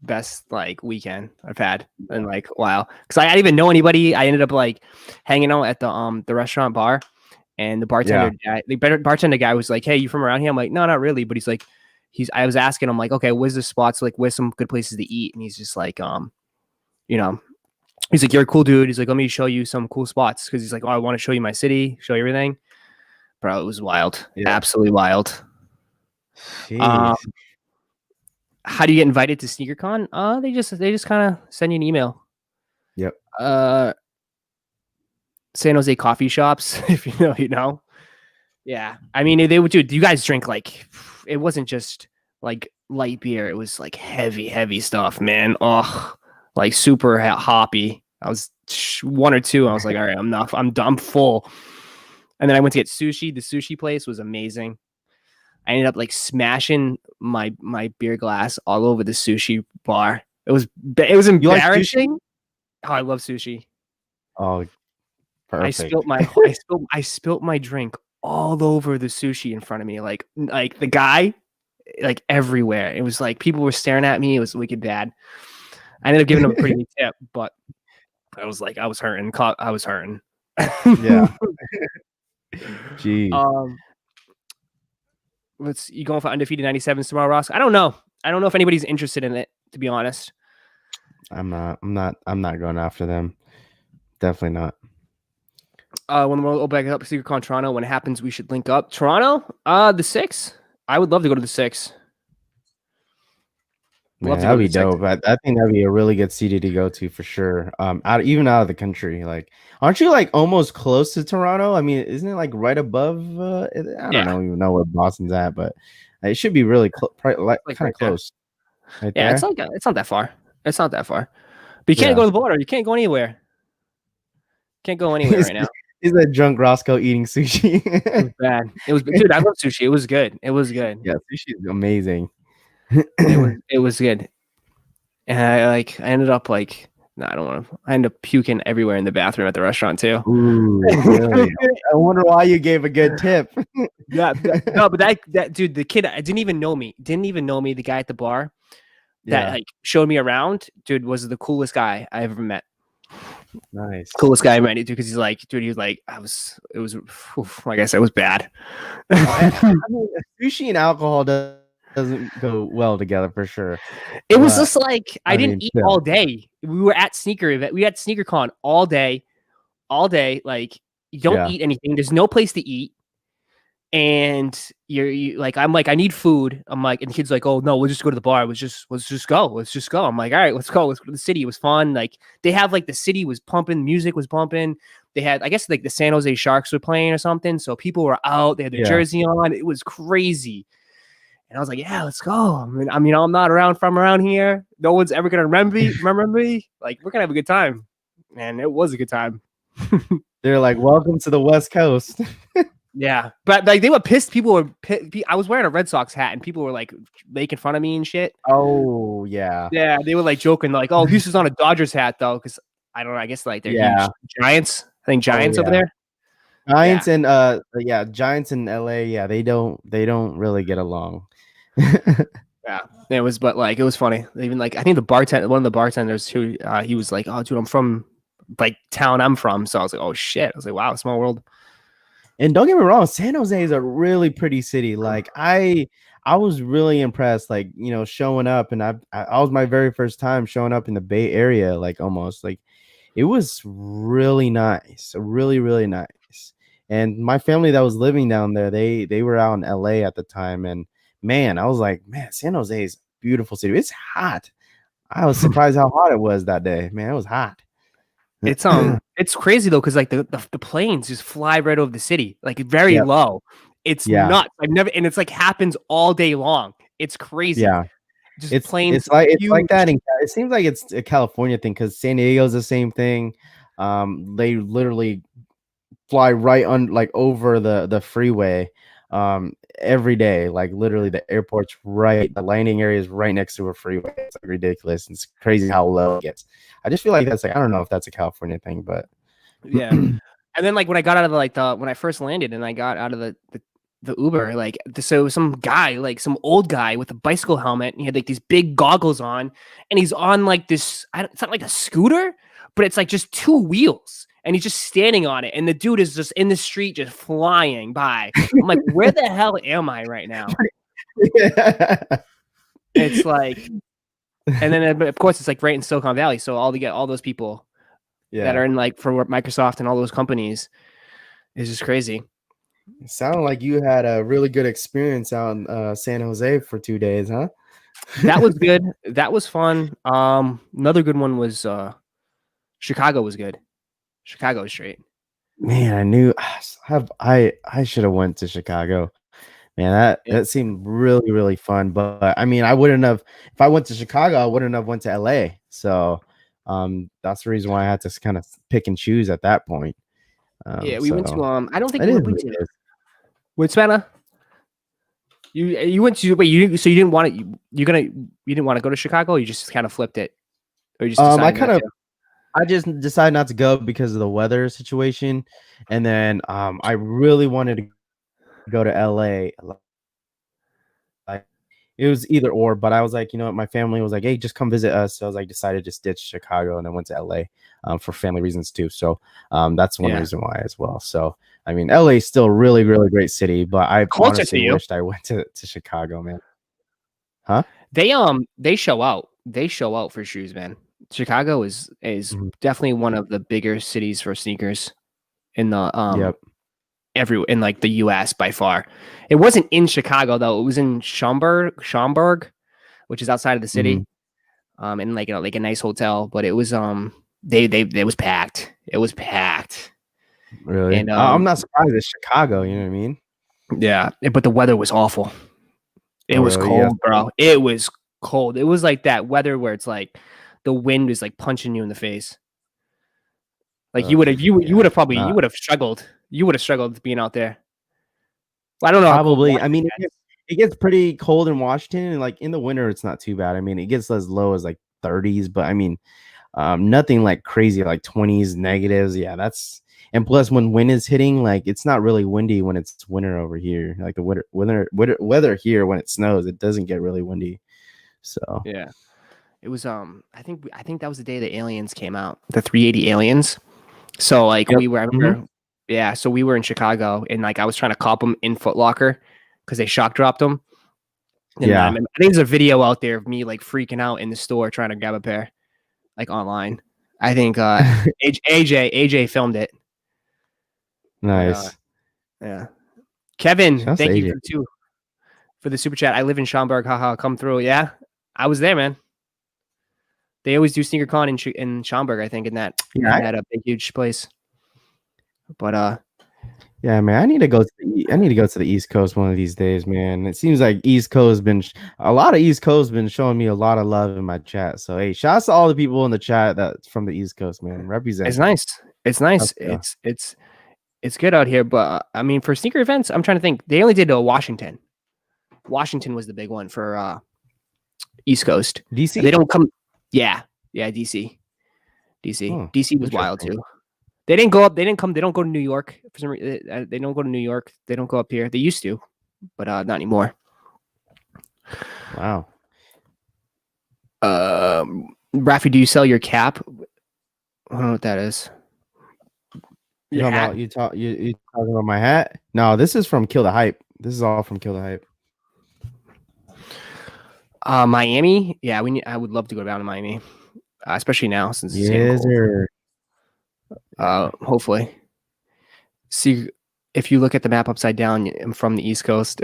Speaker 1: best like weekend I've had in like a while. Because I didn't even know anybody. I ended up like hanging out at the restaurant bar, and the bartender guy was like, "Hey, you from around here?" I'm like, "No, not really." But he's like, I was asking him like, "Okay, where's the spots? Like, where's some good places to eat?" And he's just like, he's like, "You're a cool dude." He's like, "Let me show you some cool spots." Because he's like, "Oh, I want to show you my city, show you everything." Bro, it was wild. Yeah. Absolutely wild. How do you get invited to SneakerCon? They just kind of send you an email.
Speaker 2: Yep.
Speaker 1: San Jose coffee shops, if you know, you know. Yeah. I mean, they would do. You guys drink like, it wasn't just like light beer. It was like heavy stuff, man. Oh, like super hoppy. I was 1 or 2. I was like, all right, I'm full. And then I went to get sushi. The sushi place was amazing. I ended up like smashing my beer glass all over the sushi bar. It was embarrassing.
Speaker 2: Like
Speaker 1: oh, I love sushi.
Speaker 2: Oh, perfect.
Speaker 1: I spilt my drink all over the sushi in front of me. Like the guy, like everywhere. It was like people were staring at me. It was wicked bad. I ended up giving him a pretty big tip, but I was hurting. I was hurting.
Speaker 2: Yeah. Gee.
Speaker 1: You going for undefeated 97s tomorrow, Ross? I don't know if anybody's interested in it, to be honest.
Speaker 2: I'm not going after them. Definitely not.
Speaker 1: When we'll open up SneakerCon Toronto, when it happens, we should link up. Toronto, the 6th. I would love to go to the 6th.
Speaker 2: Man, that'd be dope. I think that'd be a really good city to go to for sure. Even out of the country. Like, aren't you like almost close to Toronto? I mean, isn't it like right above? I don't know even know where Boston's at, but it should be really kind of close.
Speaker 1: Right yeah, there. It's not that far. It's not that far. But you can't go to the border. You can't go anywhere. Can't go anywhere right now.
Speaker 2: Is that drunk Roszko eating sushi?
Speaker 1: It was bad. It was dude. I love sushi. It was good. It was good.
Speaker 2: Yeah, sushi is amazing.
Speaker 1: it was good. And I ended up like, no, I don't want to. I ended up puking everywhere in the bathroom at the restaurant too.
Speaker 2: Ooh, really? I wonder why you gave a good tip.
Speaker 1: Yeah, no, but that dude, the kid, didn't even know me. The guy at the bar that like showed me around, dude, was the coolest guy I ever met.
Speaker 2: Nice,
Speaker 1: coolest guy I met, dude. Because he's like, dude, he was like, it was like I said, it was bad.
Speaker 2: I mean, sushi and alcohol doesn't go well together for sure.
Speaker 1: It was just like I didn't eat all day. We were at SneakerCon all day. Like you don't eat anything. There's no place to eat. And you like, I'm like, I need food. I'm like, and the kid's like, oh no, we'll just go to the bar. Let's just go. I'm like, all right, let's go. Let's go to the city. It was fun. Like they have like the city was pumping, music was pumping. They had, I guess like the San Jose Sharks were playing or something. So people were out. They had their jersey on. It was crazy. And I was like, yeah, let's go. I mean, I'm not from around here. No one's ever gonna remember me. Like we're gonna have a good time. And it was a good time.
Speaker 2: They're like, welcome to the West Coast.
Speaker 1: Yeah, but like they were pissed. People were I was wearing a Red Sox hat, and people were like making fun of me and shit.
Speaker 2: Oh yeah,
Speaker 1: yeah. They were like joking, like, "Oh, this is on a Dodgers hat though," because I don't know. I guess like they're huge Giants. I think Giants over there.
Speaker 2: Giants and Giants in LA. Yeah, they don't really get along.
Speaker 1: Yeah, it was, but like it was funny. Even like I think one of the bartenders who he was like, "Oh, dude, I'm from like town I'm from," so I was like, "Oh shit!" I was like, "Wow, small world."
Speaker 2: And don't get me wrong, San Jose is a really pretty city. Like I was really impressed. Like showing up, and I was my very first time showing up in the Bay Area. Like almost like it was really nice, really really nice. And my family that was living down there, they were out in LA at the time, and man, I was like, man, San Jose is a beautiful city. It's hot. I was surprised how hot it was that day. Man, it was hot.
Speaker 1: It's crazy though, because like the planes just fly right over the city, like very low. It's nuts. And it's like happens all day long. It's crazy.
Speaker 2: Yeah,
Speaker 1: just planes.
Speaker 2: It's like that. It seems like it's a California thing because San Diego's the same thing. They literally fly right on like over the freeway every day. Like literally the airport's right, the landing area is right next to a freeway. It's like ridiculous. It's crazy how low it gets. I just feel like that's like, I don't know if that's a California thing, but
Speaker 1: yeah. And then like when I got out of when I first landed and I got out of the Uber, like so some guy, like some old guy with a bicycle helmet, and he had like these big goggles on, and he's on like this, it's not like a scooter, but it's like just two wheels. And he's just standing on it, and the dude is just in the street, just flying by. I'm like, where the hell am I right now? Yeah. It's like, and then of course it's like right in Silicon Valley, so all those people that are in like for Microsoft and all those companies is just crazy.
Speaker 2: It sounded like you had a really good experience out in San Jose for 2 days, huh?
Speaker 1: That was good. That was fun. Another good one was Chicago was good. Chicago is straight.
Speaker 2: Man, I knew I should have went to Chicago. Man, that seemed really, really fun. But I mean, I wouldn't have, if I went to Chicago, I wouldn't have went to LA. So that's the reason why I had to kind of pick and choose at that point.
Speaker 1: We went to I don't think we went to with Savannah. You went to you didn't want it. You didn't want to go to Chicago. You just kind of flipped it, or you just
Speaker 2: I just decided not to go because of the weather situation, and then I really wanted to go to LA. Like it was either or, but I was like, you know what, my family was like, hey, just come visit us. So I was like, decided to ditch Chicago and then went to LA for family reasons too. So that's one reason why as well. So I mean, LA is still a really, really great city, but I honestly wished I went to Chicago, man. Huh?
Speaker 1: They show out. They show out for shoes, man. Chicago is definitely one of the bigger cities for sneakers. in the
Speaker 2: Yep.
Speaker 1: in like the US by far. It wasn't in Chicago though. It was in Schaumburg, which is outside of the city. In like like a nice hotel, but it was it was packed. It was packed.
Speaker 2: Really?
Speaker 1: And
Speaker 2: I'm not surprised it's Chicago, you know what I mean?
Speaker 1: yeah, but the weather was awful. It was
Speaker 2: really? Yeah.
Speaker 1: cold, bro. It was cold. It was like that weather where it's like the wind is like punching you in the face. Like you would have probably
Speaker 2: Nah.
Speaker 1: you would have struggled. You would have struggled being out there. Well, I don't know how cold
Speaker 2: Probably. I mean,
Speaker 1: Washington
Speaker 2: it gets pretty cold in Washington, and like in the winter, it's not too bad. I mean, it gets as low as like 30s, but I mean, nothing like crazy, like 20s, negatives. Yeah, that's and plus when wind is hitting, like it's not really windy when it's winter over here. Like the weather here when it snows, it doesn't get really windy. So
Speaker 1: yeah. It was I think that was the day the aliens came out. The 380 aliens. So like
Speaker 2: Yep.
Speaker 1: we were I remember, yeah, so we were in Chicago and like I was trying to cop them in Foot Locker because they shock dropped them. And
Speaker 2: Yeah.
Speaker 1: I think there's a video out there of me like freaking out in the store trying to grab a pair, like online. I think AJ filmed it.
Speaker 2: Nice.
Speaker 1: Yeah. Kevin,
Speaker 2: Shouts
Speaker 1: thank
Speaker 2: to
Speaker 1: you
Speaker 2: AJ.
Speaker 1: for the super chat. I live in Schaumburg. Haha, come through. Yeah, I was there, man. They always do SneakerCon in Schaumburg, I think, in that a big huge place. But
Speaker 2: yeah, man, I need to go to the East Coast one of these days, man. It seems like East Coast a lot of East Coast been showing me a lot of love in my chat. So hey, shouts to all the people in the chat that's from the East Coast, man. Represent.
Speaker 1: it's nice. It's nice.
Speaker 2: Yeah.
Speaker 1: It's good out here. But I mean, for sneaker events, I'm trying to think. They only did Washington. Washington was the big one for East Coast.
Speaker 2: DC.
Speaker 1: They don't come. Yeah, DC. DC was wild too. They didn't go up. They didn't come. They don't go to New York for some reason. They don't go to New York. They don't go up here. They used to, but not anymore.
Speaker 2: Wow.
Speaker 1: Raffy, do you sell your cap? I don't know what that is.
Speaker 2: You talking about my hat? No, this is from Kill the Hype. This is all from Kill the Hype.
Speaker 1: Miami. Yeah, I would love to go down to Miami, especially now since it's getting cold. Hopefully. See, if you look at the map upside down, I'm from the East Coast.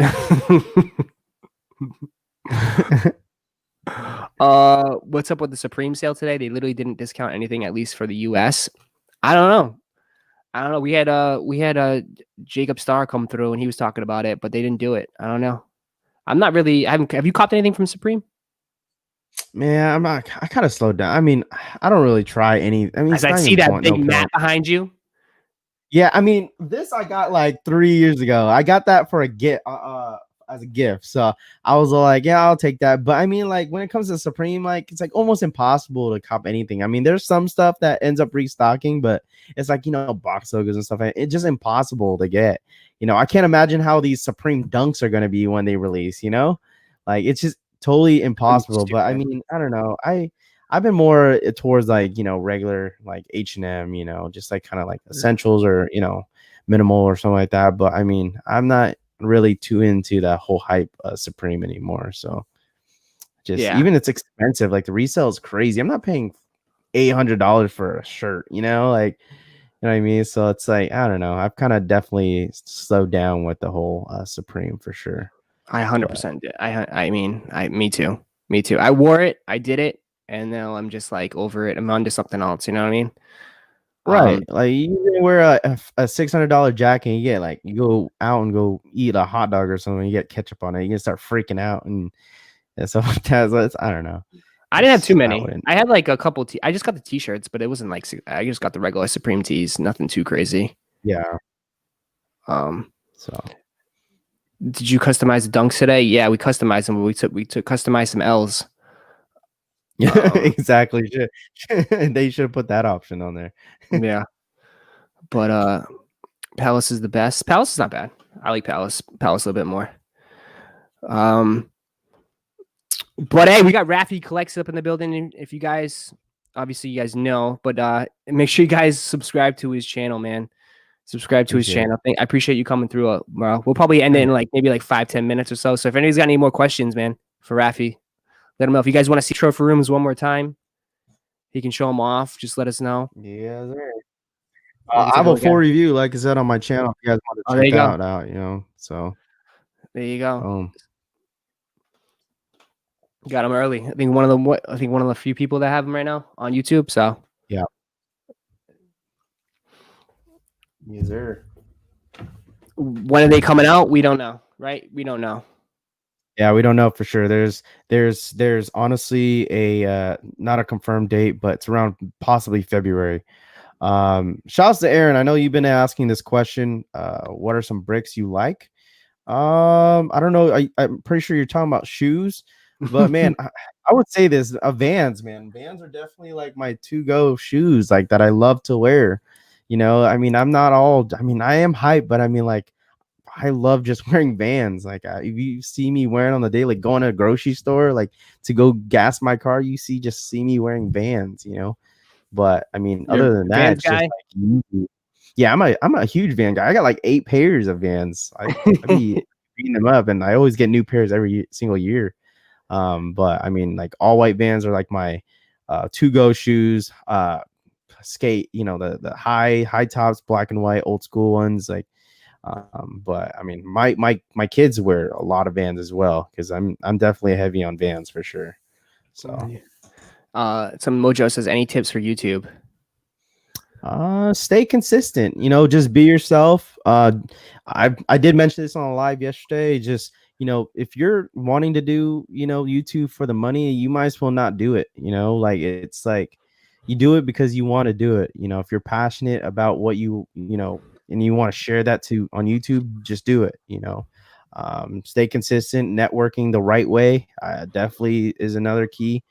Speaker 1: What's up with the Supreme sale today? They literally didn't discount anything, at least for the US. I don't know. We had a Jacob Starr come through and he was talking about it, but they didn't do it. I don't know. Have you copped anything from Supreme?
Speaker 2: Man, I kind of slowed down. I mean, I don't really try any. I mean,
Speaker 1: I see that big mat behind you.
Speaker 2: Yeah, I mean, this I got like 3 years ago. I got that for a gift, as a gift. So I was like, yeah, I'll take that. But I mean, like when it comes to Supreme, like it's like almost impossible to cop anything. I mean, there's some stuff that ends up restocking, but it's like, box logos and stuff. It's just impossible to get. I can't imagine how these Supreme Dunks are going to be when they release. Like it's just totally impossible. But I mean, I don't know. I've been more towards like, regular like H&M, just like kind of like essentials or, minimal or something like that. But I mean, I'm not really too into that whole hype Supreme anymore. So even it's expensive. Like the resale is crazy. I'm not paying $800 for a shirt, like, you know what I mean? So it's like, I don't know. I've kind of definitely slowed down with the whole Supreme for sure.
Speaker 1: I 100% did. I mean, me too. I wore it. I did it. And now I'm just like over it. I'm on to something else. You know what I mean?
Speaker 2: Right. Like you wear a $600 jacket and you go out and go eat a hot dog or something. You get ketchup on it. You can start freaking out and stuff like that. I don't know.
Speaker 1: I didn't have too many. I had like a couple. I just got the t-shirts, but it wasn't like I just got the regular Supreme tees. Nothing too crazy.
Speaker 2: Yeah.
Speaker 1: So, did you customize the dunks today? Yeah, we customized them. We took customized some L's.
Speaker 2: Yeah, exactly. They should have put that option on there.
Speaker 1: Yeah, but Palace is the best. Palace is not bad. I like Palace a little bit more. But hey, we got RaffyCollects up in the building. If you guys, obviously you guys know, but make sure you guys subscribe to his channel, man. Subscribe to his channel. I appreciate you coming through. We'll probably end it in maybe 5-10 minutes or so. So if anybody's got any more questions, man, for Raffy, let him know. If you guys want to see trophy rooms one more time, he can show them off. Just let us know.
Speaker 2: Yeah, sir. I have a full review, like I said, on my channel. If you guys want to check that out, you know. So
Speaker 1: there you go. Got them early. I think one of the few people that have them right now on YouTube. So
Speaker 2: yeah. Yes, sir.
Speaker 1: When are they coming out? We don't know, right? We don't know.
Speaker 2: Yeah, we don't know for sure. There's honestly a not a confirmed date, but it's around possibly February. Shouts to Aaron. I know you've been asking this question. What are some bricks you like? I don't know. I'm pretty sure you're talking about shoes, but man, I would say this: Vans, man. Vans are definitely like my to-go shoes, like that I love to wear. You know, I mean, I'm not all. I mean, I am hype, but I mean, like, I love just wearing Vans. Like, if you see me wearing on the day, like going to a grocery store, like to go gas my car, you see me wearing Vans. You know. But I mean, other than that, it's just like, yeah, I'm a huge Van guy. I got like 8 pairs of Vans. I be beating them up, and I always get new pairs every single year. But I mean, like all white Vans are like my to-go shoes. Skate, you know, the high tops, black and white, old school ones. Like, but I mean, my kids wear a lot of Vans as well because I'm definitely heavy on Vans for sure. So.
Speaker 1: Some Mojo says, any tips for YouTube?
Speaker 2: Stay consistent, you know, just be yourself. I did mention this on a live yesterday. Just, you know, if you're wanting to do, you know, YouTube for the money, you might as well not do it. You know, like it's like you do it because you want to do it. You know, if you're passionate about what you know, and you want to share that to on YouTube, just do it, you know. Stay consistent, networking the right way definitely is another key.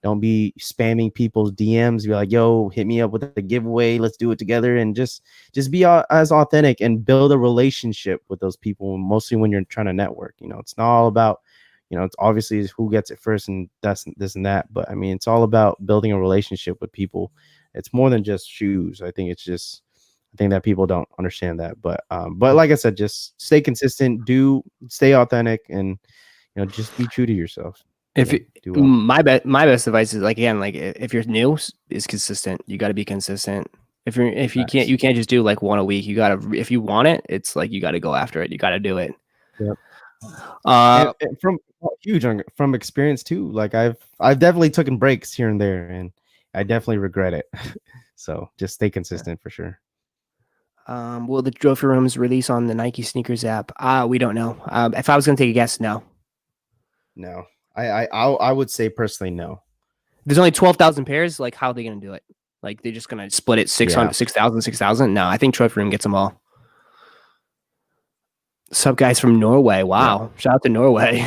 Speaker 2: Don't be spamming people's DMs. Be like, yo, hit me up with a giveaway. Let's do it together. And just be as authentic and build a relationship with those people, mostly when you're trying to network. You know, it's not all about, you know, it's obviously who gets it first and that's this and that. But I mean, it's all about building a relationship with people. It's more than just shoes. I think that people don't understand that. But like I said, just stay consistent, stay authentic, and, you know, just be true to yourself.
Speaker 1: If my best advice is, like, again, like if you're new, is consistent. You got to be consistent. If you can't just do like one a week. You gotta, if you want it, it's like you got to go after it. You got to do it.
Speaker 2: Yep. And from experience too. Like I've definitely taken breaks here and there, and I definitely regret it. So just stay consistent for sure.
Speaker 1: Will the trophy rooms release on the Nike sneakers app? We don't know. If I was gonna take a guess, no.
Speaker 2: No. I would say personally no.
Speaker 1: There's only 12,000 pairs. Like, how are they gonna do it? Like, they're just gonna split it 600, 6,000, 6,000? No, I think Trophy Room gets them all. Sup, guys from Norway? Wow, shout out to Norway.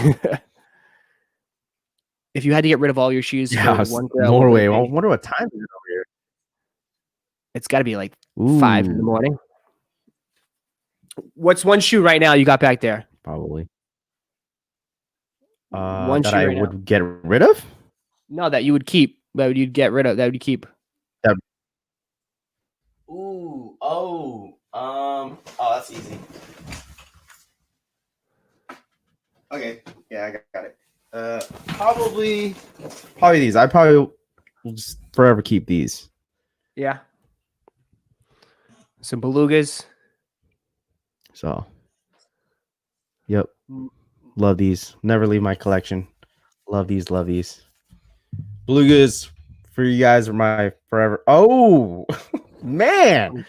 Speaker 1: If you had to get rid of all your shoes,
Speaker 2: Norway. I wonder what time is it over here.
Speaker 1: It's got to be like 5 in the morning. What's one shoe right now you got back there?
Speaker 2: Probably. One that I would get rid of?
Speaker 1: No, that you would keep. That you'd get rid of. That would you keep.
Speaker 2: That's easy. Okay, yeah, I got it. Probably these. I probably will just forever keep these.
Speaker 1: Yeah. Some belugas.
Speaker 2: So, yep. Love these. Never leave my collection. Love these. Belugas for you guys are my forever. Oh, man.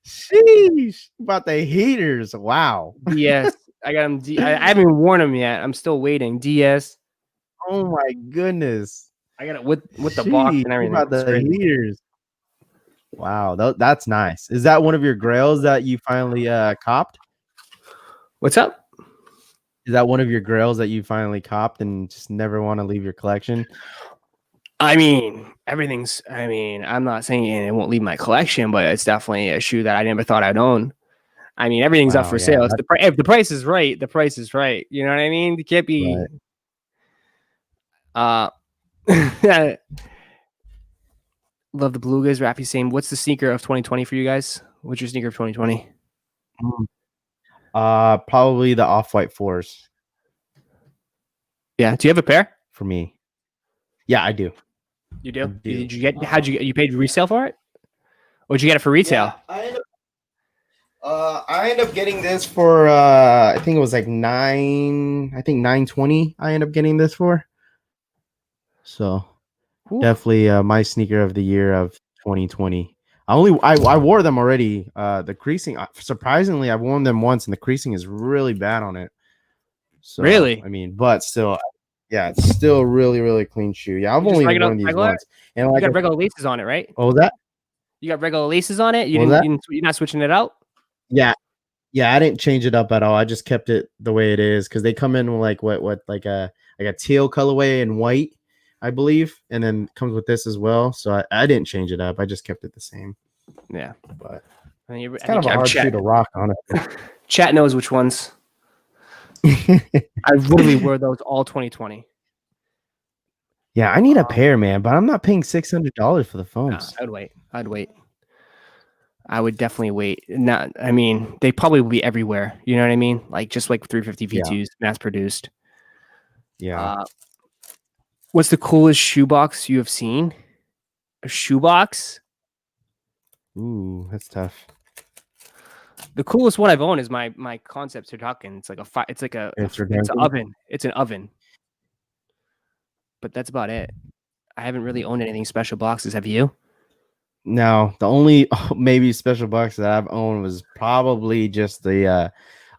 Speaker 2: Sheesh. About the heaters. Wow.
Speaker 1: DS. I got them. I haven't even worn them yet. I'm still waiting. DS.
Speaker 2: Oh, my goodness.
Speaker 1: I got it with the box and everything.
Speaker 2: About the heaters. Wow. That's nice. Is that one of your grails that you finally copped?
Speaker 1: What's up?
Speaker 2: Is that one of your grails that you finally copped and just never want to leave your collection?
Speaker 1: I mean, I'm not saying it won't leave my collection, but it's definitely a shoe that I never thought I'd own. I mean, everything's up for sale. If the price is right, the price is right. You know what I mean? It can't be. Right. Love the belugas. Raffy saying, what's the sneaker of 2020 for you guys? What's your sneaker of 2020?
Speaker 2: Probably the Off-White 4s.
Speaker 1: Yeah. Do you have a pair?
Speaker 2: For me. Yeah, I do.
Speaker 1: You do? Did you get? You paid resale for it? What'd you get it for retail?
Speaker 2: Yeah, I end up getting this for I think it was like $920. I end up getting this for. So definitely my sneaker of the year of 2020. I wore them already. The creasing, surprisingly, I've worn them once, and the creasing is really bad on it. So
Speaker 1: Really?
Speaker 2: I mean, but still, yeah, it's still really clean shoe. Yeah, I've only worn these once, and
Speaker 1: you
Speaker 2: like
Speaker 1: got regular laces on it, right?
Speaker 2: what was that?
Speaker 1: You got regular laces on it. You're not switching it out.
Speaker 2: Yeah, I didn't change it up at all. I just kept it the way it is because they come in with like like a teal colorway and white, I believe, and then comes with this as well. So I didn't change it up. I just kept it the same.
Speaker 1: Yeah,
Speaker 2: but
Speaker 1: it's
Speaker 2: kind of a hard shoe to rock on it.
Speaker 1: Chat knows which ones. I literally wore those all 2020.
Speaker 2: Yeah, I need a pair, man, but I'm not paying $600 for the foams.
Speaker 1: I'd wait. I would definitely wait. I mean, they probably will be everywhere. You know what I mean? Like just like 350 V2s, mass produced.
Speaker 2: Yeah.
Speaker 1: What's the coolest shoebox you have seen? A shoebox?
Speaker 2: Ooh, that's tough.
Speaker 1: The coolest one I've owned is my Concept Turducken. It's like it's an oven. It's an oven. But that's about it. I haven't really owned anything special boxes. Have you?
Speaker 2: No, the only maybe special box that I've owned was probably just the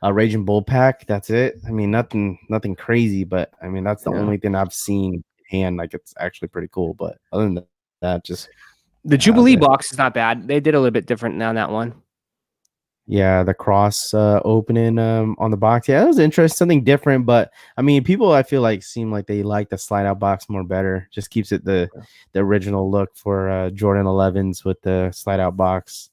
Speaker 2: Raging Bull pack. That's it. I mean, nothing crazy, but I mean that's the only thing I've seen hand. Like it's actually pretty cool. But other than that, just
Speaker 1: the Jubilee box is not bad. They did a little bit different on that one.
Speaker 2: Yeah, the cross opening on the box. Yeah, that was interesting, something different. But I mean, people I feel like seem like they like the slide out box more better. Just keeps it the original look for Jordan 11s with the slide out box.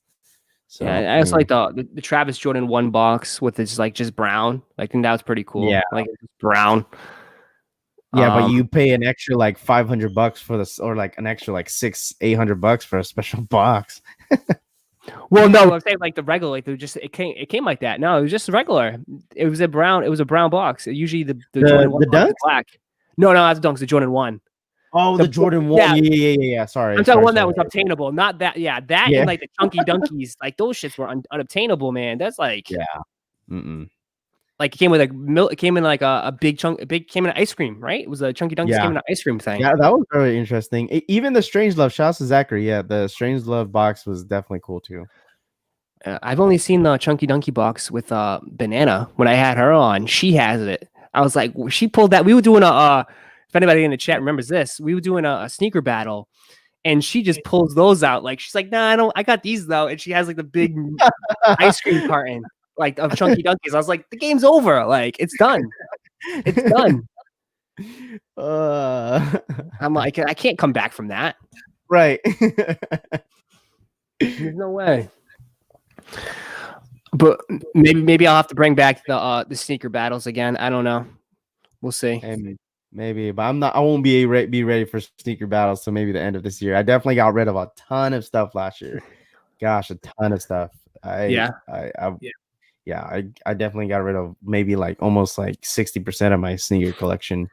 Speaker 2: So
Speaker 1: yeah, I also like the Travis Jordan 1 box with this like just brown. I think that was pretty cool.
Speaker 2: Yeah,
Speaker 1: like it's brown.
Speaker 2: Yeah, but you pay an extra like $500 for this, or like an extra like $800 for a special box.
Speaker 1: Well, no, I'm saying like the regular, like it came like that. No, it was just regular. It was a brown box. Usually the Jordan 1 box is black. No, that's Dunks, the Jordan 1.
Speaker 2: Oh, the Jordan 1. Yeah. Sorry.
Speaker 1: I'm talking one that was obtainable, not that. Yeah, that and like the chunky dunkies, like those shits were unobtainable, man. That's like like it came with milk. It came in like a big chunk. Came in ice cream, right? It was a chunky dunkies came in an ice cream thing.
Speaker 2: Yeah, that was very interesting. Even the Strange Love, shouts to Zachary. Yeah, the Strange Love box was definitely cool too.
Speaker 1: I've only seen the chunky donkey box with Banana. When I had her on, she has it. I was like, she pulled that. We were doing if anybody in the chat remembers this, we were doing a sneaker battle, and she just pulls those out. Like she's like, nah, I got these though, and she has like the big ice cream carton. Like of chunky dunkies. I was like, the game's over. Like it's done. It's done. I'm like, I can't come back from that.
Speaker 2: Right.
Speaker 1: There's no way. But maybe I'll have to bring back the sneaker battles again. I don't know. We'll see.
Speaker 2: Maybe, but I won't be ready for sneaker battles till maybe the end of this year. I definitely got rid of a ton of stuff last year. Gosh, a ton of stuff. I definitely got rid of maybe like almost like 60% of my sneaker collection.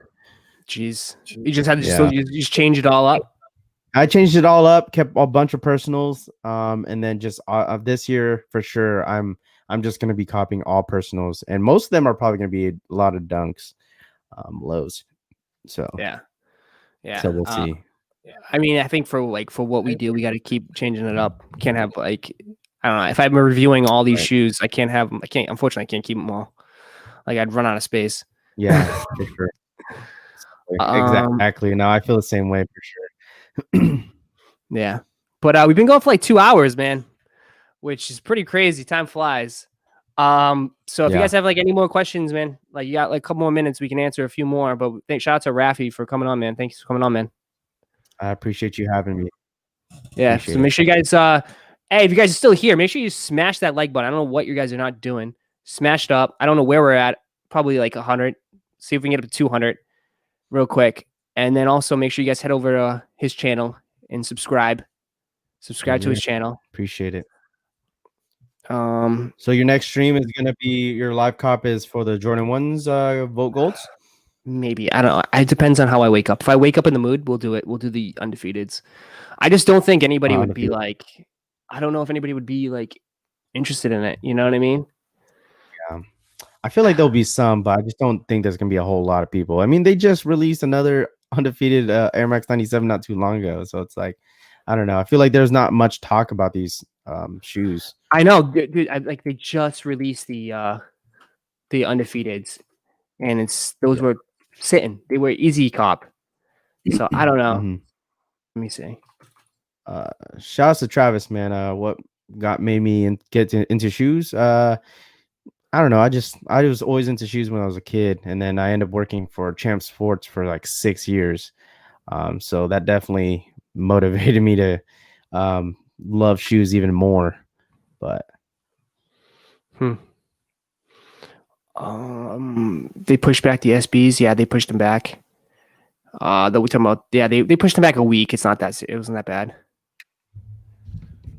Speaker 1: Jeez, you just had to you just change it all up.
Speaker 2: I changed it all up, kept a bunch of personals, and then just this year for sure, I'm just gonna be copying all personals, and most of them are probably gonna be a lot of dunks, lows. So
Speaker 1: yeah.
Speaker 2: So we'll see.
Speaker 1: I mean, I think for what we do, we got to keep changing it up. Can't have like. I don't know. If I'm reviewing all these shoes, unfortunately, I can't keep them all. Like I'd run out of space.
Speaker 2: Yeah, for sure. Exactly. No, I feel the same way for
Speaker 1: sure. Yeah. But we've been going for like 2 hours, man, which is pretty crazy. Time flies. So if you guys have like any more questions, man, like you got like a couple more minutes, we can answer a few more. But shout out to Raffy for coming on, man. Thanks for coming on, man.
Speaker 2: I appreciate you having me.
Speaker 1: Yeah. So make sure you guys hey, if you guys are still here, make sure you smash that like button. I don't know what you guys are not doing. Smash it up. I don't know where we're at. Probably like 100. See if we can get up to 200 real quick. And then also make sure you guys head over to his channel and subscribe. Subscribe to his channel.
Speaker 2: Appreciate it.
Speaker 1: So
Speaker 2: your next stream is going to be your live cop is for the Jordan 1's vote golds?
Speaker 1: Maybe. I don't know. It depends on how I wake up. If I wake up in the mood, we'll do it. We'll do the undefeateds. I just don't think anybody would be like I don't know if anybody would be like interested in it. You know what I mean?
Speaker 2: Yeah. I feel like there'll be some, but I just don't think there's gonna be a whole lot of people. I mean, they just released another undefeated Air Max 97 not too long ago, so it's like, I don't know. I feel like there's not much talk about these shoes.
Speaker 1: I know, dude. Like they just released the undefeateds, and those were sitting. They were easy cop. So I don't know.
Speaker 2: Mhm.
Speaker 1: Let me see.
Speaker 2: Shout out to Travis, man. What made me get into shoes? I don't know. I was always into shoes when I was a kid, and then I ended up working for Champ Sports for like 6 years. So that definitely motivated me to love shoes even more. But
Speaker 1: They pushed back the SBs. Yeah, they pushed them back. That we talking about. Yeah, they pushed them back a week. It wasn't that bad.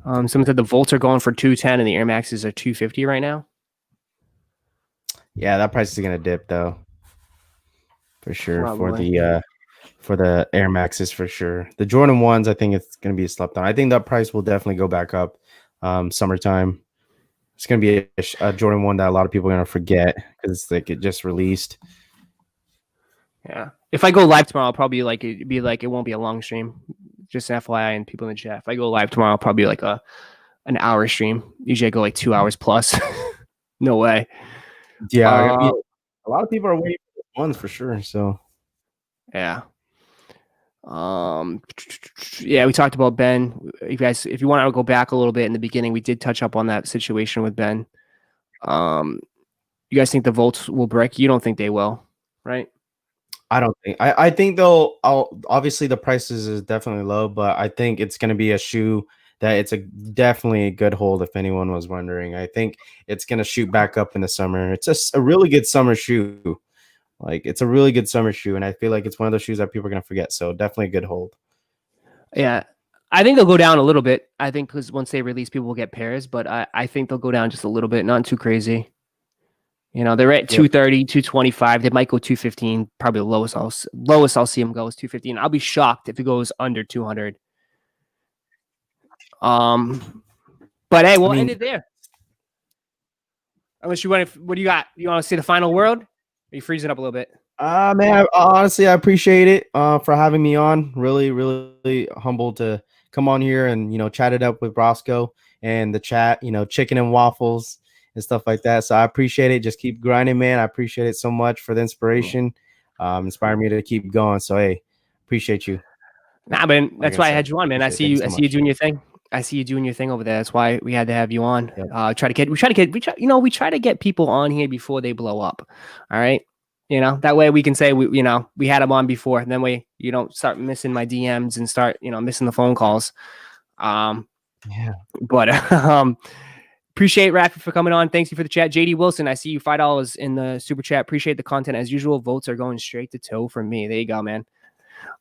Speaker 1: Someone said the Volts are going for 210 and the Air Maxes are 250 right now.
Speaker 2: yeah, that price is gonna dip though, for sure.
Speaker 1: Probably.
Speaker 2: For the Air Maxes, for sure. The Jordan 1's, I think it's gonna be slept on. I think that price will definitely go back up summertime. It's gonna be a Jordan 1 that a lot of people are gonna forget because like it just released.
Speaker 1: Yeah. If I go live tomorrow, I'll probably it won't be a long stream. Just an FYI and people in the chat. If I go live tomorrow, I'll probably like an hour stream. Usually I go like 2 hours plus. No way.
Speaker 2: Yeah, a lot of people are waiting for the 1's for sure. So
Speaker 1: yeah. Yeah, we talked about Ben. You guys, if you want to go back a little bit in the beginning, we did touch up on that situation with Ben. You guys think the Volts will break? You don't think they will, right?
Speaker 2: I don't think. I think they'll. Obviously the prices is definitely low, but I think it's going to be a shoe that it's definitely a good hold. If anyone was wondering, I think it's going to shoot back up in the summer. It's just a really good summer shoe. Like it's a really good summer shoe, and I feel like it's one of those shoes that people are going to forget. So definitely a good hold.
Speaker 1: Yeah, I think they'll go down a little bit. I think because once they release, people will get pairs, but I think they'll go down just a little bit, not too crazy. You know, they're at 230, 225. They might go 215. Probably the lowest I'll see them go is 215. I'll be shocked if it goes under 200. But hey, we'll end it there. Unless you want to, what do you got? You want to see the final word? Or you freeze it up a little bit?
Speaker 2: Man, honestly, I appreciate it for having me on. Really, really humbled to come on here and chat it up with Roszko and the chat. Chicken and waffles and stuff like that. So I appreciate it. Just keep grinding, man. I appreciate it so much for the inspiration. Inspire me to keep going. So hey, appreciate you.
Speaker 1: Nah, man, that's why I had you on, man. I see you doing your thing. I see you doing your thing over there. That's why we had to have you on.
Speaker 2: Yep.
Speaker 1: We try to get people on here before they blow up. All right. That way we can say we had them on before, and then you don't start missing my DMs and start, missing the phone calls.
Speaker 2: Yeah.
Speaker 1: But appreciate Raffy for coming on. Thanks you for the chat. JD Wilson, I see you $5 in the super chat. Appreciate the content as usual. Votes are going straight to toe from me. There you go, man.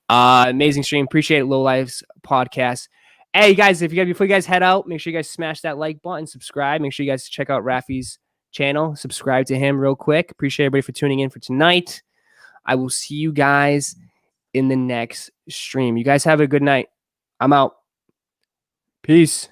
Speaker 1: Amazing stream. Appreciate it. Low Lives podcast. Hey guys, before you guys head out, make sure you guys smash that like button, subscribe. Make sure you guys check out Raffy's channel, subscribe to him real quick. Appreciate everybody for tuning in for tonight. I will see you guys in the next stream. You guys have a good night. I'm out. Peace.